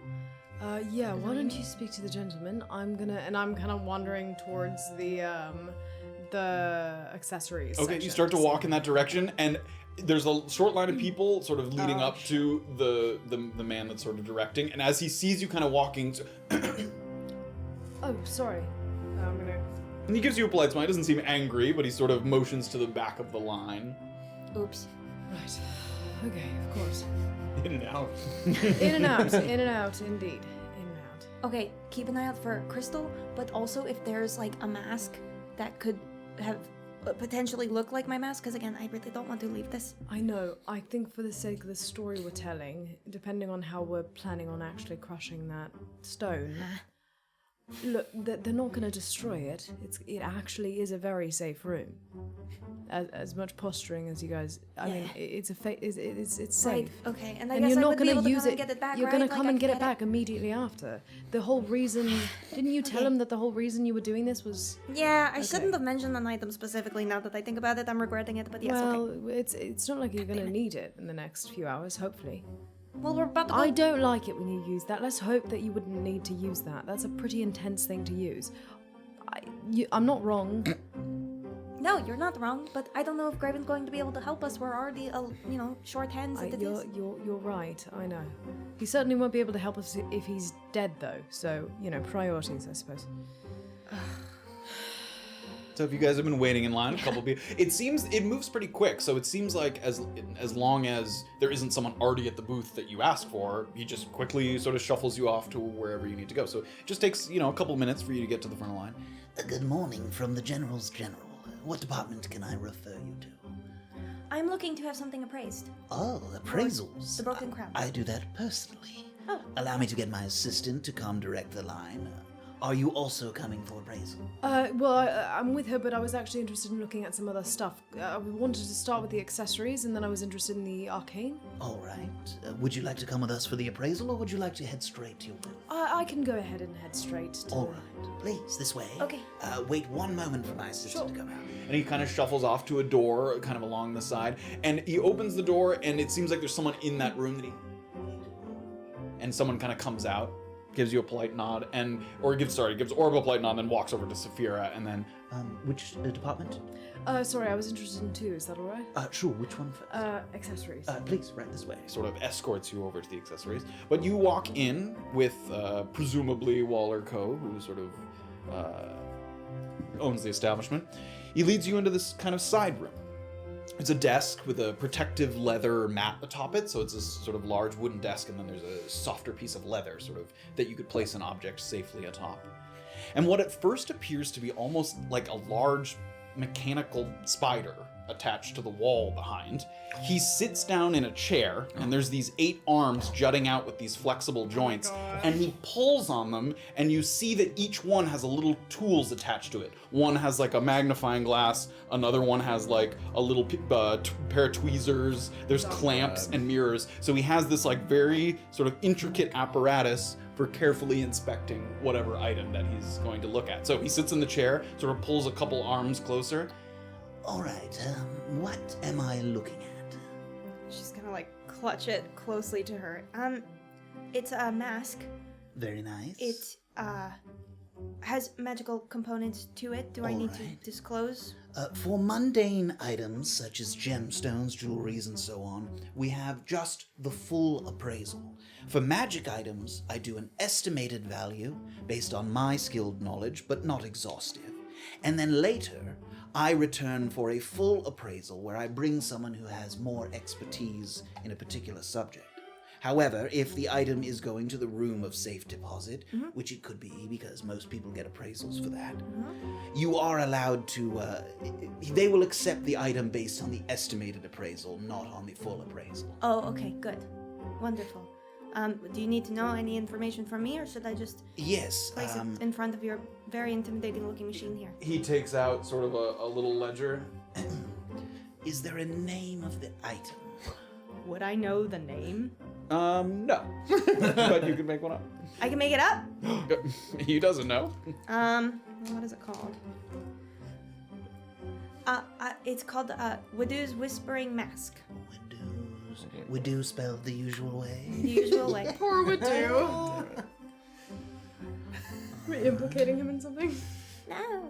Why don't you speak to the gentleman? I'm kind of wandering towards the accessories Okay, section. you start to walk in that direction, and there's a short line of people sort of leading up to the man that's sort of directing, and as he sees you kind of walking... Oh, sorry. I'm gonna... And he gives you a polite smile. He doesn't seem angry, but he sort of motions to the back of the line. Oops. Right. Okay, of course. In and out. In and out, indeed. In and out. Okay, keep an eye out for Crystal, but also if there's like a mask that could have potentially look like my mask, because again, I really don't want to leave this. I know. I think for the sake of the story we're telling, depending on how we're planning on actually crushing that stone, look, they're not going to destroy it. It actually is a very safe room. As much posturing as you guys, I mean, it's safe. Right, okay, and I And guess you're I not would be going able to to use come it. and get it back, You're right? going to Like, come I and can get it back immediately after. The whole reason, didn't you tell him that the whole reason you were doing this was? Yeah, I shouldn't have mentioned an item specifically. Now that I think about it, I'm regretting it. But yes, Well, okay. it's not like you're going to need it in the next few hours, hopefully. Well, we're about to go. I don't like it when you use that. Let's hope that you wouldn't need to use that. That's a pretty intense thing to use. I'm not wrong. No, you're not wrong, but I don't know if Graven's going to be able to help us. We're already, short hands at this. You're right. I know. He certainly won't be able to help us if he's dead, though. So priorities, I suppose. So if you guys have been waiting in line, a couple people, it moves pretty quick. So it seems like as long as there isn't someone already at the booth that you ask for, he just quickly sort of shuffles you off to wherever you need to go. So it just takes a couple minutes for you to get to the front of the line. Good morning from the General's General. What department can I refer you to? I'm looking to have something appraised. Oh, appraisals. The Broken Crown. I do that personally. Oh. Allow me to get my assistant to come direct the line. Are you also coming for appraisal? I'm with her, but I was actually interested in looking at some other stuff. We wanted to start with the accessories, and then I was interested in the arcane. All right. Would you like to come with us for the appraisal, or would you like to head straight to your booth? I can go ahead and head straight to... All right. Please, this way. Okay. Wait one moment for my assistant to come out. And he kind of shuffles off to a door kind of along the side. And he opens the door, and it seems like there's someone in that room and someone kind of comes out, gives you a polite nod, gives Orba a polite nod, and then walks over to Safira, and then... Which department? Sorry, I was interested in 2. Is that all right? Sure. Which one first? Accessories. Please, right this way. Sort of escorts you over to the accessories. But you walk in with presumably Waller Co., who sort of owns the establishment. He leads you into this kind of side room. It's a desk with a protective leather mat atop it, so it's a sort of large wooden desk, and then there's a softer piece of leather, sort of, that you could place an object safely atop. And what at first appears to be almost like a large mechanical spider attached to the wall behind. He sits down in a chair, and there's these 8 arms jutting out with these flexible joints, and he pulls on them, and you see that each one has a little tools attached to it. One has like a magnifying glass, another one has like a little pair of tweezers, there's clamps and mirrors. So he has this like very sort of intricate apparatus for carefully inspecting whatever item that he's going to look at. So he sits in the chair, sort of pulls a couple arms closer. All right, what am I looking at? She's gonna like clutch it closely to her. It's a mask. Very nice. It has magical components to it. Do I need to Alright. disclose? For mundane items such as gemstones, jewelries, and so on, we have just the full appraisal. For magic items, I do an estimated value based on my skilled knowledge, but not exhaustive. And then later, I return for a full appraisal where I bring someone who has more expertise in a particular subject. However, if the item is going to the room of safe deposit, which it could be because most people get appraisals for that, you are allowed to, they will accept the item based on the estimated appraisal, not on the full appraisal. Oh, okay, good. Wonderful. Do you need to know any information from me, or should I just Yes, place it in front of your very intimidating looking machine here? He takes out sort of a little ledger. is there a name of the item? Would I know the name? No. But you can make one up. I can make it up? He doesn't know. What is it called? It's called Wadoo's Whispering Mask. Wadoo spelled the usual way? The usual way. Poor Wadoo. We're implicating him in something? No.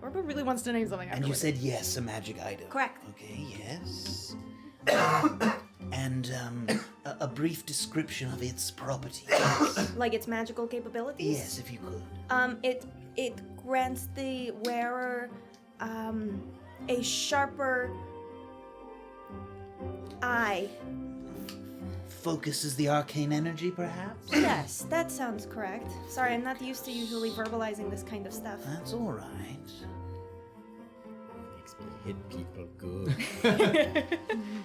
Orba really wants to name something And you afterwards. said yes, a magic item. Correct. Okay, yes. And a brief description of its properties. Like its magical capabilities? Yes, if you could. It grants the wearer a sharper eye. Focuses the arcane energy, perhaps? Yes, that sounds correct. Sorry, I'm not used to usually verbalizing this kind of stuff. That's all right. Makes me hit people good.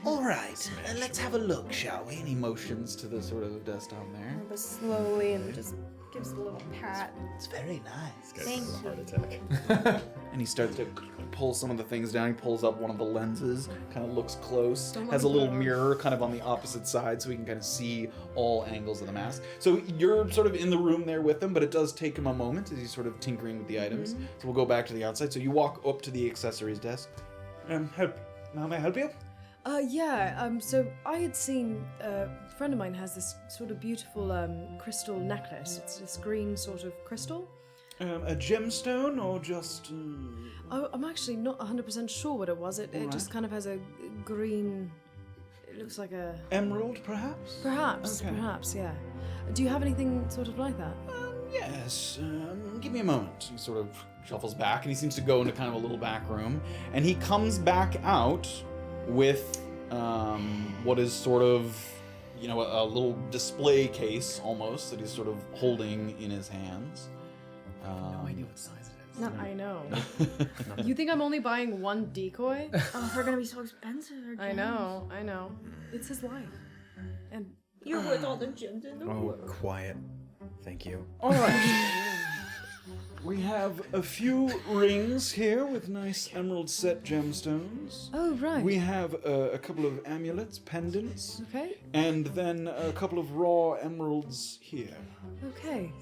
All right, let's have a look, shall we? And he motions to the sort of desk down there. But slowly and just gives it a little pat. It's very nice. Thank you. Heart attack. And he starts to pull some of the things down. He pulls up one of the lenses, kind of looks close, Don't has a let me little go. mirror kind of on the opposite side so he can kind of see all angles of the mask. So you're sort of in the room there with him, but it does take him a moment as he's sort of tinkering with the items. So we'll go back to the outside. So you walk up to the accessories desk. How may I help you? So I had seen a friend of mine has this sort of beautiful crystal necklace. It's this green sort of crystal. A gemstone or just... I'm actually not 100% sure what it was. It just kind of has a green... It looks like a... Emerald, perhaps? Perhaps, Okay. perhaps, yeah. Do you have anything sort of like that? Yes, give me a moment. He sort of shuffles back, and he seems to go into kind of a little back room, and he comes back out with what is sort of, a little display case almost that he's sort of holding in his hands. No idea what size it is. No, I know. You think I'm only buying one decoy? Oh, they're gonna be so expensive. I know. It's his life. And You're worth all the gems in the Oh, world. quiet. Thank you. All right. We have a few rings here with nice emerald set gemstones. oh right. We have a couple of amulets, pendants, Okay. and then a couple of raw emeralds here. Okay.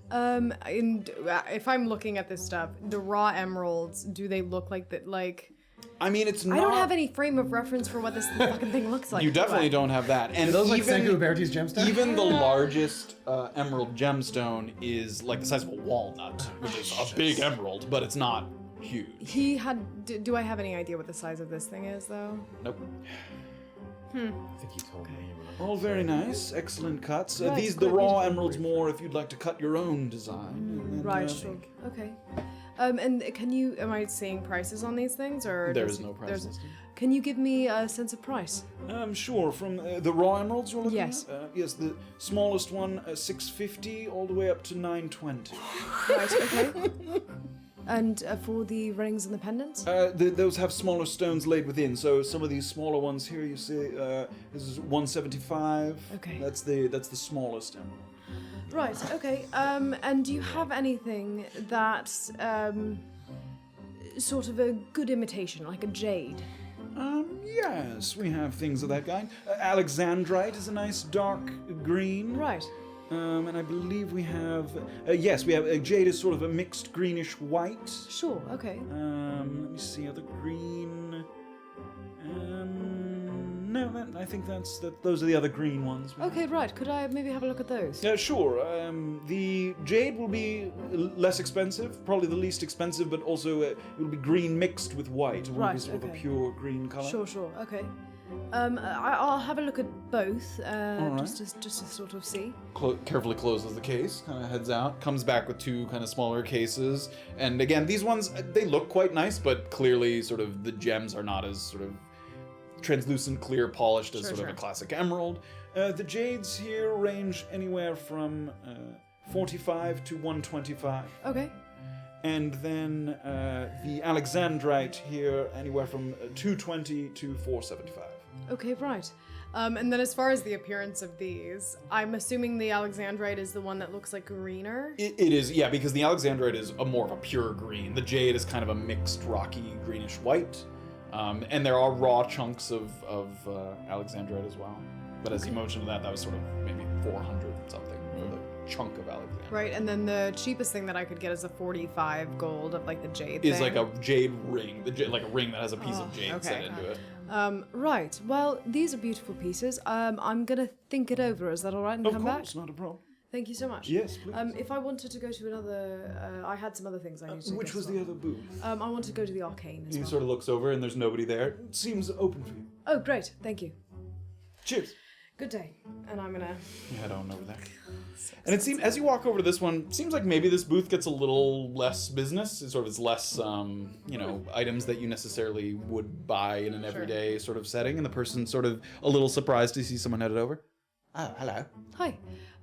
And if I'm looking at this stuff, the raw emeralds, do they look like that? Like, I mean, it's not... I don't have any frame of reference for what this fucking thing looks like. You definitely but- don't have that. And Are those like even, Senku Berti's gemstones? even the largest emerald gemstone is like the size of a walnut, which is a big emerald, but it's not huge. He had. Do I have any idea what the size of this thing is, though? Nope. I think you told me. All very nice, excellent cuts. Right, These the quite raw beautiful. emeralds more if you'd like to cut your own design. And then, Right, sure. Okay. And am I seeing prices on these things, or There is no price there's- listed. Can you give me a sense of price? Sure. From the raw emeralds you're looking Yes. at? Yes, the smallest one, 650, all the way up to 920. Right, okay. And for the rings and the pendants? Those have smaller stones laid within. So some of these smaller ones here, you see, this is 175. Okay. That's the smallest emerald. Right, okay. And do you have anything that's sort of a good imitation, like a jade? Yes, we have things of that kind. Alexandrite is a nice dark green. Right. And I believe we have, yes, we have, jade is sort of a mixed greenish white. Sure, okay. Let me see, other green. No, I think those are the other green ones. Okay, right. Could I maybe have a look at those? Yeah, sure. The jade will be less expensive, probably the least expensive, but also it will be green mixed with white. It won't be Right, sort of a okay. pure green color. Sure, okay. I'll have a look at both, right. just to sort of see. Carefully closes the case, kind of heads out, comes back with two kind of smaller cases. And again, these ones, they look quite nice, but clearly sort of the gems are not as sort of translucent, clear, polished as Sure, sort of a classic emerald. The jades here range anywhere from 45 to 125. Okay. And then the Alexandrite here anywhere from 220 to 475. Okay, right. And then as far as the appearance of these, I'm assuming the Alexandrite is the one that looks like greener? It is, yeah, because the Alexandrite is more of a pure green. The jade is kind of a mixed rocky greenish white. And there are raw chunks of Alexandrite as well. But as you mentioned that was sort of maybe 400 something for the chunk of Alexandrite. Right, and then the cheapest thing that I could get is a 45 gold of like the jade Is thing. like a jade ring, like a ring that has a piece of jade okay. set into it. Right, well, these are beautiful pieces. I'm gonna think it over. Is that all right? And Of come course, back? not a problem. Thank you so much. Yes, please. If I wanted to go to another, I had some other things I needed to Which get was as the well. other booth? I want to go to the arcane as He well. sort of looks over and there's nobody there. It seems open for you. Oh, great, thank you. Cheers. Good day. And I'm gonna. You head on over there. And it seems, as you walk over to this one, it seems like maybe this booth gets a little less business. It sort of is less, items that you necessarily would buy in an everyday sort of setting. And the person's sort of a little surprised to see someone headed over. Oh, hello. Hi.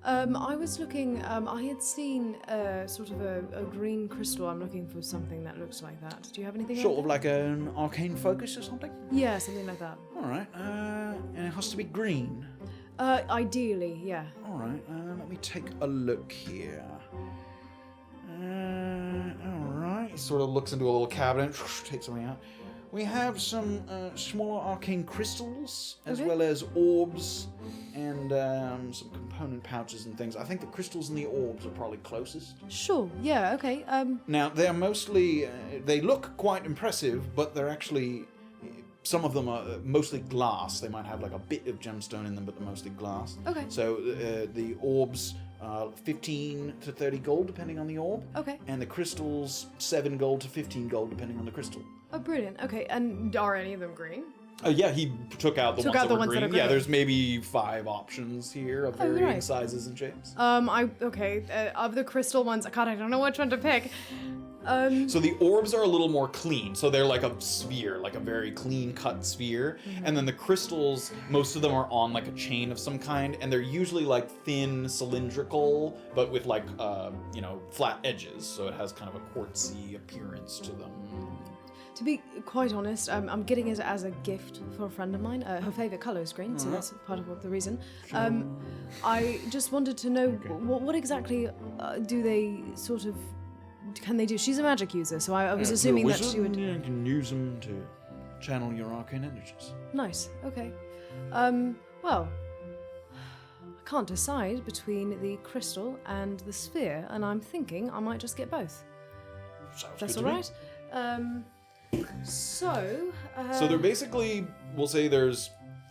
I was looking. I had seen sort of a green crystal. I'm looking for something that looks like that. Do you have anything? Sort like of like an arcane focus or something? that? Yeah, something like that. All right. And it has to be green. Ideally, yeah. All right. Let me take a look here. All right. He sort of looks into a little cabinet, takes something out. We have some smaller arcane crystals, as Okay. well as orbs, and some component pouches and things. I think the crystals and the orbs are probably closest. Sure. Yeah. Okay. Now, they're mostly, they look quite impressive, but they're actually, some of them are mostly glass. They might have like a bit of gemstone in them, but they're mostly glass. Okay. So the orbs, 15 to 30 gold, depending on the orb. Okay. And the crystals, 7 gold to 15 gold, depending on the crystal. Oh, brilliant. Okay. And are any of them green? Yeah, he took out the Took ones out that the were ones that green. are Yeah, green. there's maybe 5 options here of Oh, varying right. sizes and shapes. Of the crystal ones, God, I don't know which one to pick. So the orbs are a little more clean. So they're like a sphere, like a very clean cut sphere. And then the crystals, most of them are on like a chain of some kind, and they're usually like thin, cylindrical, but with like flat edges. So it has kind of a quartzy appearance to them. To be quite honest, I'm getting it as a gift for a friend of mine. Her favourite colour is green, so that's part of the reason. I just wanted to know what exactly do they sort of can they do? She's a magic user, so I was assuming that she would. Yeah, you can use them to channel your arcane energies. Nice. Okay. Well, I can't decide between the crystal and the sphere, and I'm thinking I might just get both. Sounds That's good all to me. right. So they're basically, we'll say there's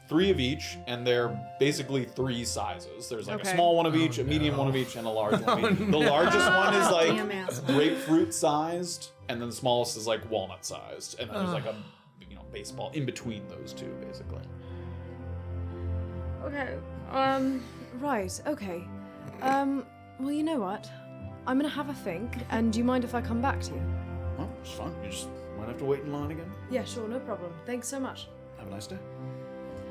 3 of each, and they're basically 3 sizes. There's like Okay. a small one of each, a medium one of each, and a large one of each. The largest one is Damn like ass. grapefruit sized, and then the smallest is like walnut sized, and then there's like a baseball in between those two, basically. Okay. Right. Okay. Well, you know what? I'm gonna have a think, and do you mind if I come back to you? Well, it's fine. You just might have to wait in line again. Yeah, sure, no problem. Thanks so much. Have a nice day.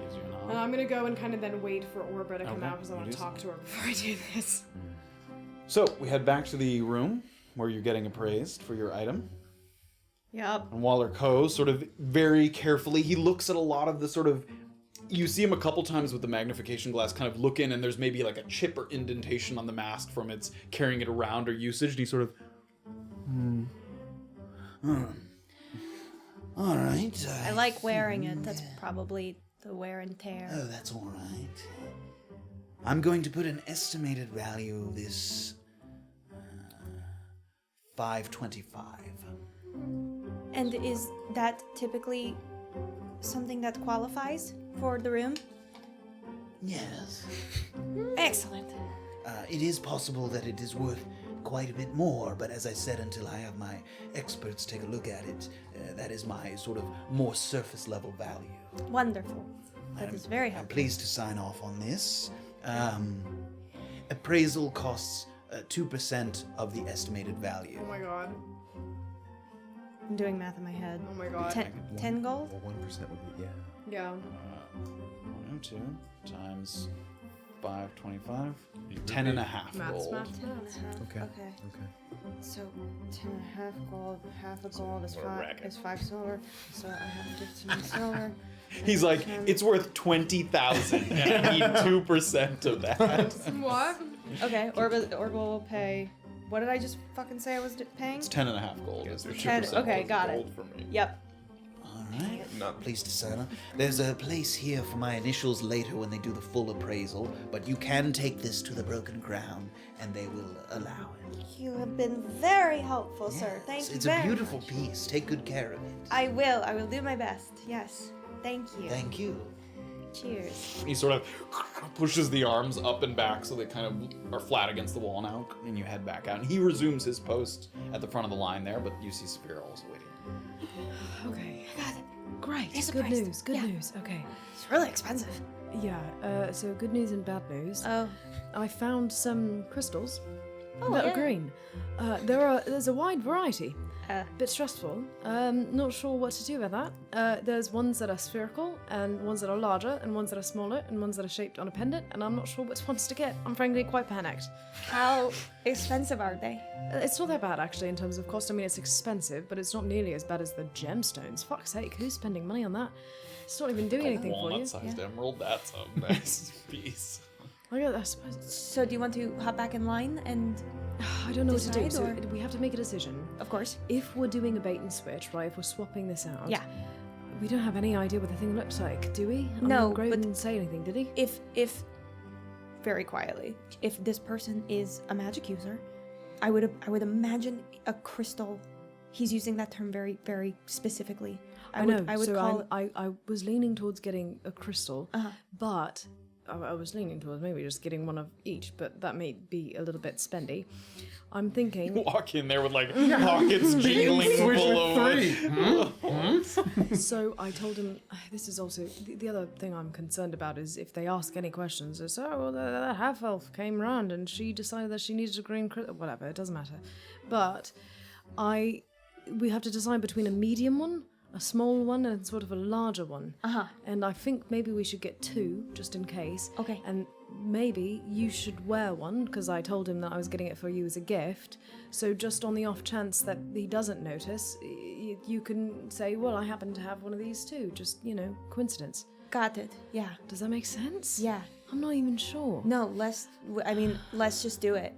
Gives you a nod. And I'm gonna go and kind of then wait for Orba to come Okay, out because I want you to do talk to her before I do this. So we head back to the room where you're getting appraised for your item. Yep. And Waller Coe sort of very carefully, he looks at a lot of the sort of, you see him a couple times with the magnification glass kind of look in, and there's maybe like a chip or indentation on the mask from its carrying it around or usage, and he sort of, All right. I like wearing it. That's probably the wear and tear. Oh, that's all right. I'm going to put an estimated value of this 525. And is that typically something that qualifies for the room? Yes. Excellent. It is possible that it is worth quite a bit more, but as I said, until I have my experts take a look at it, that is my sort of more surface level value. Wonderful. That is very I'm helpful. pleased to sign off on this. Appraisal costs 2% of the estimated value. Oh my god. I'm doing math in my head. Oh my god. 10 gold? Well, 1% would be, yeah. Yeah. 102 times 525, 10 and a half Maths, gold. maths, Ten and maths. a half. Okay. Okay. Okay. So 10 and a half gold, half a gold is five silver. So I have 15 silver. He's like, it's worth 20,000, and I need 2% of that. What? Okay, Orba will pay. What did I just fucking say I was paying? It's 10 and a half gold. Is the 10. 2% Okay, of got it. gold for me. Yep. All right. Pleased to sign on. There's a place here for my initials later when they do the full appraisal, but you can take this to the Broken Crown, and they will allow it. You have been very helpful, sir. Yes, Thank you It's very a beautiful much. piece. Take good care of it. I will do my best. Yes. Thank you. Thank you. Cheers. He sort of pushes the arms up and back so they kind of are flat against the wall now, and you head back out. And he resumes his post at the front of the line there, but you see Safira also waiting. Okay. Got it. Great. It's Good surprised. news. Good Yeah. news. Okay. It's really expensive. Yeah. So good news and bad news. Oh. I found some crystals Oh, that yeah. are green. There's a wide variety. Bit stressful. Not sure what to do about that. There's ones that are spherical, and ones that are larger, and ones that are smaller, and ones that are shaped on a pendant, and I'm not sure which ones to get. I'm frankly quite panicked. How expensive are they? It's not that bad actually in terms of cost. I mean, it's expensive, but it's not nearly as bad as the gemstones. Fuck's sake, who's spending money on that? It's not even doing anything for you. Walnut-sized emerald, that's a nice piece. I suppose. So do you want to hop back in line and I don't know what to do. Decide, So we have to make a decision. of course. If we're doing a bait and switch, right? If we're swapping this out, Yeah. we don't have any idea what the thing looks like, do we? No, Graven but- didn't say anything, did he? If very quietly, if this person is a magic user, I would imagine a crystal. He's using that term very, very specifically. I know. I would so call I was leaning towards getting a crystal, Uh-huh. but I was leaning towards maybe just getting one of each, but that may be a little bit spendy. I'm thinking. Walk in there with like pockets jingling full of. So I told him, this is also, the other thing I'm concerned about is if they ask any questions, it's, oh, well, that half-elf came round and she decided that she needed a green crystal, whatever, it doesn't matter. But we have to decide between a medium one, a small one, and sort of a larger one. Uh-huh. And I think maybe we should get two, just in case. Okay. And maybe you should wear one, because I told him that I was getting it for you as a gift. So just on the off chance that he doesn't notice, you can say, well, I happen to have one of these too. Just, coincidence. Got it. Yeah. Does that make sense? Yeah. I'm not even sure. No, let's just do it.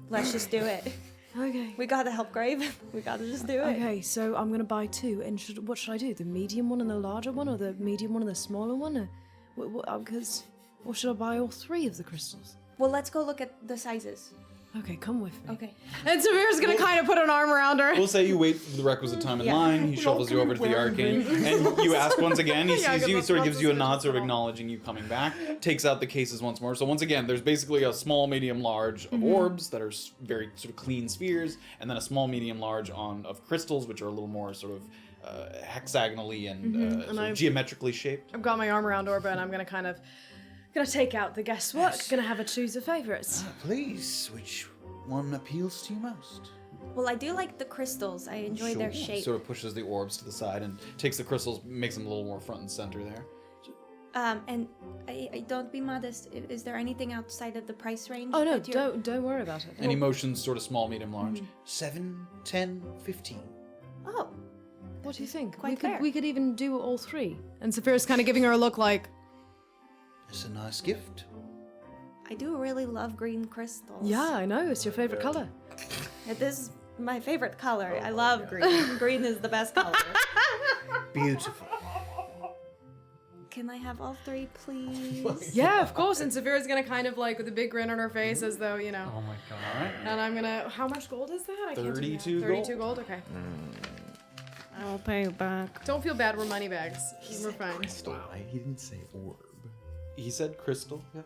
Let's just do it. Okay. We gotta help Graven. We gotta just do it. Okay, so I'm gonna buy two, and what should I do? The medium one and the larger one, or the medium one and the smaller one? Or should I buy all three of the crystals? Well, let's go look at the sizes. Okay, come with me. Okay. And Samira's gonna kind of put an arm around her. We'll say you wait the requisite time in line. He shovels you over to the arcane, and you ask once again. He Yeah, sees 'cause you, that's sort of not gives you a the nod, sort of situation. acknowledging you coming back. Takes out the cases once more. So once again, there's basically a small, medium, large of orbs that are very sort of clean spheres, and then a small, medium, large of crystals, which are a little more sort of hexagonally and, sort of I've- geometrically shaped. I've got my arm around Orba, and I'm gonna kind of Gonna take out the guesswork. Gonna have a choose of favourites. Please, which one appeals to you most? Well, I do like the crystals. I enjoy their shape. Sort of pushes the orbs to the side and takes the crystals, makes them a little more front and center there. And I don't be modest. Is there anything outside of the price range? Oh no, that you're- don't worry about it. And emotions sort of small, medium, large. 7, 10, 15. Oh, What do you think? Quite fair. We could even do all three. And Safira's kind of giving her a look like, It's a nice gift. I do really love green crystals. yeah, I know, it's your favourite colour. This is my favorite color. I love green. Green is the best color. Beautiful. Can I have all three, please? Yeah, of course. And Safira's gonna kind of like with a big grin on her face as though, you know. Oh my god. And I'm gonna. How much gold is that? I can't do 32 that. gold. 32 gold? Okay. I'll pay you back. Don't feel bad, we're money bags. We're fine. He didn't say orb. He said crystal. Yeah.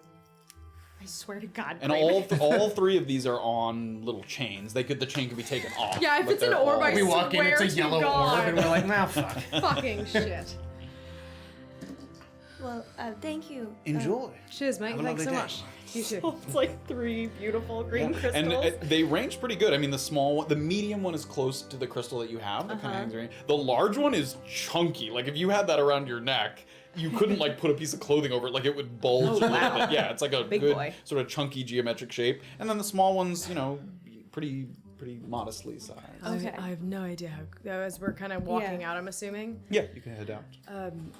I swear to God. And all three of these are on little chains. The chain could be taken off. Yeah, if but it's an they're orb, all- I We walk in, it's a swear to yellow God. orb, and we're like, nah, fuck. Fucking shit. Well, thank you. Enjoy. Cheers, mate. Have a Thanks so lovely much. day. You too. It's like 3 beautiful green crystals. And they range pretty good. I mean, the small one, the medium one is close to the crystal that you have. That kind of hangs around. The large one is chunky. Like if you had that around your neck, you couldn't like put a piece of clothing over it. Like it would bulge a little bit. Yeah, it's like a Big good boy. sort of chunky geometric shape. And then the small ones, you know, pretty modestly sized. Okay. I have no idea how, as we're kind of walking out, I'm assuming. Yeah, you can head out.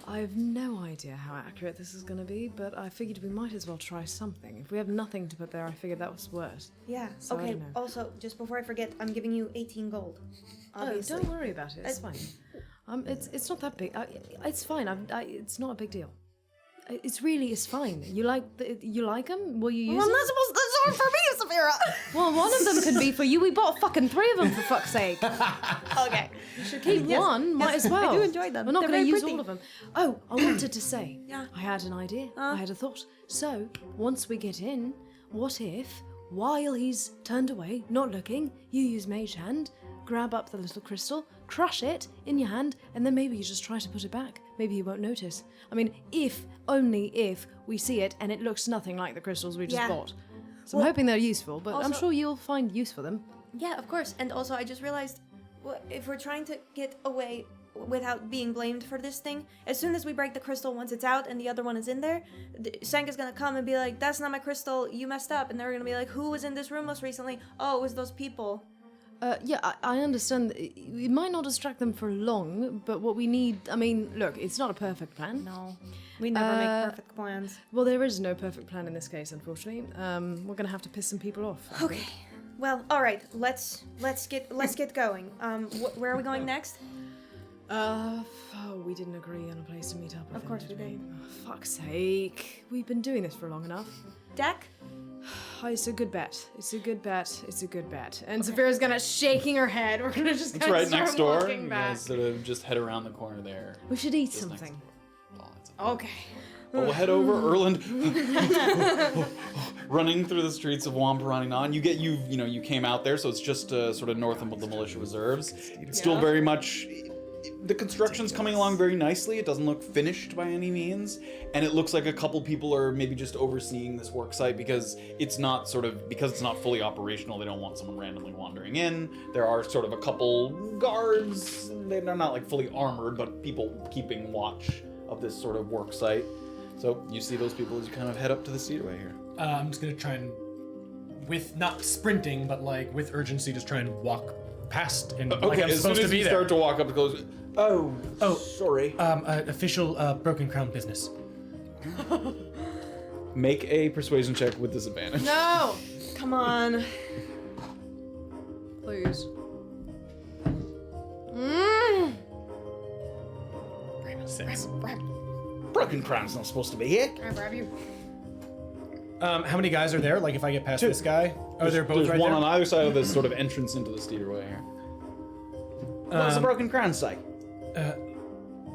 I have no idea how accurate this is going to be, but I figured we might as well try something. If we have nothing to put there, I figured that was worse. Yeah. So I okay. don't know. Also, just before I forget, I'm giving you 18 gold. Obviously. Oh, don't worry about it. It's fine. It's not that big. It's fine. It's not a big deal. It's fine. You like them? Will you use Well, I'm them? not supposed to. That's not for me, Safira. Well, one of them can be for you. We bought fucking 3 of them for fuck's sake. Okay. You should keep one. Might as well. I do enjoy them. We're not They're going to very use pretty. all of them. Oh, I wanted to say. Yeah. I had an idea. I had a thought. So once we get in, what if, while he's turned away, not looking, you use Mage Hand, grab up the little crystal, crush it in your hand, and then maybe you just try to put it back. Maybe he won't notice. I mean, only if we see it and it looks nothing like the crystals we just Yeah. bought. So I'm hoping they're useful, but I'm also- sure you'll find use for them. Yeah, of course. And also, I just realized, if we're trying to get away without being blamed for this thing, as soon as we break the crystal, once it's out and the other one is in there, Sanka's gonna come and be like, "That's not my crystal. You messed up." And they're gonna be like, "Who was in this room most recently?" "Oh, it was those people." Yeah, I understand. It might not distract them for long, but what we need, I mean, look, it's not a perfect plan. No, we never make perfect plans. Well, there is no perfect plan in this case, unfortunately. We're gonna have to piss some people off. I Okay. think. Well, all right. Let's get going. Where are we going next? We didn't agree on a place to meet up. Of course we did. Oh, fuck's sake. We've been doing this for long enough. Deck? Oh, it's a good bet. It's a good bet. It's a good bet. And Safira's gonna shaking her head. We're gonna just It's kind right of start next door. walking You back. guys sort of just head around the corner there. We should eat Just next something. door. Oh, that's Okay. But we'll head over, Erland, running through the streets of Wamparanan. You came out there, so it's just sort of north of the militia reserves. It's still very much. The construction's coming along very nicely. It doesn't look finished by any means, and it looks like a couple people are maybe just overseeing this work site because it's not fully operational. They don't want someone randomly wandering in. There are sort of a couple guards. They're not like fully armored, but people keeping watch of this sort of work site. So you see those people as you kind of head up to the cedarway here. I'm just gonna try and, with not sprinting, but like with urgency, just try and walk past and like I'm as soon supposed to as be you there. start to walk up, it goes, oh, sorry. Official Broken Crown business. Make a persuasion check with disadvantage. No! Come on. Please. Six. Broken Crown's not supposed to be here. How many guys are there? Like if I get past this guy, are there both There's right one there? on either side of this sort of entrance into the cedarway here. What's the Broken Crown say?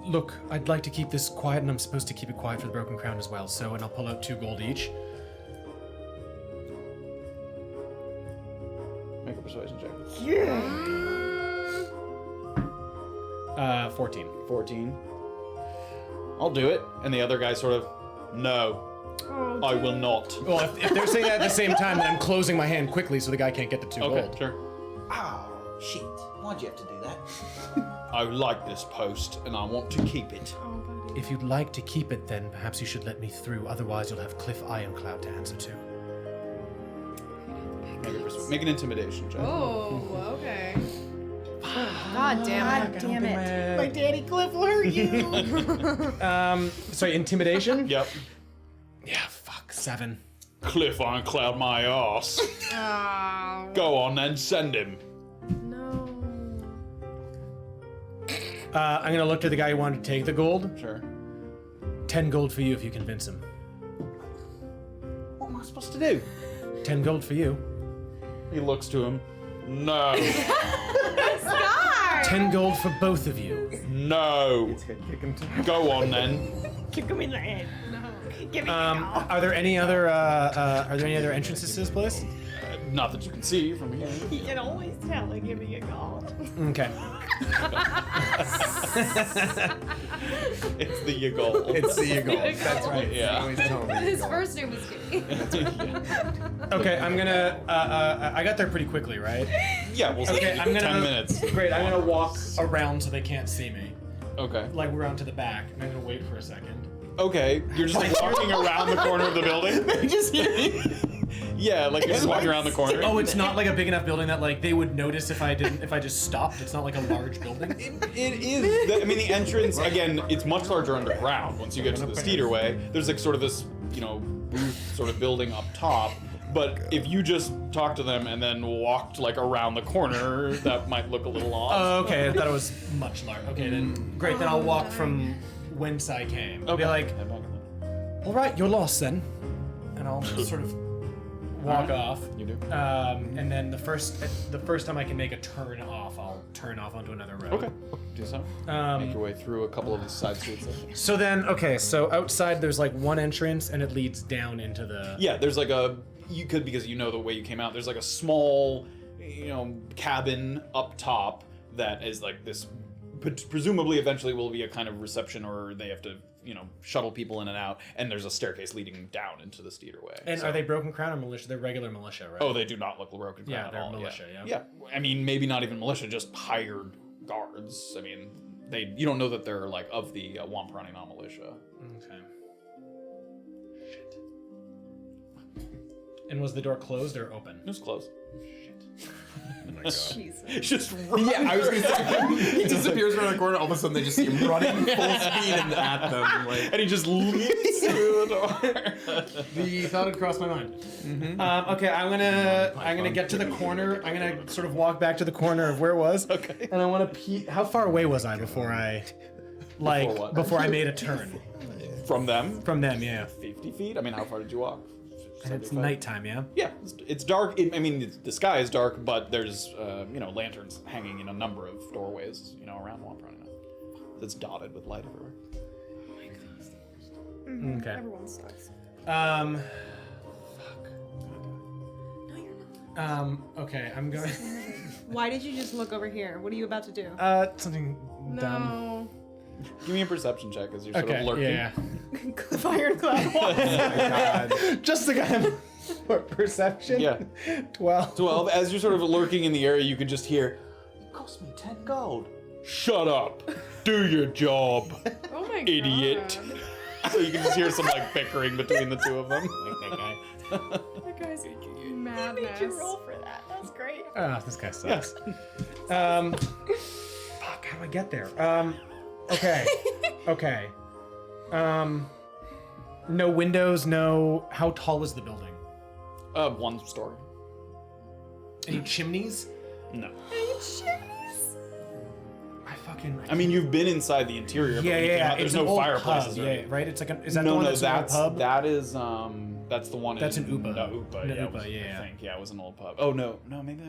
Look, I'd like to keep this quiet, and I'm supposed to keep it quiet for the Broken Crown as well. So, and I'll pull out 2 gold each. Make a persuasion check. 14. 14. I'll do it. And the other guy sort of, no. I will not. Well, if they're saying that at the same time, then I'm closing my hand quickly so the guy can't get the 2 Okay, gold. sure. Oh, shit. Why'd you have to do that? I like this post, and I want to keep it. If you'd like to keep it, then perhaps you should let me through. Otherwise, you'll have Cliff Ironcloud to answer to. Make an intimidation check. Oh, okay. God damn it. God damn it. My Danny Cliff will hurt you. Sorry, intimidation? Yep. Yeah, fuck, 7. Cliff Ironcloud my ass. Oh, Go on then, send him. no. I'm gonna look to the guy who wanted to take the gold. Sure. 10 gold for you if you convince him. What am I supposed to do? 10 gold for you. He looks to him. No. 10 gold for both of you. No. Go on then. Kick him in the head. No. Give me Are there any other entrances to this place? Not that you can see from here. You can always tell and give me a call. Okay. It's the Yagol. It's the Yagol. That's right. Yeah. His first name was Kitty. Okay, I'm gonna. I got there pretty quickly, right? Yeah, we'll say Okay, I'm gonna. 10 minutes. Great. I'm gonna walk around so they can't see me, Okay. like around to the back, and I'm gonna wait for a second. Okay. You're just like walking around the corner of the building. Just hear me. Yeah, like you're just walking around the corner. Oh, it's not like a big enough building that like they would notice if I just stopped. It's not like a large building. It is. I mean, the entrance again. It's much larger underground. Once you get to the Steederway, there's like sort of this, booth sort of building up top. But if you just talked to them and then walked like around the corner, that might look a little odd. Oh, okay. I thought it was much larger. Okay, then great. Then I'll walk from whence I came. I'll be like, all right, you're lost then, and I'll sort of walk off. You do. And then the first time I can make a turn off, I'll turn off onto another road. Okay. Do so. Make your way through a couple of the side streets. So then, so outside there's like one entrance and it leads down into the. Yeah, there's like you could, because you know the way you came out, there's like a small, cabin up top that is like this, presumably eventually will be a kind of reception, or they have to, shuttle people in and out, and there's a staircase leading down into the Steederway. And are they Broken Crown or militia? They're regular militia, right? Oh, they do not look broken crown Yeah, at they're all. militia, yeah. Yeah, I mean, maybe not even militia, just hired guards. I mean, you don't know that they're like of the Wamparani militia. Okay. Shit. And was the door closed or open? It was closed. Jesus. Just run. Yeah, I was gonna say, he disappears around the corner. All of a sudden, they just see him running full speed and at them. Like, And he just leaps through the door. The thought had crossed my mind. Okay, I'm gonna get to the corner. I'm gonna sort of walk back to the corner of where it was. Okay. And I want to peek. How far away was I before I, what? before I made a turn From them? from them? Yeah. 50 feet? I mean, how far did you walk? And it's 75? nighttime, yeah. Yeah, it's dark. The sky is dark, but there's, lanterns hanging in a number of doorways, around Wamparani. It's dotted with light everywhere. Okay. Everyone sucks. Okay, I'm going. Why did you just look over here? What are you about to do? Something dumb. No. Give me a perception check as you're sort Okay, of lurking. yeah. Ironclad. Just the guy. What, perception? Yeah. 12. 12, as you're sort of lurking in the area, you can just hear, it cost me 10 gold. Shut up. Do your job, Oh my idiot. God. So you can just hear some bickering between the two of them. Like that guy. That guy's madness. Did you roll for that? That's great. Ah, this guy sucks. Fuck, how do I get there? Okay. Okay. No windows, no. How tall is the building? 1 story. Any chimneys? No. I I mean, you've been inside the interior, but when you came out, there's It's an no old fireplaces. pub, or yeah, anything. right? It's like is that the No, one no, that's an old pub? that is that's the one. That's in an Upa. No, Upa. No, Yeah, Upa, it was, yeah. I think it was an old pub. Oh no, maybe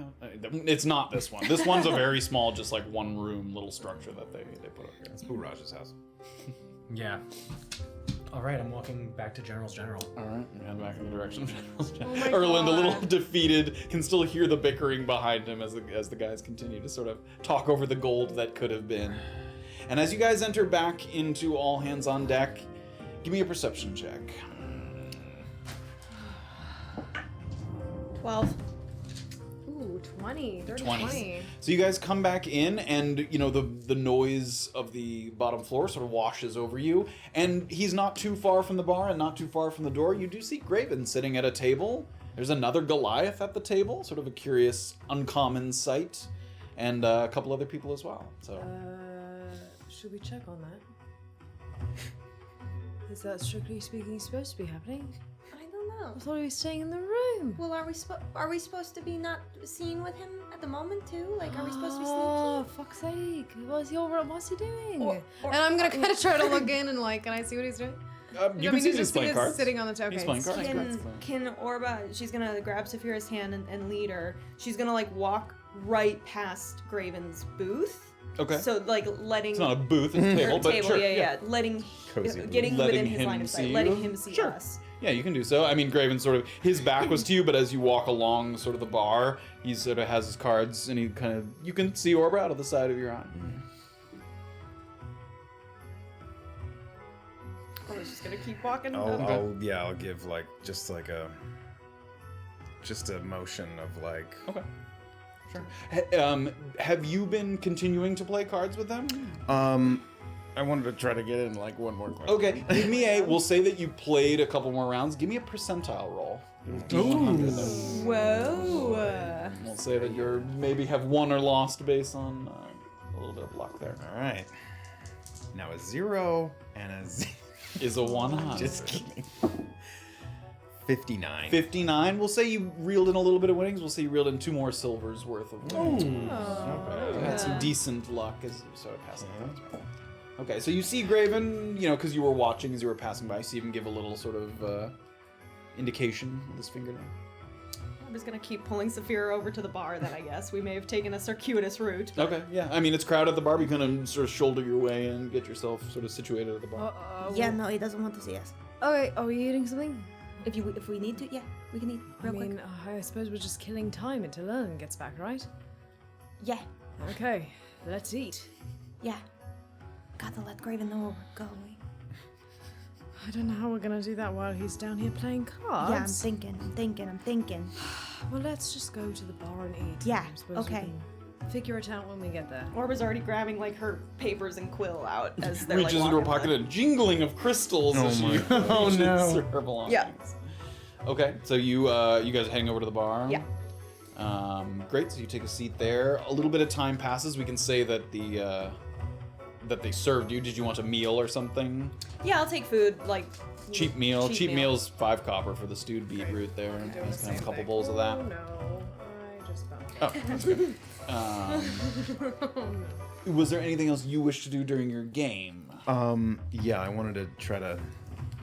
it's not this one. This one's a very small, just like 1 room little structure that they put up here. it's Booraj's house. Yeah. All right, I'm walking back to General's General. All right, we head back in the direction of General's my Erland, a little God. defeated, can still hear the bickering behind him as the guys continue to sort of talk over the gold that could have been. And as you guys enter back into all hands on deck, give me a perception check. 12. Ooh, 20. Dirty 20. 20. So you guys come back in, and the noise of the bottom floor sort of washes over you. And he's not too far from the bar and not too far from the door. You do see Graven sitting at a table. There's another Goliath at the table, sort of a curious, uncommon sight, and a couple other people as well. So Should we check on that? Is that strictly speaking supposed to be happening? I don't know. I thought he was staying in the room. Well, are we supposed to be not seen with him at the moment too? Like, are we supposed to be Oh, sneaky? fuck's sake. What's he doing? Or- and I'm gonna kind of try to look in and like, can I see what he's doing? you can see he's he's playing cards. sitting on the table. He's playing cards. Can Orba, she's gonna grab Safira's hand and lead her. She's gonna like walk right past Graven's booth. Okay. So like letting It's not a booth, it's a table, but sure. yeah. Letting Cozy. getting Letting within his him line of see sight, you? letting him see Sure. us. Yeah, you can do so. I mean, Graven sort of, his back was to you, but as you walk along sort of the bar, he sort of has his cards, and he kind of, you can see Orba out of the side of your eye. I was just gonna keep walking. I'll give like just a motion of like. Okay. Sure. Have you been continuing to play cards with them? I wanted to try to get in like one more question. Okay, give me we'll say that you played a couple more rounds. Give me a percentile roll. D100 there. Whoa. We'll say that you're maybe have won or lost based on a little bit of luck there. All right. Now a 0 and a Z. Is a 100. Just kidding. 59. 59. We'll say you reeled in a little bit of winnings. We'll say you reeled in 2 more silvers worth of winnings. You had some decent luck as you sort of passing the cards. Okay, so you see Graven, because you were watching as you were passing by, you see him give a little sort of indication with his finger there. I'm just gonna keep pulling Safira over to the bar then, I guess. We may have taken a circuitous route. Okay, yeah. I mean, it's crowded at the bar, but you kind of sort of shoulder your way and get yourself sort of situated at the bar. Yeah, no, he doesn't want to see us. Okay, are we eating something? If we need to, yeah, we can eat real quick. I suppose we're just killing time until Erland gets back, right? Yeah, Okay, let's eat. yeah. Gotta let Graven know we're going. I don't know how we're gonna do that while he's down here playing cards. Yeah, I'm thinking. Well, let's just go to the bar and eat. Yeah, I suppose we okay. can figure it out when we get there. Orba's already grabbing like her papers and quill out as they're Reaches like, into her walking pocket, a jingling of crystals as she reaches through her belongings. Yeah. Okay, so you guys are heading over to the bar? Yeah. Great, so you take a seat there. A little bit of time passes. We can say that that they served you. Did you want a meal or something? Yeah, I'll take food, like Cheap meal. Cheap meal's 5 copper for the stewed beetroot there. Doing the Just kind of same a couple thing. bowls of that. Oh no, I just found Oh, that's good. Was there anything else you wish to do during your game? Yeah, I wanted to try to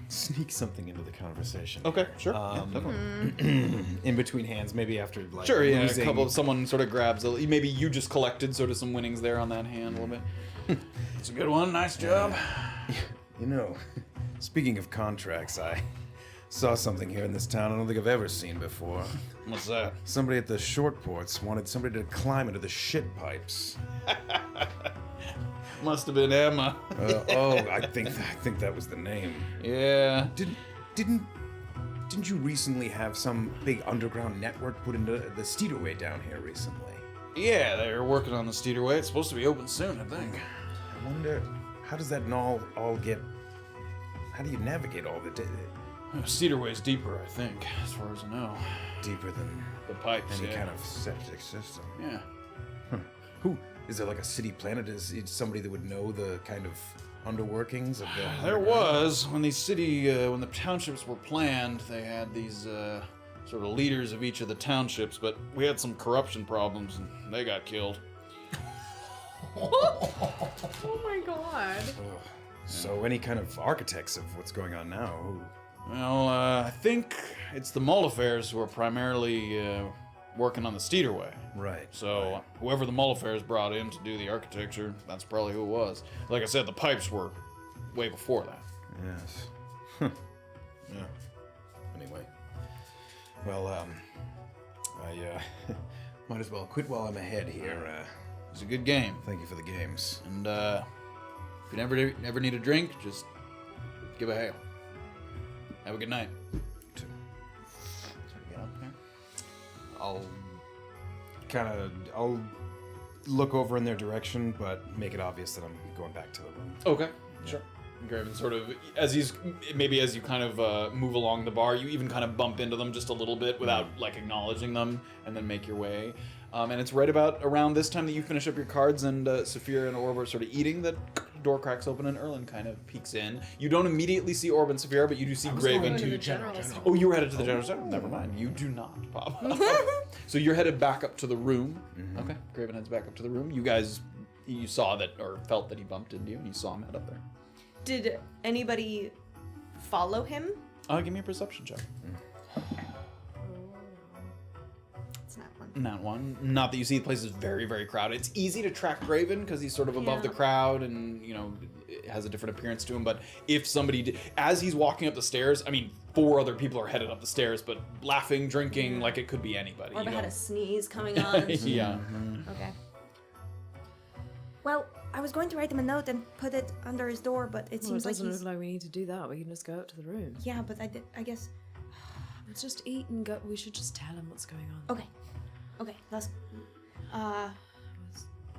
sneak something into the conversation. Okay, sure. Yeah, definitely. In between hands, maybe after like Sure, yeah. losing. Someone sort of grabs. Maybe you just collected sort of some winnings there on that hand a little bit. It's a good one. Nice job. You know, speaking of contracts, I saw something here in this town I don't think I've ever seen before. What's that? Somebody at the short ports wanted somebody to climb into the shit pipes. Must have been Emma. I think that was the name. Yeah. Didn't you recently have some big underground network put into the Steederway down here recently? Yeah, they're working on the Steederway. It's supposed to be open soon, I think. I wonder, how does that all get? How do you navigate all the Cedarway's deeper, I think, as far as I know. deeper than The pipes, any yeah. kind of septic system? Yeah. Who is there like a city planner? Is it somebody that would know the kind of underworkings of the? There was when when the townships were planned. They had these sort of leaders of each of the townships, but we had some corruption problems and they got killed. Oh my god. So any kind of architects of what's going on now? Well, I think it's the Mullifers who are primarily working on the Steederway. Right. So whoever the Mullifers brought in to do the architecture, that's probably who it was. Like I said, the pipes were way before that. Yes. Yeah. Anyway. Well, I might as well quit while I'm ahead here. It's a good game. Thank you for the games. And if you never need a drink, just give a hail. Have a good night. Get up here. I'll look over in their direction, but make it obvious that I'm going back to the room. Okay, sure. Graven sort of, as you kind of move along the bar, you even kind of bump into them just a little bit without like acknowledging them, and then make your way. And it's right about around this time that you finish up your cards, and Safira and Orba are sort of eating. That door cracks open, and Erland kind of peeks in. You don't immediately see Orba and Safira, but you do see Graven. To the general. Oh, you were headed to the general store? Never mind. You do not pop up. So you're headed back up to the room. Okay, Graven heads back up to the room. You guys, you saw that, or felt that he bumped into you, and you saw him head up there. Did anybody follow him? Give me a perception check. It's not one. Not one. Not that you see the place is very, very crowded. It's easy to track Graven because he's sort of above the crowd and, you know, it has a different appearance to him. But if somebody, as he's walking up the stairs, I mean, 4 other people are headed up the stairs, but laughing, drinking, like it could be anybody. Orba you know? had a sneeze coming on. Yeah. Okay. Well, I was going to write him a note and put it under his door, but it Well, it seems like doesn't he's... look like we need to do that. We can just go up to the room. Yeah, but I guess... Let's just eat and go. We should just tell him what's going on. Okay, let's...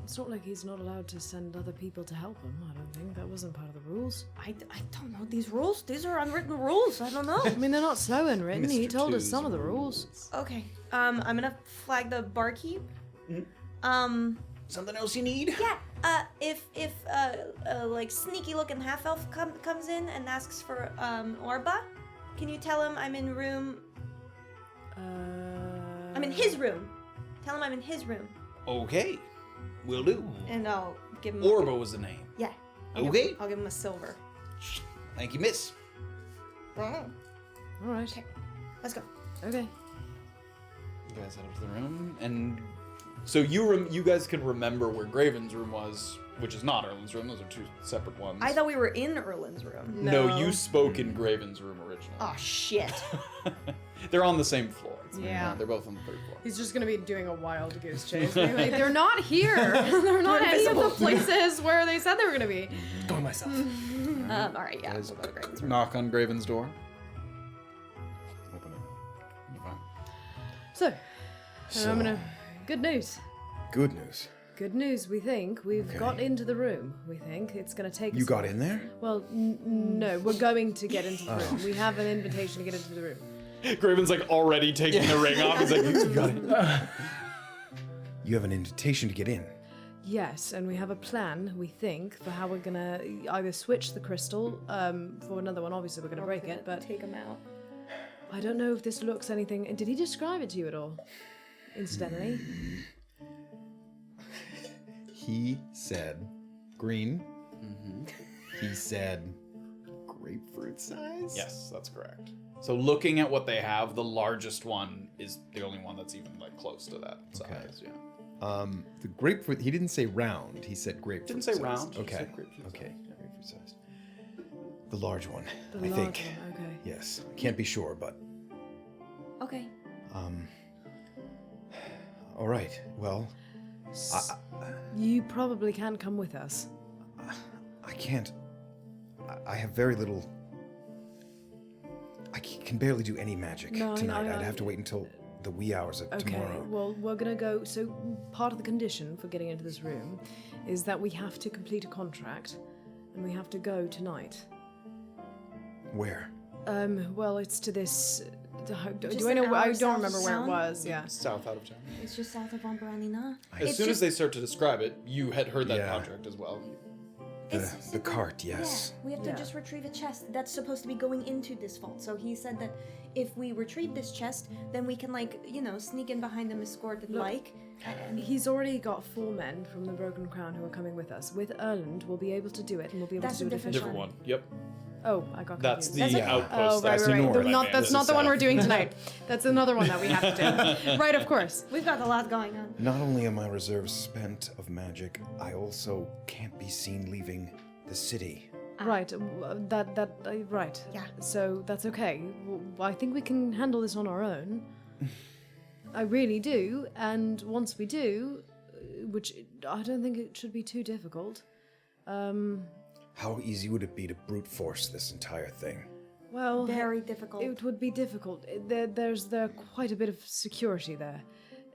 It's not like he's not allowed to send other people to help him. I don't think that wasn't part of the rules. I don't know these rules. These are unwritten rules. I don't know. I mean, they're not slow and written. He Mr. told us Two's some of the rules. Okay, I'm gonna flag the barkeep. Something else you need? Yeah, if like sneaky looking half elf comes in and asks for Orba, can you tell him I'm in room? I'm in his room. Tell him I'm in his room, Okay. Will do. and I'll give him. Orba was the name. Yeah. Okay. I'll give him a silver. Thank you, miss. All right. Let's go. Okay. You guys head up to the room, and so you guys can remember where Graven's room was, which is not Erland's room. Those are 2 separate ones. I thought we were in Erland's room. No, you spoke in Graven's room originally. Oh shit. They're on the same floor. Yeah. They're both on the 3rd floor. He's just gonna be doing a wild goose chase. Being like, they're not here. They're not any of the places where they said they were gonna be. Going myself. All right, yeah. We'll go to Graven's room. Knock on Graven's door. Open it. You're fine. So I'm gonna. Good news. Good news. Good news. We think we've got into the room. We think it's gonna take. You us got in there? Well, no, we're going to get into the room. We have an invitation to get into the room. Graven's like already taking the ring off. He's like, you got it. You have an invitation to get in. Yes, and we have a plan, we think, for how we're gonna either switch the crystal for another one. Obviously, we're gonna break it, but Take him out. I don't know if this looks anything. Did he describe it to you at all? Incidentally, He said green. He said grapefruit size? Yes, that's correct. So looking at what they have, the largest one is the only one that's even like close to that size. Yeah. The grapefruit, he didn't say round. He said grapefruit Didn't say sized. round. He Okay. said grapefruit Okay. sized, yeah. Grapefruit sized. The large one, the I large think. one, okay. Yes. Can't be sure, but Okay. all right. Well, You probably can come with us. I can't. I have very little. I can barely do any magic No, tonight. I- I'd have to wait until the wee hours of Okay, tomorrow. well, we're gonna go. So, part of the condition for getting into this room is that we have to complete a contract and we have to go tonight. Where? Well, it's to this. Do Just I know? an hour I don't south remember of where it town? was. Yeah. South out of town. It's just south of Umbralina. As soon as they start to describe it, you had heard that Yeah. contract as well. The cart, yes. Yeah, we have to Yeah. just retrieve a chest that's supposed to be going into this vault. So he said that if we retrieve this chest, then we can, like, you know, sneak in behind them, escort it, and He's already got 4 men from the Broken Crown who are coming with us. With Erland, we'll be able to do it, and we'll be able That's to do a it different efficiently. Different one. Yep. Oh, I got That's confused. the outpost. Oh, That's right, the right. north. That's not the one we're doing tonight. That's another one that we have to do. Right, of course. we've got a lot going on. Not only are my reserves spent of magic, I also can't be seen leaving the city. Right, right. Yeah. So that's okay. I think we can handle this on our own. I really do, and once we do, which I don't think it should be too difficult. How easy would it be to brute force this entire thing? Well, very difficult. It would be difficult. There's quite a bit of security there.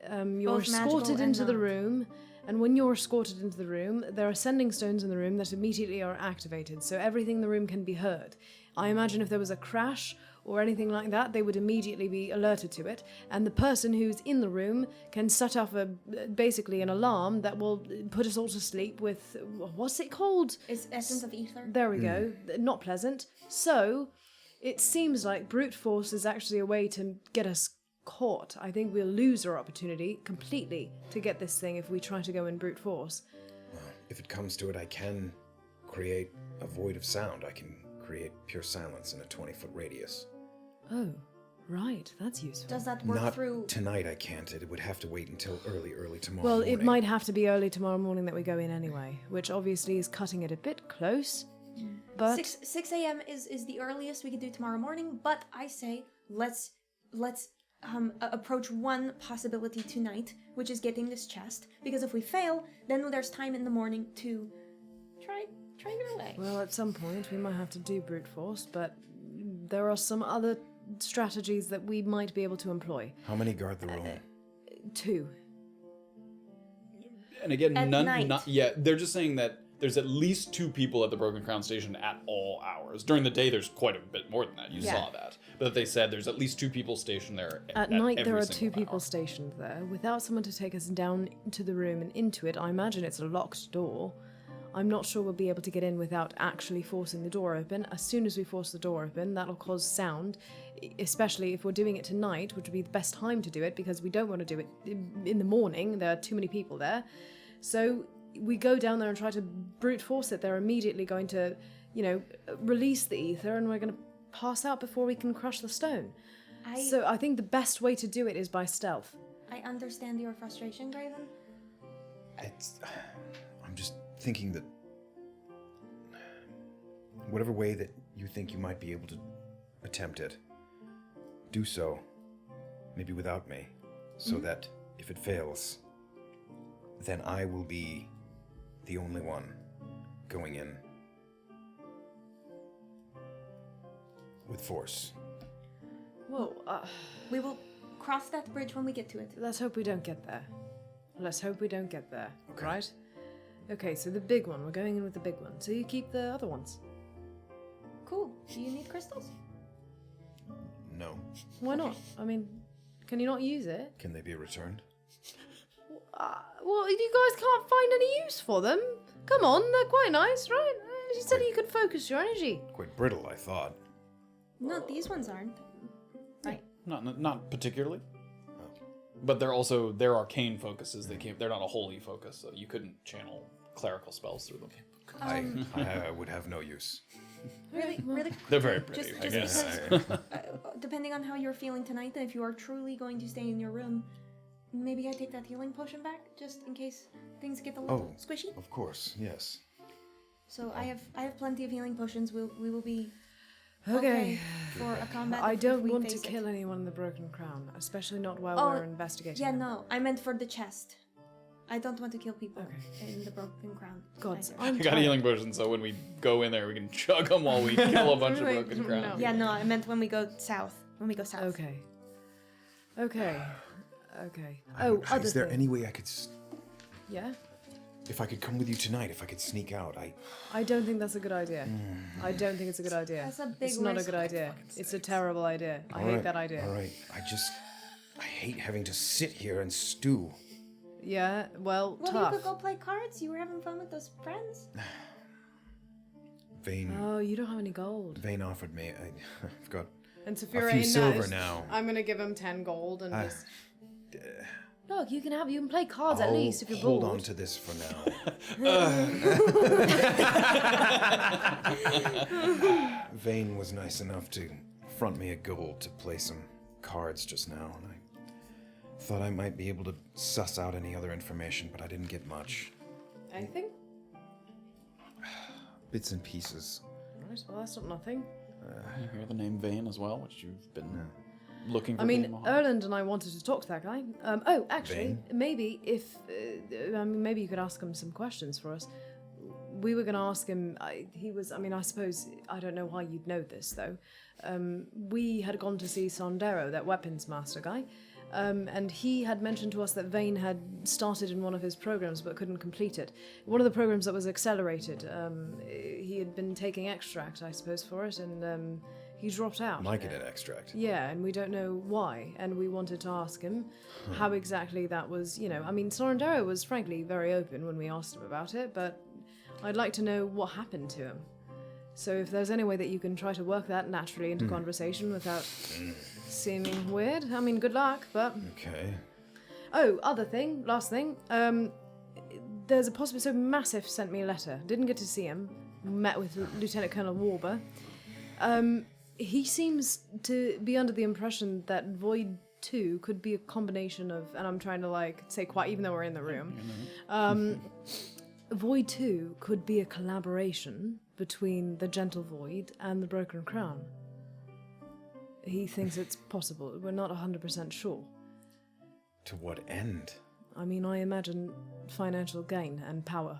You're Both magical escorted and into the not. room, and when you're escorted into the room, there are sending stones in the room that immediately are activated, so everything in the room can be heard. I imagine if there was a crash or anything like that, they would immediately be alerted to it, and the person who's in the room can set off basically an alarm that will put us all to sleep with, what's it called? It's essence of ether. There we go. Not pleasant. So, it seems like brute force is actually a way to get us caught. I think we'll lose our opportunity completely to get this thing if we try to go in brute force. If it comes to it, I can create a void of sound. I can create pure silence in a 20-foot radius. Oh, right. That's useful. Does that work Not through? tonight, I can't. It would have to wait until early tomorrow Well, morning. it might have to be early tomorrow morning that we go in anyway, which obviously is cutting it a bit close. But 6 a.m. is the earliest we can do tomorrow morning. But I say let's approach one possibility tonight, which is getting this chest. Because if we fail, then there's time in the morning to try your way. well, at some point we might have to do brute force, but there are some other strategies that we might be able to employ. How many guard the room? 2. And again, At night. they're just saying that there's at least 2 people at the Broken Crown Station at all hours. During the day, there's quite a bit more than that. You saw that. But they said there's at least 2 people stationed there At night, there every are 2 single people hour. stationed there. Without someone to take us down to the room and into it, I imagine it's a locked door. I'm not sure we'll be able to get in without actually forcing the door open. As soon as we force the door open, that'll cause sound, especially if we're doing it tonight, which would be the best time to do it because we don't want to do it in the morning. There are too many people there. So we go down there and try to brute force it. They're immediately going to, release the ether, and we're going to pass out before we can crush the stone. So I think the best way to do it is by stealth. I understand your frustration, Graven. I'm just thinking that whatever way that you think you might be able to attempt it, do so, maybe without me, so that if it fails, then I will be the only one going in with force. Well, We will cross that bridge when we get to it. let's hope we don't get there. Okay. Right? Okay, so the big one. We're going in with the big one. So you keep the other ones. Cool. Do you need crystals? No. Why not? I mean, can you not use it? Can they be returned? Well, you guys can't find any use for them. Come on, they're quite nice, right? You said you could focus your energy. Quite brittle, I thought. No, these ones aren't. Right. Not particularly. But they're arcane focuses. They're not a holy focus, so you couldn't channel clerical spells through them. I would have no use. Really. They're very pretty, Just I guess. because, depending on how you're feeling tonight, and if you are truly going to stay in your room, maybe I take that healing potion back, just in case things get a little squishy. Of course, yes. So I have plenty of healing potions. We will be Okay. for a combat. I if don't we want to face it. kill anyone in the Broken Crown, especially not while Oh, we're investigating. Yeah, them. no, I meant for the chest. I don't want to kill people in the Broken Crown. God, either. I'm I got a tired. healing potion, so when we go in there, we can chug them while we kill a bunch of Wait, broken no. crowns. Yeah, no, I meant when we go south. When we go south. Okay. Oh, other Is there thing. any way I could, Yeah? if I could come with you tonight, if I could sneak out? I don't think that's a good idea. I don't think it's a good idea. That's a big It's not a risk. good idea. It's a terrible idea. I hate that idea. All right, I hate having to sit here and stew. Yeah, well, Well, tough. you could go play cards. You were having fun with those friends. Vayne, Oh, you don't have any gold. Vayne offered me. I've got And a Safira few silver now. I'm gonna give him 10 gold and Ah. just. Look, you can play cards at I'll least if you're hold bored. on to this for now. Vayne was nice enough to front me a gold to play some cards just now, and I thought I might be able to suss out any other information, but I didn't get much. Anything? Bits and pieces. Right, well, that's not nothing. You hear the name Vayne as well, which you've been looking for. I mean, being a- Erland and I wanted to talk to that guy. Actually, Vayne? maybe if maybe you could ask him some questions for us. we were going to ask him. I suppose I don't know why you'd know this though. We had gone to see Sondero, that weapons master guy, and he had mentioned to us that Vayne had started in one of his programs but couldn't complete it. One of the programs that was accelerated. He had been taking extract, I suppose, for it, and he dropped out. Myconid extract. Yeah, and we don't know why, and we wanted to ask him how exactly that was, Sorrendero was frankly very open when we asked him about it, but I'd like to know what happened to him. So if there's any way that you can try to work that naturally into conversation without seeming weird, good luck, but... Okay. Oh, last thing, there's a possibility, so Massif sent me a letter, didn't get to see him, met with Lieutenant Colonel Warburg. He seems to be under the impression that Void 2 could be a combination of, and I'm trying to say quiet even though we're in the room, Void 2 could be a collaboration between the Gentle Void and the Broken Crown. He thinks it's possible. We're not 100% sure. To what end? I imagine financial gain and power.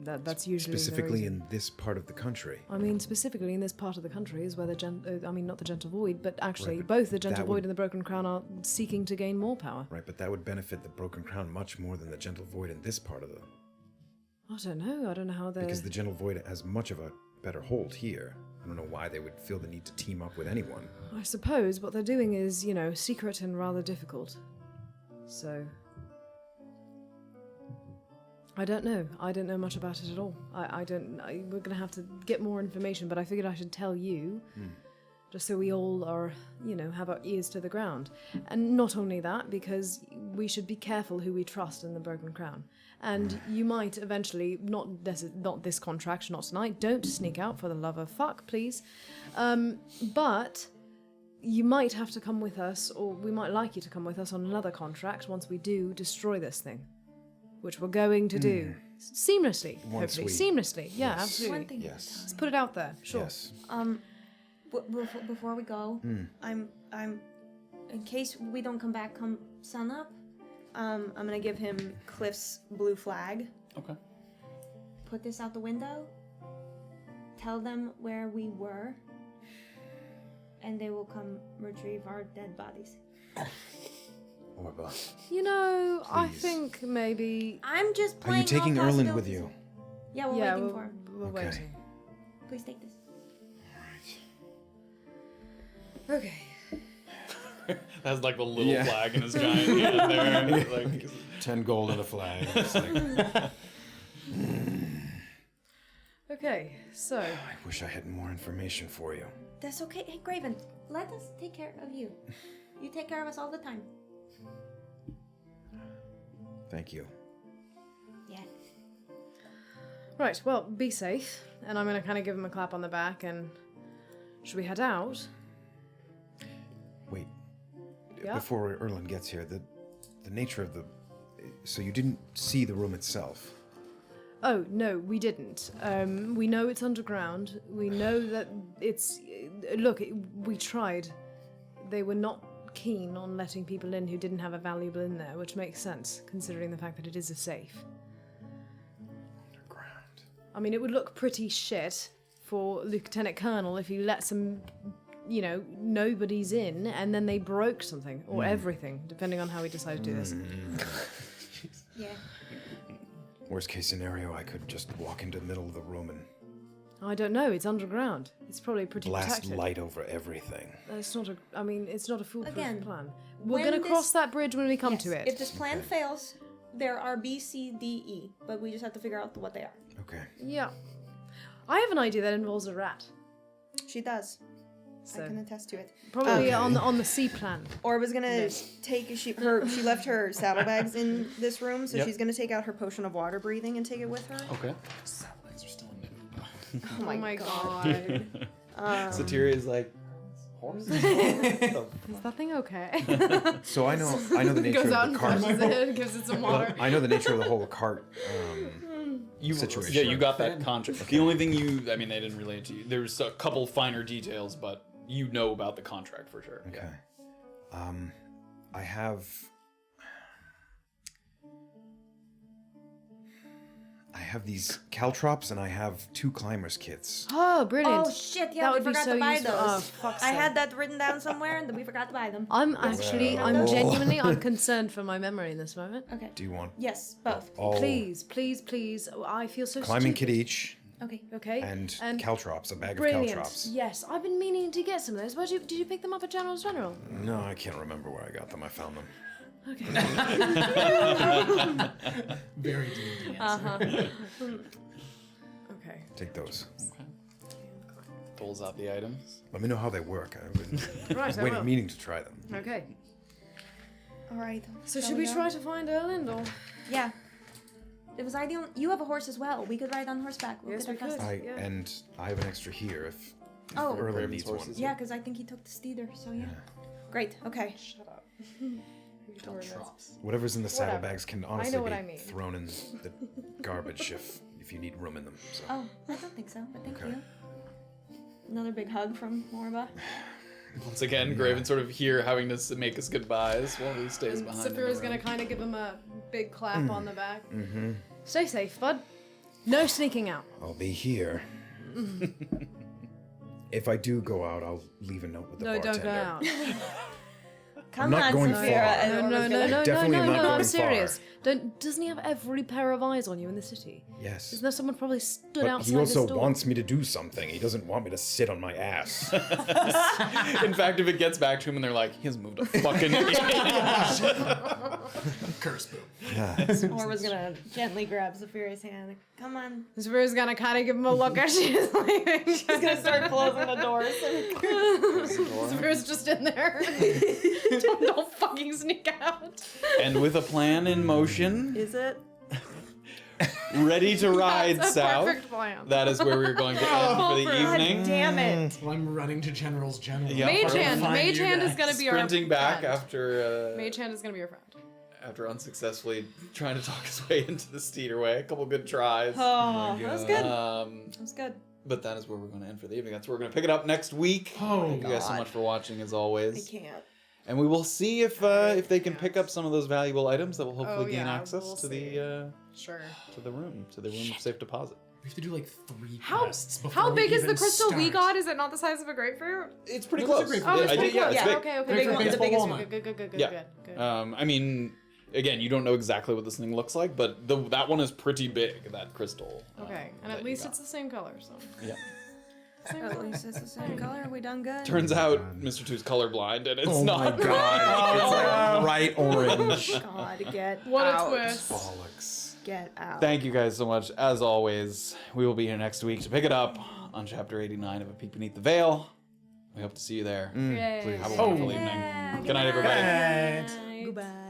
That's usually specifically in this part of the country. Specifically in this part of the country is where not the Gentle Void, but actually Right, but both the Gentle that Void would- and the Broken Crown are seeking to gain more power. Right, but that would benefit the Broken Crown much more than the Gentle Void in this part of the... I don't know how they're... Because the Gentle Void has much of a better hold here. I don't know why they would feel the need to team up with anyone. I suppose what they're doing is, secret and rather difficult. So... I don't know. I don't know much about it at all. We're going to have to get more information, but I figured I should tell you, just so we all are, have our ears to the ground. And not only that, because we should be careful who we trust in the Broken Crown. And you might eventually, not this contract, not tonight, don't sneak out for the love of fuck, please. But you might have to come with us, or we might like you to come with us on another contract once we do destroy this thing. Which we're going to do seamlessly, Once hopefully. we- Seamlessly, yeah, Yes. absolutely. One thing. Yes. Let's put it out there, sure. Yes. Before we go, I'm in case we don't come back come sun up, I'm gonna give him Cliff's blue flag. Okay. Put this out the window. Tell them where we were, and they will come retrieve our dead bodies. Orba. I Please. think maybe... I'm just Are playing. you taking all Erland with possibilities. you? Yeah, we're yeah, waiting for him. we're Okay. waiting. Please take this. Okay. Has the little Yeah. flag in his giant hand there. 10 gold and a flag. It's like, Okay, so... I wish I had more information for you. That's okay. Hey, Graven, let us take care of you. You take care of us all the time. Thank you. Yeah. Right, well, be safe. And I'm going to kind of give him a clap on the back and... Should we head out? Wait. Yeah? Before Erland gets here, the nature of the... So you didn't see the room itself? Oh, no, we didn't. We know it's underground. We know that it's... Look, we tried. They were not keen on letting people in who didn't have a valuable in there, which makes sense, considering the fact that it is a safe. Underground. It would look pretty shit for Lieutenant Colonel if he let some, nobody's in, and then they broke something, or everything, depending on how he decided to do this. Yeah. Worst case scenario, I could just walk into the middle of the room and I don't know, it's underground. It's probably pretty blast protected. light over everything. It's not a foolproof Again, plan. We're when gonna cross this- that bridge when we come Yes, to it. If this plan fails, there are B, C, D, E, but we just have to figure out what they are. Okay. Yeah. I have an idea that involves a rat. She does. So I can attest to it. probably on the C plan. Orba's gonna take she left her saddlebags in this room, so Yep. she's gonna take out her potion of water breathing and take it with her. Okay. Saddlebags are still in there. Oh my god. Satyria is like, horses? Is that thing okay? So I know the nature Goes out of and the cart. flushes it, gives it some water. I know the nature of the whole cart situation. Yeah, you got that contract. The only thing they didn't relate to you. There's a couple finer details, but you know about the contract for sure. Okay. I have I have these caltrops and I have 2 climbers kits. Oh, brilliant. Oh shit! Yeah, That we would be forgot so to buy useful. those. Oh, fuck's I sake. had that written down somewhere, and we forgot to buy them. I'm genuinely, Oh. I'm concerned for my memory in this moment. Okay. Do you want Yes, both. all Please, please, please. Oh, I feel so climbing stupid. kit each Okay. Okay. and And caltrops, a bag brilliant. of caltrops? Yes, I've been meaning to get some of those. Did you pick them up at General's General? No, I can't remember where I got them. I found them. Okay. Very D&D Uh-huh. answer. Okay. Take those. Pulls out the items. Let me know how they work. I've been Right, I will. meaning to try them. Okay. All right. So shall should we go? try to find Erland or? Yeah. It was ideal. You have a horse as well. We could ride on horseback. We'll Yes, get we our could. custom. Yeah. And I have an extra here if Oh. Erland Graven's needs one. horses. Yeah, because I think he took the steeder. So yeah. Great. Okay. Shut up. Whatever's in the Whatever. saddlebags can I honestly know what be I mean. thrown in the garbage if you need room in them. So. Oh, I don't think so. But thank Okay. you. Another big hug from Orba. Once again, Graven sort of here having to make his goodbyes while he stays behind. in the Safira's gonna room. kind of give him a big clap Mm. on the back. Mm-hmm. Stay safe, bud. No sneaking out. I'll be here. If I do go out, I'll leave a note with the No, bartender. don't go out. Come not on, going Safira. far. and No, Orba's no, gonna- no, no, Definitely no, am no, not no, going I'm serious. far. Doesn't he have every pair of eyes on you in the city? Yes. Isn't there someone probably stood But outside he also this door? wants me to do something. He doesn't want me to sit on my ass. In fact, if it gets back to him and they're like, he hasn't moved a fucking inch. Curse boom. Orba's gonna gently grab Safira's hand. Come on. Safira's gonna kind of give him a look as she's leaving. She's Gonna start closing the doors. Safira's just in there. don't fucking sneak out. And with a plan in motion, Is it? ready to ride That's a south, perfect plan. that is where we're going to end for the evening. Damn it. Well, I'm running to General's General. Yeah. Mage Find Hand. you Mage Hand is guys. gonna be our Sprinting back friend. after Mage Hand is gonna be your friend. after unsuccessfully trying to talk his way into the Steederway. A couple good tries. Oh, that was good. That was good. But that is where we're going to end for the evening. That's where we're going to pick it up next week. Oh, Thank you guys so God. much for watching, as always. I can't. And we will see if they can pick up some of those valuable items that will hopefully gain access we'll to see. the Sure. room of safe deposit. We have to do like 3 How quests before how we big is the even crystal we start. got? Is it not the size of a grapefruit? It's pretty No, it's a close. grapefruit. Oh, it's I pretty did- yeah, close. it's Yeah, big. okay, okay. Grapefruit, Big one, the baseball, biggest walnut. one. Good. Yeah. I mean, again, you don't know exactly what this thing looks like, but that one is pretty big. That crystal. Okay, and that at you least got. it's the same color, so. Yeah. At least it's the same color. Are we done good? Turns out Mr. Two's colorblind, and it's Oh not. my god. It's like bright orange. God, get What out. a twist. Bollocks. Get out. Thank you guys so much. As always, we will be here next week to pick it up on chapter 89 of A Peek Beneath the Veil. We hope to see you there. Yay. Have a wonderful evening. Good night, everybody. Right. Goodbye.